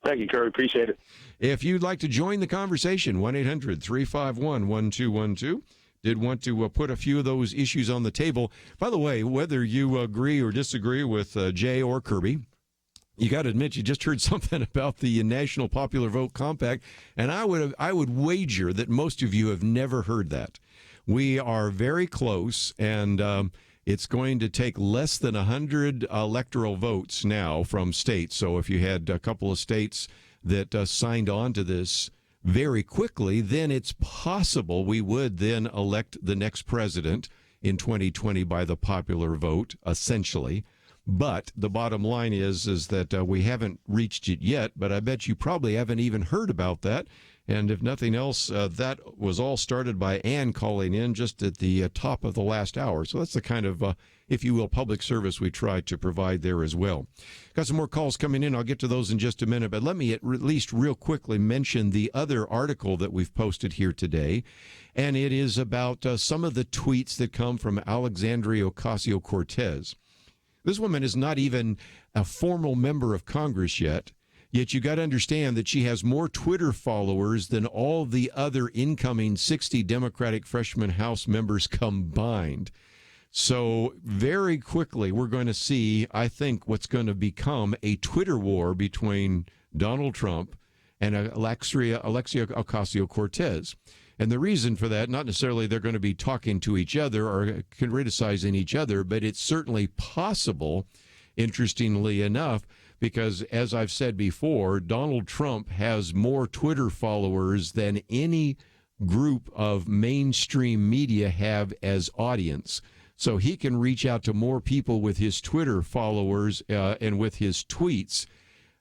Thank you, Kerry. Appreciate it. If you'd like to join the conversation, 1-800-351-1212. Did want to put a few of those issues on the table. By the way, whether you agree or disagree with Jay or Kerby, you got to admit you just heard something about the National Popular Vote Compact, and I would wager that most of you have never heard that. We are very close, and it's going to take less than 100 electoral votes now from states. So if you had a couple of states that signed on to this very quickly, then it's possible we would then elect the next president in 2020 by the popular vote, essentially. But the bottom line is that we haven't reached it yet, but I bet you probably haven't even heard about that. And if nothing else, that was all started by Ann calling in just at the top of the last hour. So that's the kind of, if you will, public service we try to provide there as well. Got some more calls coming in. I'll get to those in just a minute. But let me at least real quickly mention the other article that we've posted here today. And it is about some of the tweets that come from Alexandria Ocasio-Cortez. This woman is not even a formal member of Congress yet. Yet you got to understand that she has more Twitter followers than all the other incoming 60 Democratic freshman House members combined. So very quickly, we're going to see, I think, what's going to become a Twitter war between Donald Trump and Alexia Ocasio-Cortez. And the reason for that, not necessarily they're going to be talking to each other or criticizing each other, but it's certainly possible, interestingly enough, because, as I've said before, Donald Trump has more Twitter followers than any group of mainstream media have as audience. So he can reach out to more people with his Twitter followers and with his tweets.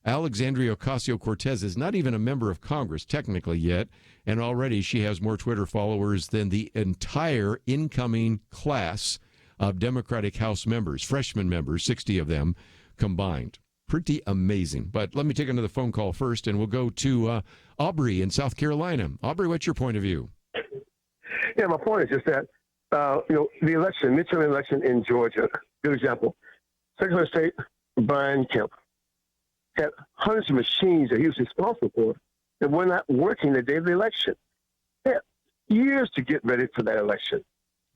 Alexandria Ocasio-Cortez is not even a member of Congress technically yet, and already she has more Twitter followers than the entire incoming class of Democratic House members, freshman members, 60 of them combined. Pretty amazing. But let me take another phone call first, and we'll go to Aubrey in South Carolina. Aubrey, what's your point of view? Yeah, my point is just that, the election, midterm election in Georgia, good example. Secretary of State Brian Kemp had hundreds of machines that he was responsible for that were not working the day of the election. He had years to get ready for that election.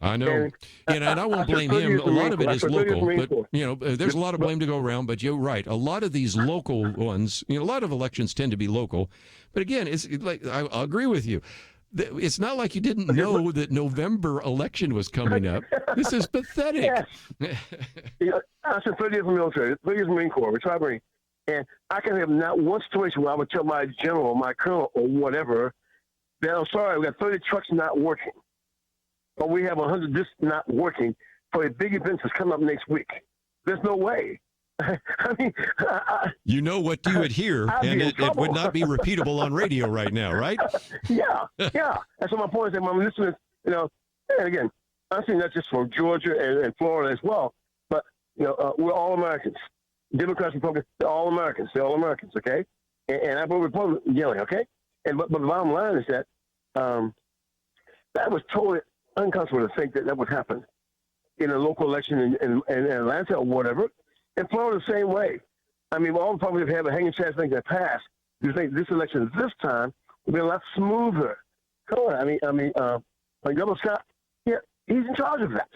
I know. And I won't blame him. A lot of it is local, but, there's a lot of blame to go around, but you're right. A lot of these local ones, a lot of elections tend to be local. But again, it's like, I agree with you. It's not like you didn't know that November election was coming up. This is pathetic. Yes. I spent 30 years in the military, 30 years in the Marine Corps, retired Marine. And I can have not one situation where I would tell my general, my colonel, or whatever, that I'm sorry, we got 30 trucks not working. Or we have 100 this not working for a big event that's coming up next week. There's no way. I mean, you know what you would hear, and it would not be repeatable on radio right now, right? Yeah. That's what my point is. I'm listening, and again, I'm saying not just from Georgia and Florida as well, but, we're all Americans. Democrats, Republicans, they're all Americans. They're all Americans, okay? And I vote Republican, yelling, okay? But the bottom line is that that was totally uncomfortable to think that that would happen in a local election in Atlanta or whatever. In Florida, the same way. I mean, all the Republicans have a hanging chance thing that pass. You think this election this time will be a lot smoother? Come on, like Governor Scott, yeah, he's in charge of that.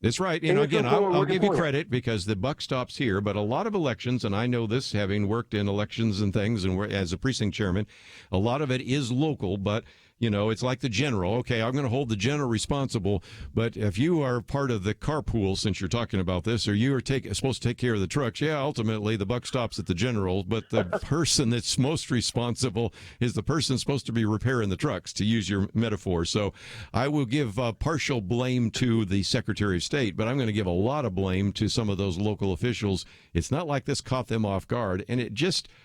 That's right. And Again, it's a I'll give you point. credit because the buck stops here. But a lot of elections, and I know this having worked in elections and things, and as a precinct chairman, a lot of it is local. But it's like the general. Okay, I'm going to hold the general responsible. But if you are part of the carpool, since you're talking about this, or you are supposed to take care of the trucks, yeah, ultimately the buck stops at the general. But the person that's most responsible is the person supposed to be repairing the trucks, to use your metaphor. So I will give partial blame to the Secretary of State, but I'm going to give a lot of blame to some of those local officials. It's not like this caught them off guard, and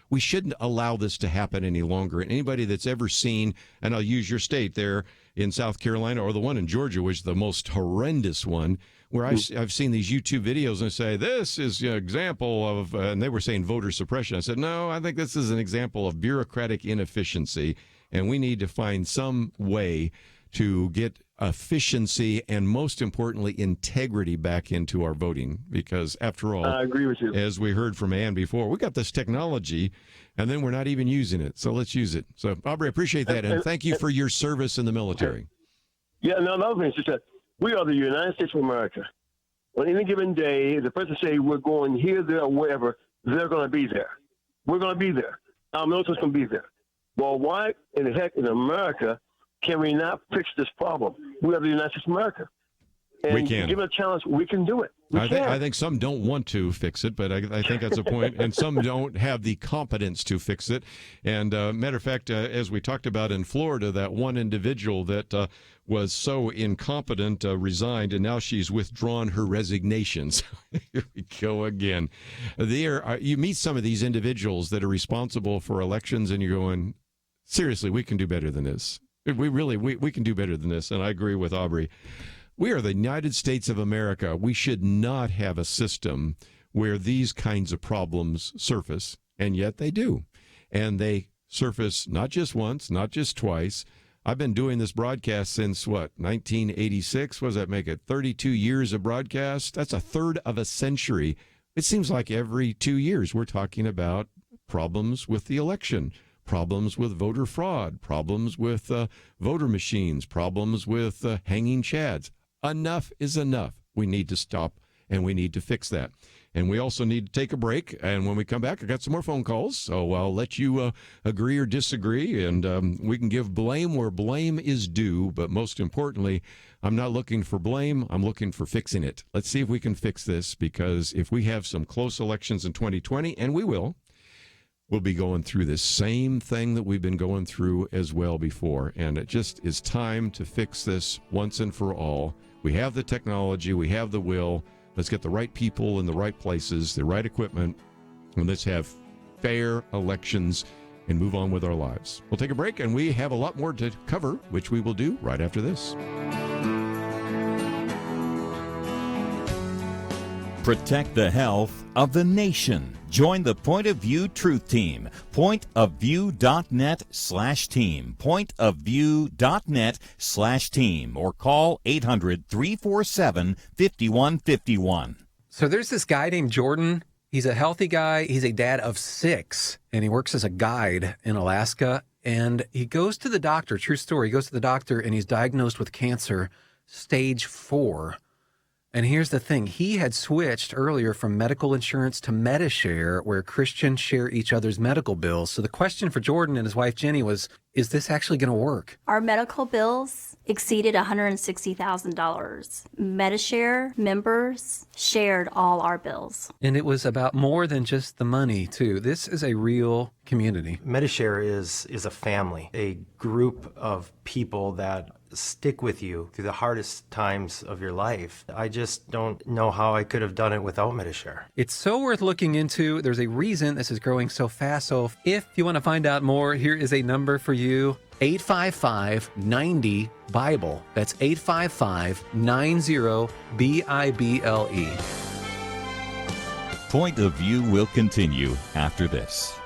we shouldn't allow this to happen any longer. And anybody that's ever seen, and I'll use your state there in South Carolina, or the one in Georgia, which is the most horrendous one, where I've seen these YouTube videos and say, this is an example of, and they were saying voter suppression. I said, no, I think this is an example of bureaucratic inefficiency, and we need to find some way to get efficiency and, most importantly, integrity back into our voting. Because, after all, I agree with you. As we heard from Ann before, we got this technology, and then we're not even using it. So let's use it. So, Aubrey, I appreciate that, and thank you for your service in the military. Yeah, no, another thing is just that we are the United States of America. On any given day, the person say we're going here, there, or wherever, they're going to be there. We're going to be there. Our military's going to be there. Well, why in the heck in America can we not fix this problem? We are the United States of America. And we can. Given a challenge, we can do it. I think some don't want to fix it, but I think that's a point. And some don't have the competence to fix it. And matter of fact, as we talked about in Florida, that one individual that was so incompetent resigned, and now she's withdrawn her resignations. Here we go again. You meet some of these individuals that are responsible for elections, and you're going, seriously, we can do better than this. We can do better than this. And I agree with Aubrey. We are the United States of America. We should not have a system where these kinds of problems surface, and yet they do. And they surface not just once, not just twice. I've been doing this broadcast since, 1986? What does that make it? 32 years of broadcast? That's a third of a century. It seems like every 2 years we're talking about problems with the election, problems with voter fraud, problems with voter machines, problems with hanging chads. Enough is enough. We need to stop, and we need to fix that. And we also need to take a break. And when we come back, I got some more phone calls, so I'll let you agree or disagree, and we can give blame where blame is due. But most importantly, I'm not looking for blame. I'm looking for fixing it. Let's see if we can fix this, because if we have some close elections in 2020, and we will, we'll be going through this same thing that we've been going through as well before. And it just is time to fix this once and for all. We have the technology. We have the will. Let's get the right people in the right places, the right equipment, and let's have fair elections and move on with our lives. We'll take a break, and we have a lot more to cover, which we will do right after this. Protect the health of the nation. Join the Point of View Truth Team. Pointofview.net/team. Pointofview.net/team. Or call 800-347-5151. So there's this guy named Jordan. He's a healthy guy. He's a dad of 6, and he works as a guide in Alaska. And he goes to the doctor, true story, he goes to the doctor, and he's diagnosed with cancer, stage 4. And here's the thing. He had switched earlier from medical insurance to Medishare, where Christians share each other's medical bills. So the question for Jordan and his wife, Jenny, was, is this actually going to work? Our medical bills exceeded $160,000. Medishare members shared all our bills. And it was about more than just the money, too. This is a real community. Medishare is a family, a group of people that stick with you through the hardest times of your life. I just don't know how I could have done it without Medishare. It's so worth looking into. There's a reason this is growing so fast. So if you want to find out more, here is a number for you. 855-90-BIBLE. That's 855-90-BIBLE. Point of View will continue after this.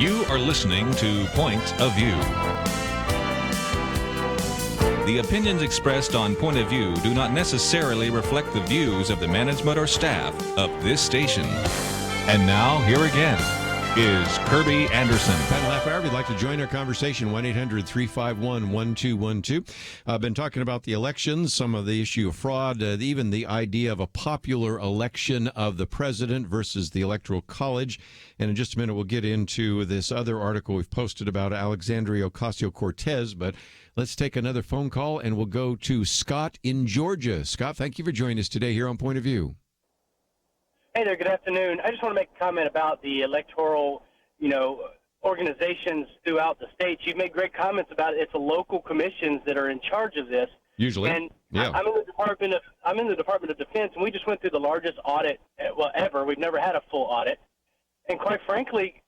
You are listening to Point of View. The opinions expressed on Point of View do not necessarily reflect the views of the management or staff of this station. And now, here again is Kerby Anderson. Final half hour, if you'd like to join our conversation, 1-800-351-1212. I've been talking about the elections, some of the issue of fraud, even the idea of a popular election of the president versus the Electoral College. And in just a minute, we'll get into this other article we've posted about Alexandria Ocasio-Cortez. But let's take another phone call, and we'll go to Scott in Georgia. Scott, thank you for joining us today here on Point of View. Hey there, good afternoon. I just want to make a comment about the electoral, organizations throughout the states. You've made great comments about it. It's the local commissions that are in charge of this. Usually, and yeah. I'm in the Department of Defense, and we just went through the largest audit, ever. We've never had a full audit. And quite frankly,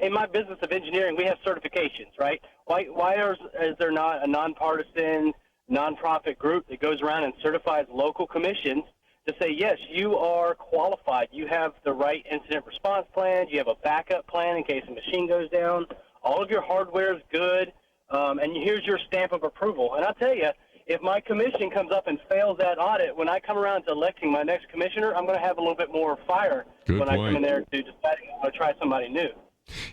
in my business of engineering, we have certifications, right? Why is there not a nonpartisan, nonprofit group that goes around and certifies local commissions to say, yes, you are qualified. You have the right incident response plan. You have a backup plan in case a machine goes down. All of your hardware is good, and here's your stamp of approval. And I'll tell you, if my commission comes up and fails that audit, when I come around to electing my next commissioner, I'm going to have a little bit more fire Good when point. I come in there to decide to try somebody new.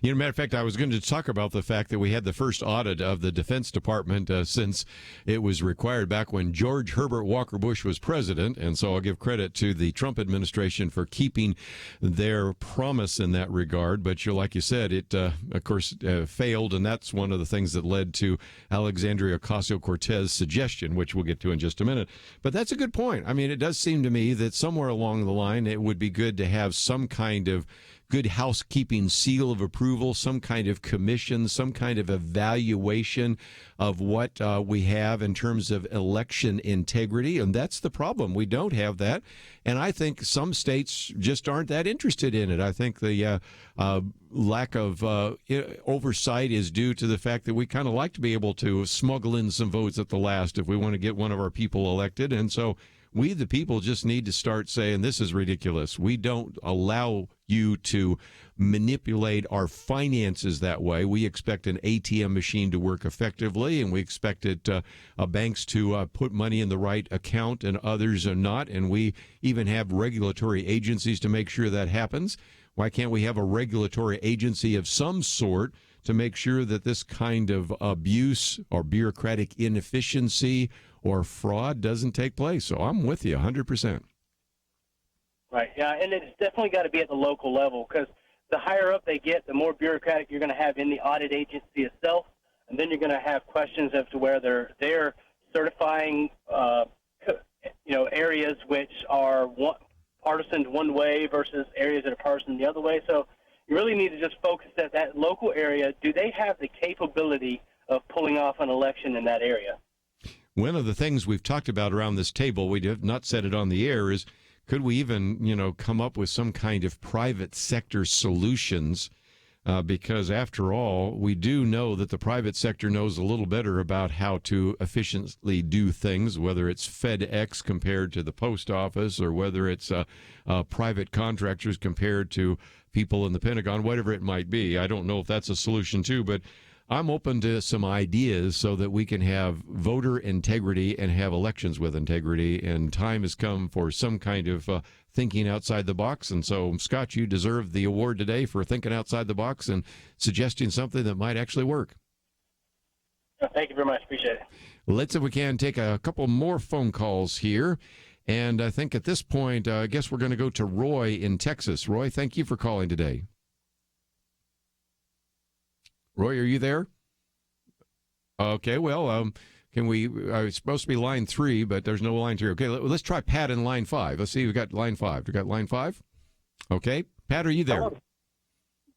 Matter of fact, I was going to talk about the fact that we had the first audit of the Defense Department since it was required back when George Herbert Walker Bush was president. And so I'll give credit to the Trump administration for keeping their promise in that regard. But like you said, it, of course, failed. And that's one of the things that led to Alexandria Ocasio-Cortez's suggestion, which we'll get to in just a minute. But that's a good point. I mean, it does seem to me that somewhere along the line, it would be good to have some kind of good housekeeping seal of approval, some kind of commission, some kind of evaluation of what we have in terms of election integrity. And that's the problem. We don't have that. And I think some states just aren't that interested in it. I think the lack of oversight is due to the fact that we kind of like to be able to smuggle in some votes at the last if we want to get one of our people elected. And so we, the people, just need to start saying, this is ridiculous. We don't allow you to manipulate our finances that way. We expect an ATM machine to work effectively, and we expect banks to put money in the right account, and others are not. And we even have regulatory agencies to make sure that happens. Why can't we have a regulatory agency of some sort to make sure that this kind of abuse or bureaucratic inefficiency or fraud doesn't take place? So I'm with you 100%. Right, yeah, and it's definitely got to be at the local level, because the higher up they get, the more bureaucratic you're going to have in the audit agency itself, and then you're going to have questions as to where they're certifying, areas which are partisan one way versus areas that are partisan the other way. So you really need to just focus at that local area. Do they have the capability of pulling off an election in that area? One of the things we've talked about around this table, we have not said it on the air, is could we even, come up with some kind of private sector solutions? Because after all, we do know that the private sector knows a little better about how to efficiently do things, whether it's FedEx compared to the post office, or whether it's private contractors compared to people in the Pentagon, whatever it might be. I don't know if that's a solution too, but I'm open to some ideas so that we can have voter integrity and have elections with integrity. And time has come for some kind of thinking outside the box. And so, Scott, you deserve the award today for thinking outside the box and suggesting something that might actually work. Thank you very much. Appreciate it. Let's, if we can, take a couple more phone calls here. And I think at this point, I guess we're going to go to Roy in Texas. Roy, thank you for calling today. Roy, are you there? Okay, well, can we, it's supposed to be line 3, but there's no line 3. Okay, let's try Pat in line 5. Let's see, we got line 5. We got line 5? Okay, Pat, are you there? Hello.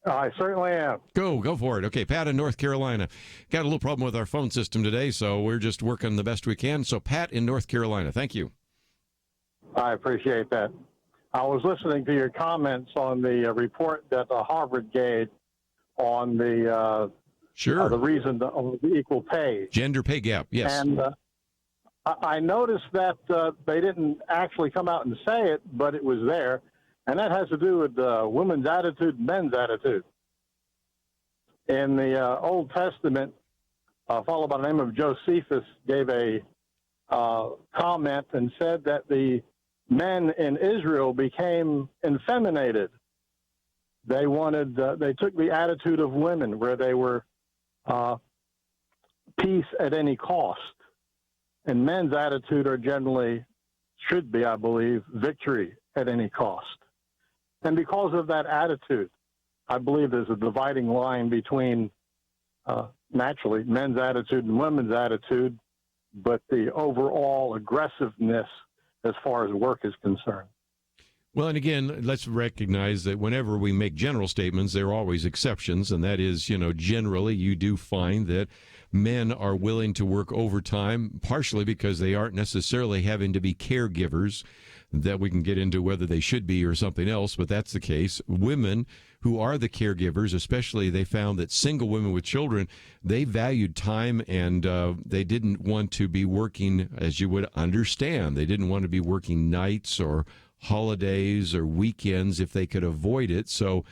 I certainly am. Go for it. Okay, Pat in North Carolina. Got a little problem with our phone system today, so we're just working the best we can. So Pat in North Carolina, thank you. I appreciate that. I was listening to your comments on the report that Harvard gave on the the reason of the equal pay. Gender pay gap, yes. And I noticed that they didn't actually come out and say it, but it was there. And that has to do with women's attitude, men's attitude. In the Old Testament, a fellow by the name of Josephus gave a comment and said that the men in Israel became effeminated. They took the attitude of women, where they were peace at any cost. And men's attitude should be, I believe, victory at any cost. And because of that attitude, I believe there's a dividing line between, naturally, men's attitude and women's attitude, but the overall aggressiveness as far as work is concerned. Well, and again, let's recognize that whenever we make general statements, there are always exceptions, and that is, generally you do find that men are willing to work overtime, partially because they aren't necessarily having to be caregivers, that we can get into whether they should be or something else, but that's the case. Women who are the caregivers, especially, they found that single women with children, they valued time, and they didn't want to be working, as you would understand, they didn't want to be working nights or holidays or weekends if they could avoid it. So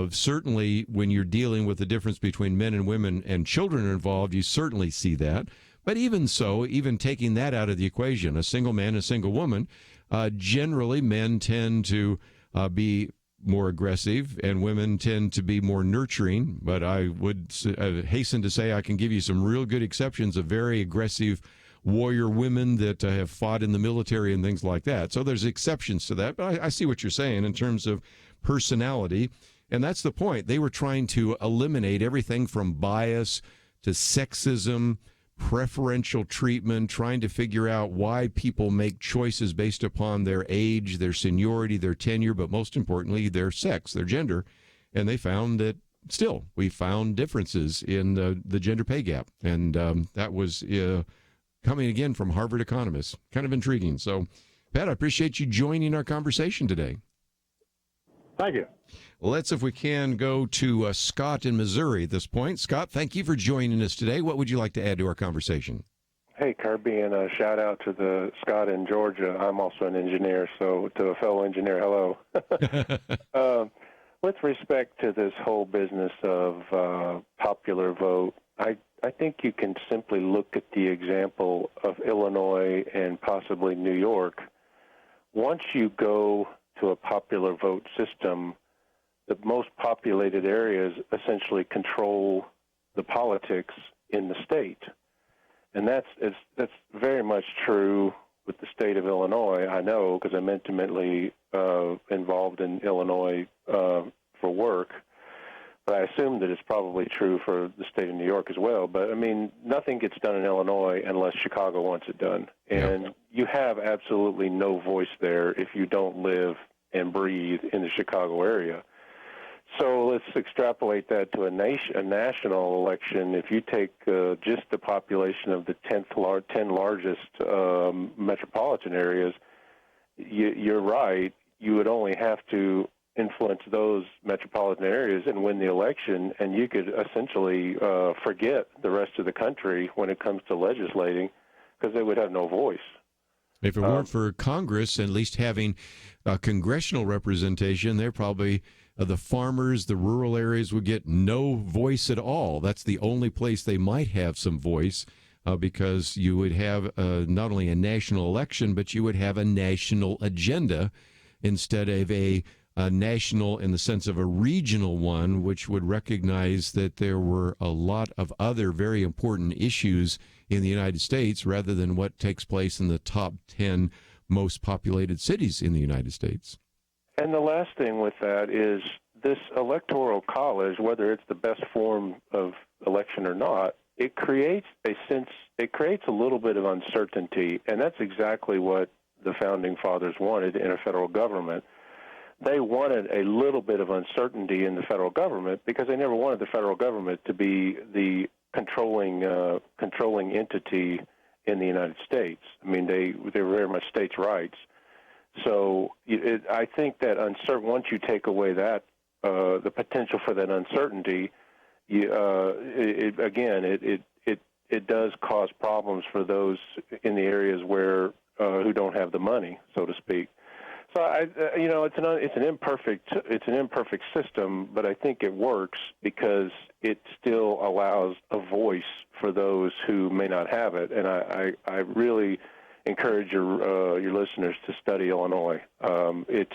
certainly when you're dealing with the difference between men and women and children are involved, you certainly see that. But even so, even taking that out of the equation, a single man and a single woman, generally men tend to be more aggressive and women tend to be more nurturing. But I would hasten to say I can give you some real good exceptions of very aggressive warrior women that have fought in the military and things like that. So there's exceptions to that. But I see what you're saying in terms of personality. And that's the point. They were trying to eliminate everything from bias to sexism, preferential treatment, trying to figure out why people make choices based upon their age, their seniority, their tenure, but most importantly, their sex, their gender. And they found that still we found differences in the gender pay gap. And that was coming again from Harvard economists. Kind of intriguing. So, Pat, I appreciate you joining our conversation today. Thank you. Let's, if we can, go to Scott in Missouri at this point. Scott, thank you for joining us today. What would you like to add to our conversation? Hey, Kerby, and a shout out to the Scott in Georgia. I'm also an engineer, so to a fellow engineer, hello. With respect to this whole business of popular vote, I think you can simply look at the example of Illinois and possibly New York. Once you go to a popular vote system, the most populated areas essentially control the politics in the state. And that's very much true with the state of Illinois. I know because I'm intimately involved in Illinois for work. But I assume that it's probably true for the state of New York as well. But, I mean, nothing gets done in Illinois unless Chicago wants it done. And you have absolutely no voice there if you don't live and breathe in the Chicago area. So let's extrapolate that to a national election. If you take just the population of the 10 largest metropolitan areas, you're right. You would only have to influence those metropolitan areas and win the election, and you could essentially forget the rest of the country when it comes to legislating because they would have no voice. If it weren't for Congress at least having congressional representation, they're probably the farmers, the rural areas would get no voice at all. That's the only place they might have some voice because you would have not only a national election, but you would have a national agenda instead of a national in the sense of a regional one, which would recognize that there were a lot of other very important issues in the United States rather than what takes place in the top 10 most populated cities in the United States. And the last thing with that is this electoral college, whether it's the best form of election or not, it creates a little bit of uncertainty, and that's exactly what the Founding Fathers wanted in a federal government. They wanted a little bit of uncertainty in the federal government because they never wanted the federal government to be the controlling entity in the United States. I mean, they were very much states' rights. So I think that once you take away that the potential for that uncertainty, it does cause problems for those in the areas where who don't have the money, so to speak. So it's an imperfect system, but I think it works because it still allows a voice for those who may not have it. And I really encourage your listeners to study Illinois. It's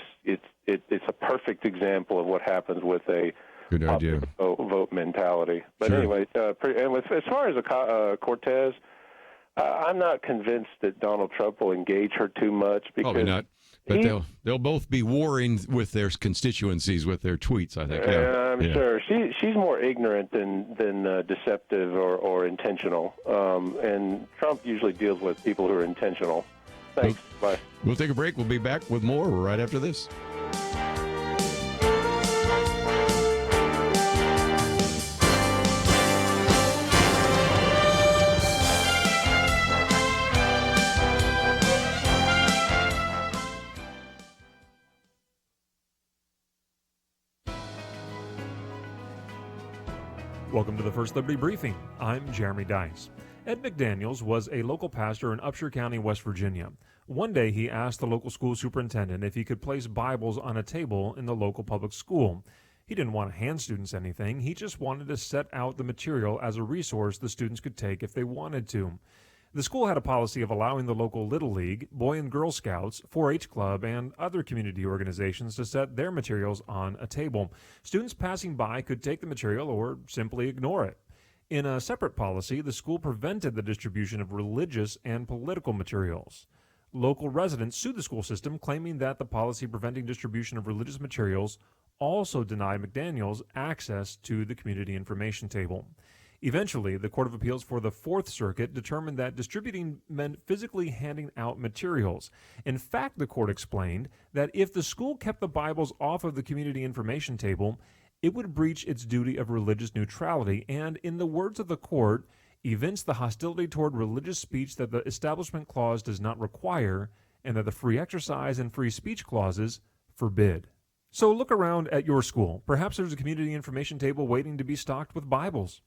a perfect example of what happens with a good idea vote mentality. But sure. Anyway, as far as Cortez, I'm not convinced that Donald Trump will engage her too much. Because probably not. But they'll both be warring with their constituencies with their tweets, I think. Yeah. I'm sure. She's more ignorant than deceptive or intentional. And Trump usually deals with people who are intentional. Thanks. Bye. We'll take a break. We'll be back with more right after this. Welcome to the First Liberty Briefing. I'm Jeremy Dice. Ed McDaniels was a local pastor in Upshur County, West Virginia. One day he asked the local school superintendent if he could place Bibles on a table in the local public school. He didn't want to hand students anything. He just wanted to set out the material as a resource the students could take if they wanted to. The school had a policy of allowing the local Little League, Boy and Girl Scouts, 4-H Club, and other community organizations to set their materials on a table. Students passing by could take the material or simply ignore it. In a separate policy, the school prevented the distribution of religious and political materials. Local residents sued the school system, claiming that the policy preventing distribution of religious materials also denied McDaniels access to the community information table. Eventually, the Court of Appeals for the Fourth Circuit determined that distributing meant physically handing out materials. In fact, the court explained that if the school kept the Bibles off of the community information table, it would breach its duty of religious neutrality and, in the words of the court, evince the hostility toward religious speech that the Establishment Clause does not require and that the free exercise and free speech clauses forbid. So look around at your school. Perhaps there's a community information table waiting to be stocked with Bibles.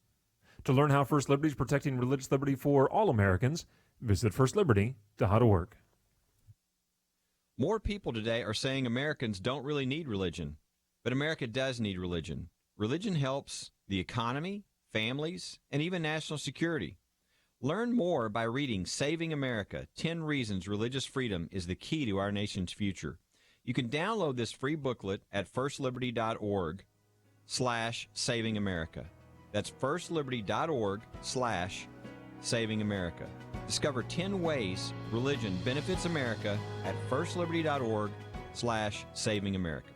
To learn how First Liberty is protecting religious liberty for all Americans, visit firstliberty.org. More people today are saying Americans don't really need religion, but America does need religion. Religion helps the economy, families, and even national security. Learn more by reading Saving America, 10 Reasons Religious Freedom is the Key to Our Nation's Future. You can download this free booklet at firstliberty.org/Saving America. That's firstliberty.org/Saving America. Discover 10 ways religion benefits America at firstliberty.org/Saving America.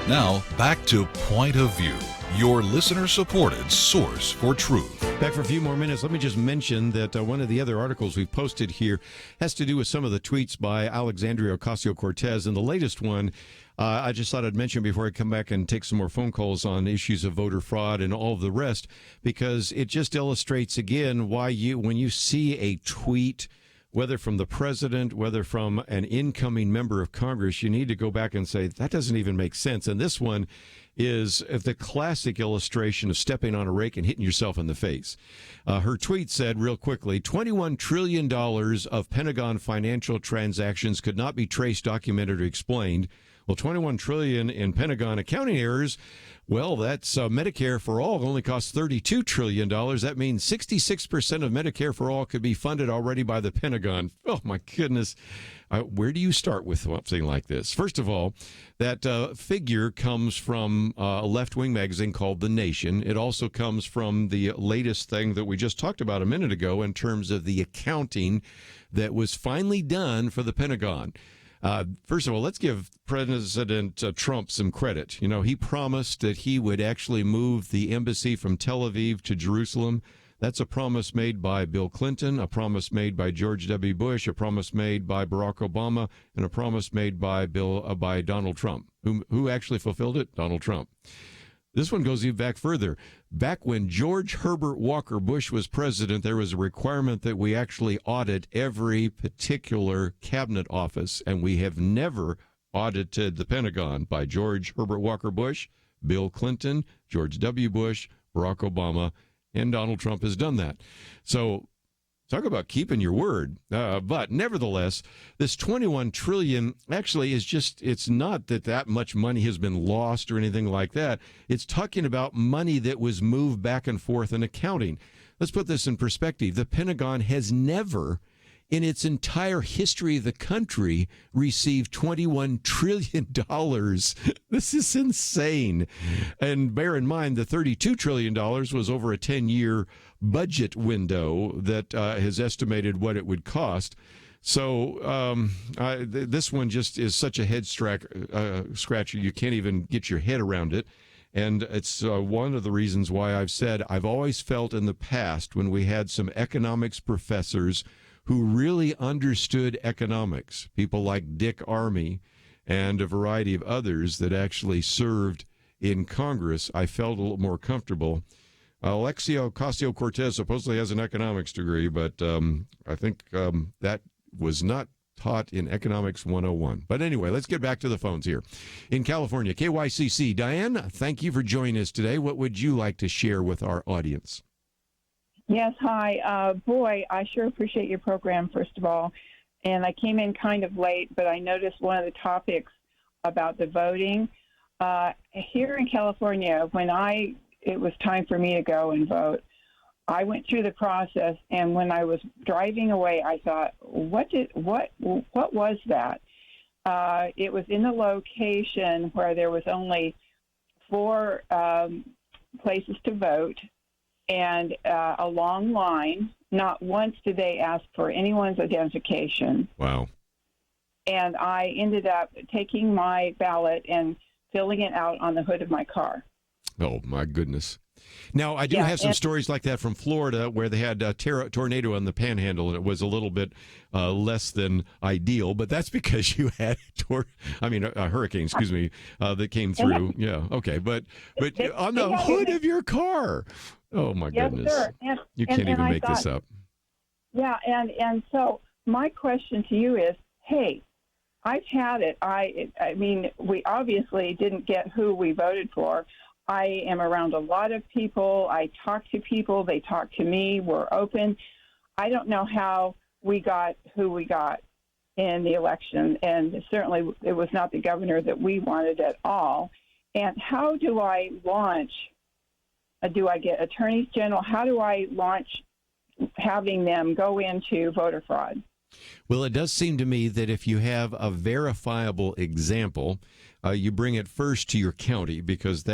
Now, back to Point of View, your listener-supported source for truth. Back for a few more minutes. Let me just mention that one of the other articles we've posted here has to do with some of the tweets by Alexandria Ocasio-Cortez. And the latest one, I just thought I'd mention before I come back and take some more phone calls on issues of voter fraud and all of the rest, because it just illustrates again why when you see a tweet, whether from the president, whether from an incoming member of Congress, you need to go back and say, that doesn't even make sense. And this one is the classic illustration of stepping on a rake and hitting yourself in the face. Her tweet said, real quickly, $21 trillion of Pentagon financial transactions could not be traced, documented, or explained. Well, $21 trillion in Pentagon accounting errors. Well, that's Medicare for All only costs $32 trillion. That means 66% of Medicare for All could be funded already by the Pentagon. Oh, my goodness. Where do you start with something like this? First of all, that figure comes from a left-wing magazine called The Nation. It also comes from the latest thing that we just talked about a minute ago in terms of the accounting that was finally done for the Pentagon. First of all, let's give President Trump some credit. You know, he promised that he would actually move the embassy from Tel Aviv to Jerusalem. That's a promise made by Bill Clinton, a promise made by George W. Bush, a promise made by Barack Obama, and a promise made by Donald Trump. Who actually fulfilled it? Donald Trump. This one goes even back further. Back when George Herbert Walker Bush was president, there was a requirement that we actually audit every particular cabinet office, and we have never audited the Pentagon by George Herbert Walker Bush, Bill Clinton, George W. Bush, Barack Obama, and Donald Trump has done that. So talk about keeping your word. But nevertheless, this $21 trillion actually is just, it's not that much money has been lost or anything like that. It's talking about money that was moved back and forth in accounting. Let's put this in perspective. The Pentagon has never, in its entire history of the country, received $21 trillion. This is insane. And bear in mind, the $32 trillion was over a 10-year budget window that has estimated what it would cost. So this one just is such a head scratcher. You can't even get your head around it. And it's one of the reasons why I've said I've always felt in the past when we had some economics professors who really understood economics, people like Dick Armey and a variety of others that actually served in Congress, I felt a little more comfortable. Alexio Ocasio-Cortez supposedly has an economics degree, but I think that was not taught in Economics 101. But anyway, let's get back to the phones here. In California, KYCC. Diane, thank you for joining us today. What would you like to share with our audience? Yes, hi. Boy, I sure appreciate your program, first of all. And I came in kind of late, but I noticed one of the topics about the voting. Here in California, when it was time for me to go and vote, I went through the process, and when I was driving away, I thought, what was that? It was in the location where there was only 4 places to vote, and a long line. Not once did they ask for anyone's identification. Wow. And I ended up taking my ballot and filling it out on the hood of my car. Oh, my goodness. Now, I do have some stories like that from Florida where they had a tornado on the Panhandle, and it was a little bit less than ideal, but that's because you had a hurricane, that came through. Yeah, okay, but on the hood of your car. Oh, my goodness. Sir. You can't even make this up. Yeah, and so my question to you is, hey, I've had it. I mean, we obviously didn't get who we voted for. I am around a lot of people. I talk to people. They talk to me. We're open. I don't know how we got who we got in the election, and certainly it was not the governor that we wanted at all. And how do I launch? Do I get attorneys general? How do I launch having them go into voter fraud? Well, it does seem to me that if you have a verifiable example, you bring it first to your county, because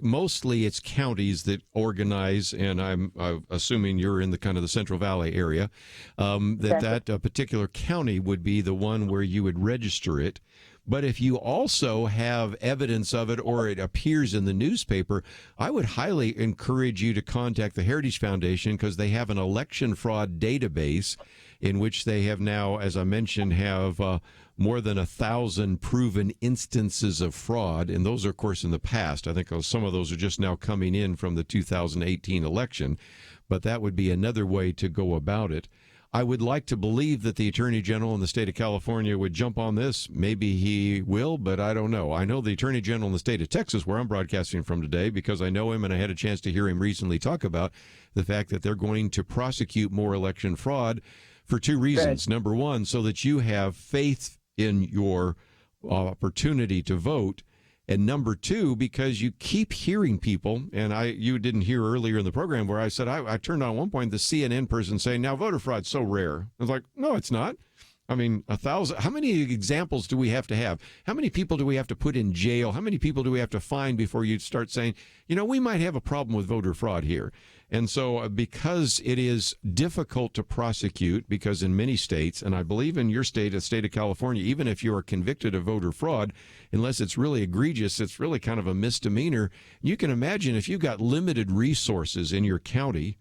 mostly it's counties that organize, and I'm assuming you're in the kind of the Central Valley area, that particular county would be the one where you would register it. But if you also have evidence of it or it appears in the newspaper, I would highly encourage you to contact the Heritage Foundation, because they have an election fraud database in which they have now, as I mentioned, have more than 1,000 proven instances of fraud. And those are, of course, in the past. I think some of those are just now coming in from the 2018 election. But that would be another way to go about it. I would like to believe that the Attorney General in the state of California would jump on this. Maybe he will, but I don't know. I know the Attorney General in the state of Texas, where I'm broadcasting from today, because I know him and I had a chance to hear him recently talk about the fact that they're going to prosecute more election fraud for 2 reasons. Good. Number one, so that you have faith in your opportunity to vote. And number two, because you keep hearing people, and you didn't hear earlier in the program where I said I turned on at one point the CNN person saying, now voter fraud's so rare. I was like, no, it's not. I mean, 1,000. How many examples do we have to have? How many people do we have to put in jail? How many people do we have to find before you start saying, we might have a problem with voter fraud here? And so because it is difficult to prosecute, because in many states, and I believe in your state, the state of California, even if you are convicted of voter fraud, unless it's really egregious, it's really kind of a misdemeanor. You can imagine if you've got limited resources in your county,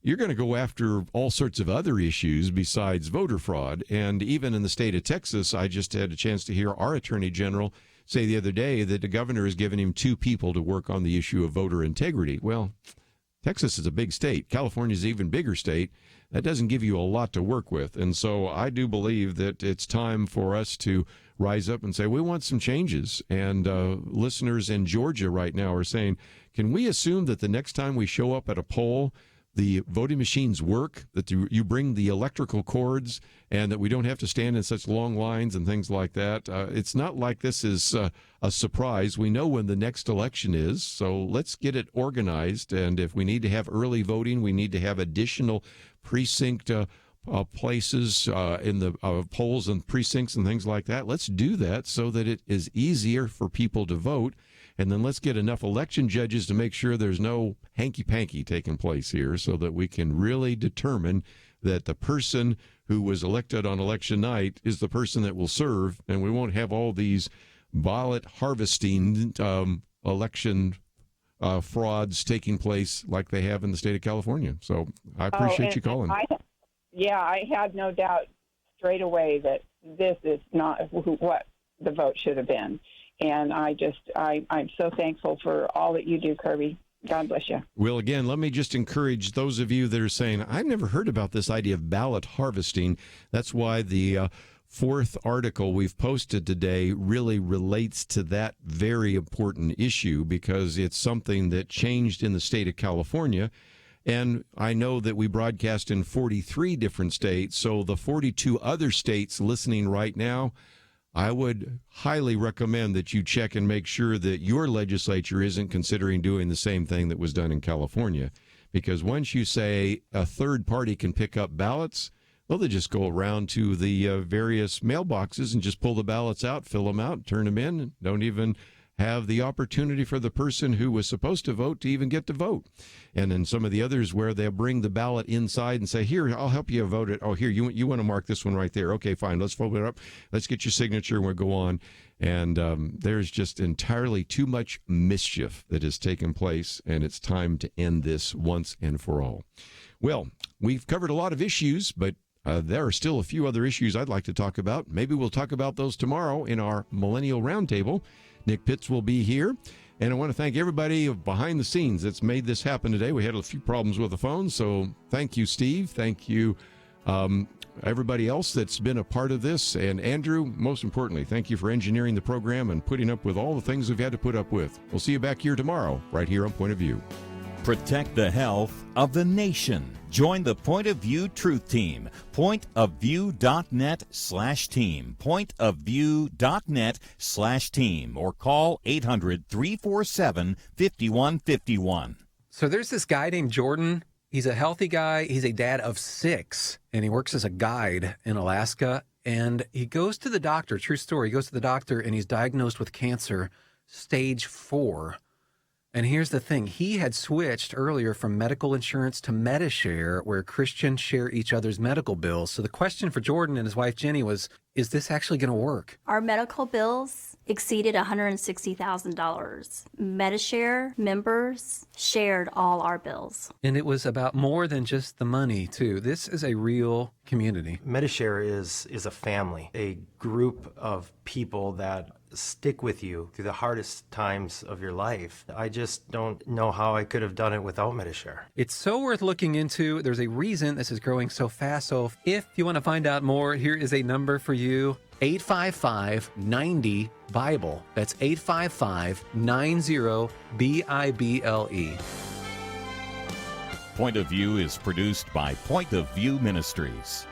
you're going to go after all sorts of other issues besides voter fraud. And even in the state of Texas, I just had a chance to hear our attorney general say the other day that the governor has given him 2 people to work on the issue of voter integrity. Well, Texas is a big state. California is an even bigger state. That doesn't give you a lot to work with. And so I do believe that it's time for us to rise up and say, we want some changes. And listeners in Georgia right now are saying, can we assume that the next time we show up at a poll, the voting machines work, that you bring the electrical cords, and that we don't have to stand in such long lines and things like that? It's not like this is a surprise. We know when the next election is, so let's get it organized. And if we need to have early voting, we need to have additional precinct places in the polls and precincts and things like that. Let's do that so that it is easier for people to vote. And then let's get enough election judges to make sure there's no hanky-panky taking place here so that we can really determine that the person who was elected on election night is the person that will serve, and we won't have all these ballot harvesting election frauds taking place like they have in the state of California. So I appreciate you calling. I had no doubt straight away that this is not what the vote should have been. And I'm so thankful for all that you do, Kerby. God bless you. Well, again, let me just encourage those of you that are saying, I've never heard about this idea of ballot harvesting. That's why the 4th article we've posted today really relates to that very important issue, because it's something that changed in the state of California. And I know that we broadcast in 43 different states, so the 42 other states listening right now, I would highly recommend that you check and make sure that your legislature isn't considering doing the same thing that was done in California. Because once you say a third party can pick up ballots, well, they just go around to the various mailboxes and just pull the ballots out, fill them out, turn them in, and don't even have the opportunity for the person who was supposed to vote to even get to vote. And then some of the others where they'll bring the ballot inside and say, here, I'll help you vote it. Oh, here, you want to mark this one right there. Okay, fine, let's fold it up. Let's get your signature and we'll go on. And there's just entirely too much mischief that has taken place, and it's time to end this once and for all. Well, we've covered a lot of issues, but there are still a few other issues I'd like to talk about. Maybe we'll talk about those tomorrow in our Millennial Roundtable. Nick Pitts will be here. And I want to thank everybody behind the scenes that's made this happen today. We had a few problems with the phone, so thank you, Steve. Thank you, everybody else that's been a part of this. And Andrew, most importantly, thank you for engineering the program and putting up with all the things we've had to put up with. We'll see you back here tomorrow, right here on Point of View. Protect the health of the nation. Join the Point of View Truth Team. pointofview.net/team. pointofview.net/team. Or call 800-347-5151. So there's this guy named Jordan. He's a healthy guy. He's a dad of 6, and he works as a guide in Alaska. And he goes to the doctor, true story, he goes to the doctor, and he's diagnosed with cancer, stage 4. And here's the thing. He had switched earlier from medical insurance to Medishare, where Christians share each other's medical bills. So the question for Jordan and his wife, Jenny, was, is this actually going to work? Our medical bills exceeded $160,000. Medishare members shared all our bills. And it was about more than just the money, too. This is a real community. Medishare is a family, a group of people that stick with you through the hardest times of your life. I just don't know how I could have done it without Medishare. It's so worth looking into. There's a reason this is growing so fast. So if you want to find out more, here is a number for you. 855-90-BIBLE. That's 855-90-BIBLE. Point of View is produced by Point of View Ministries.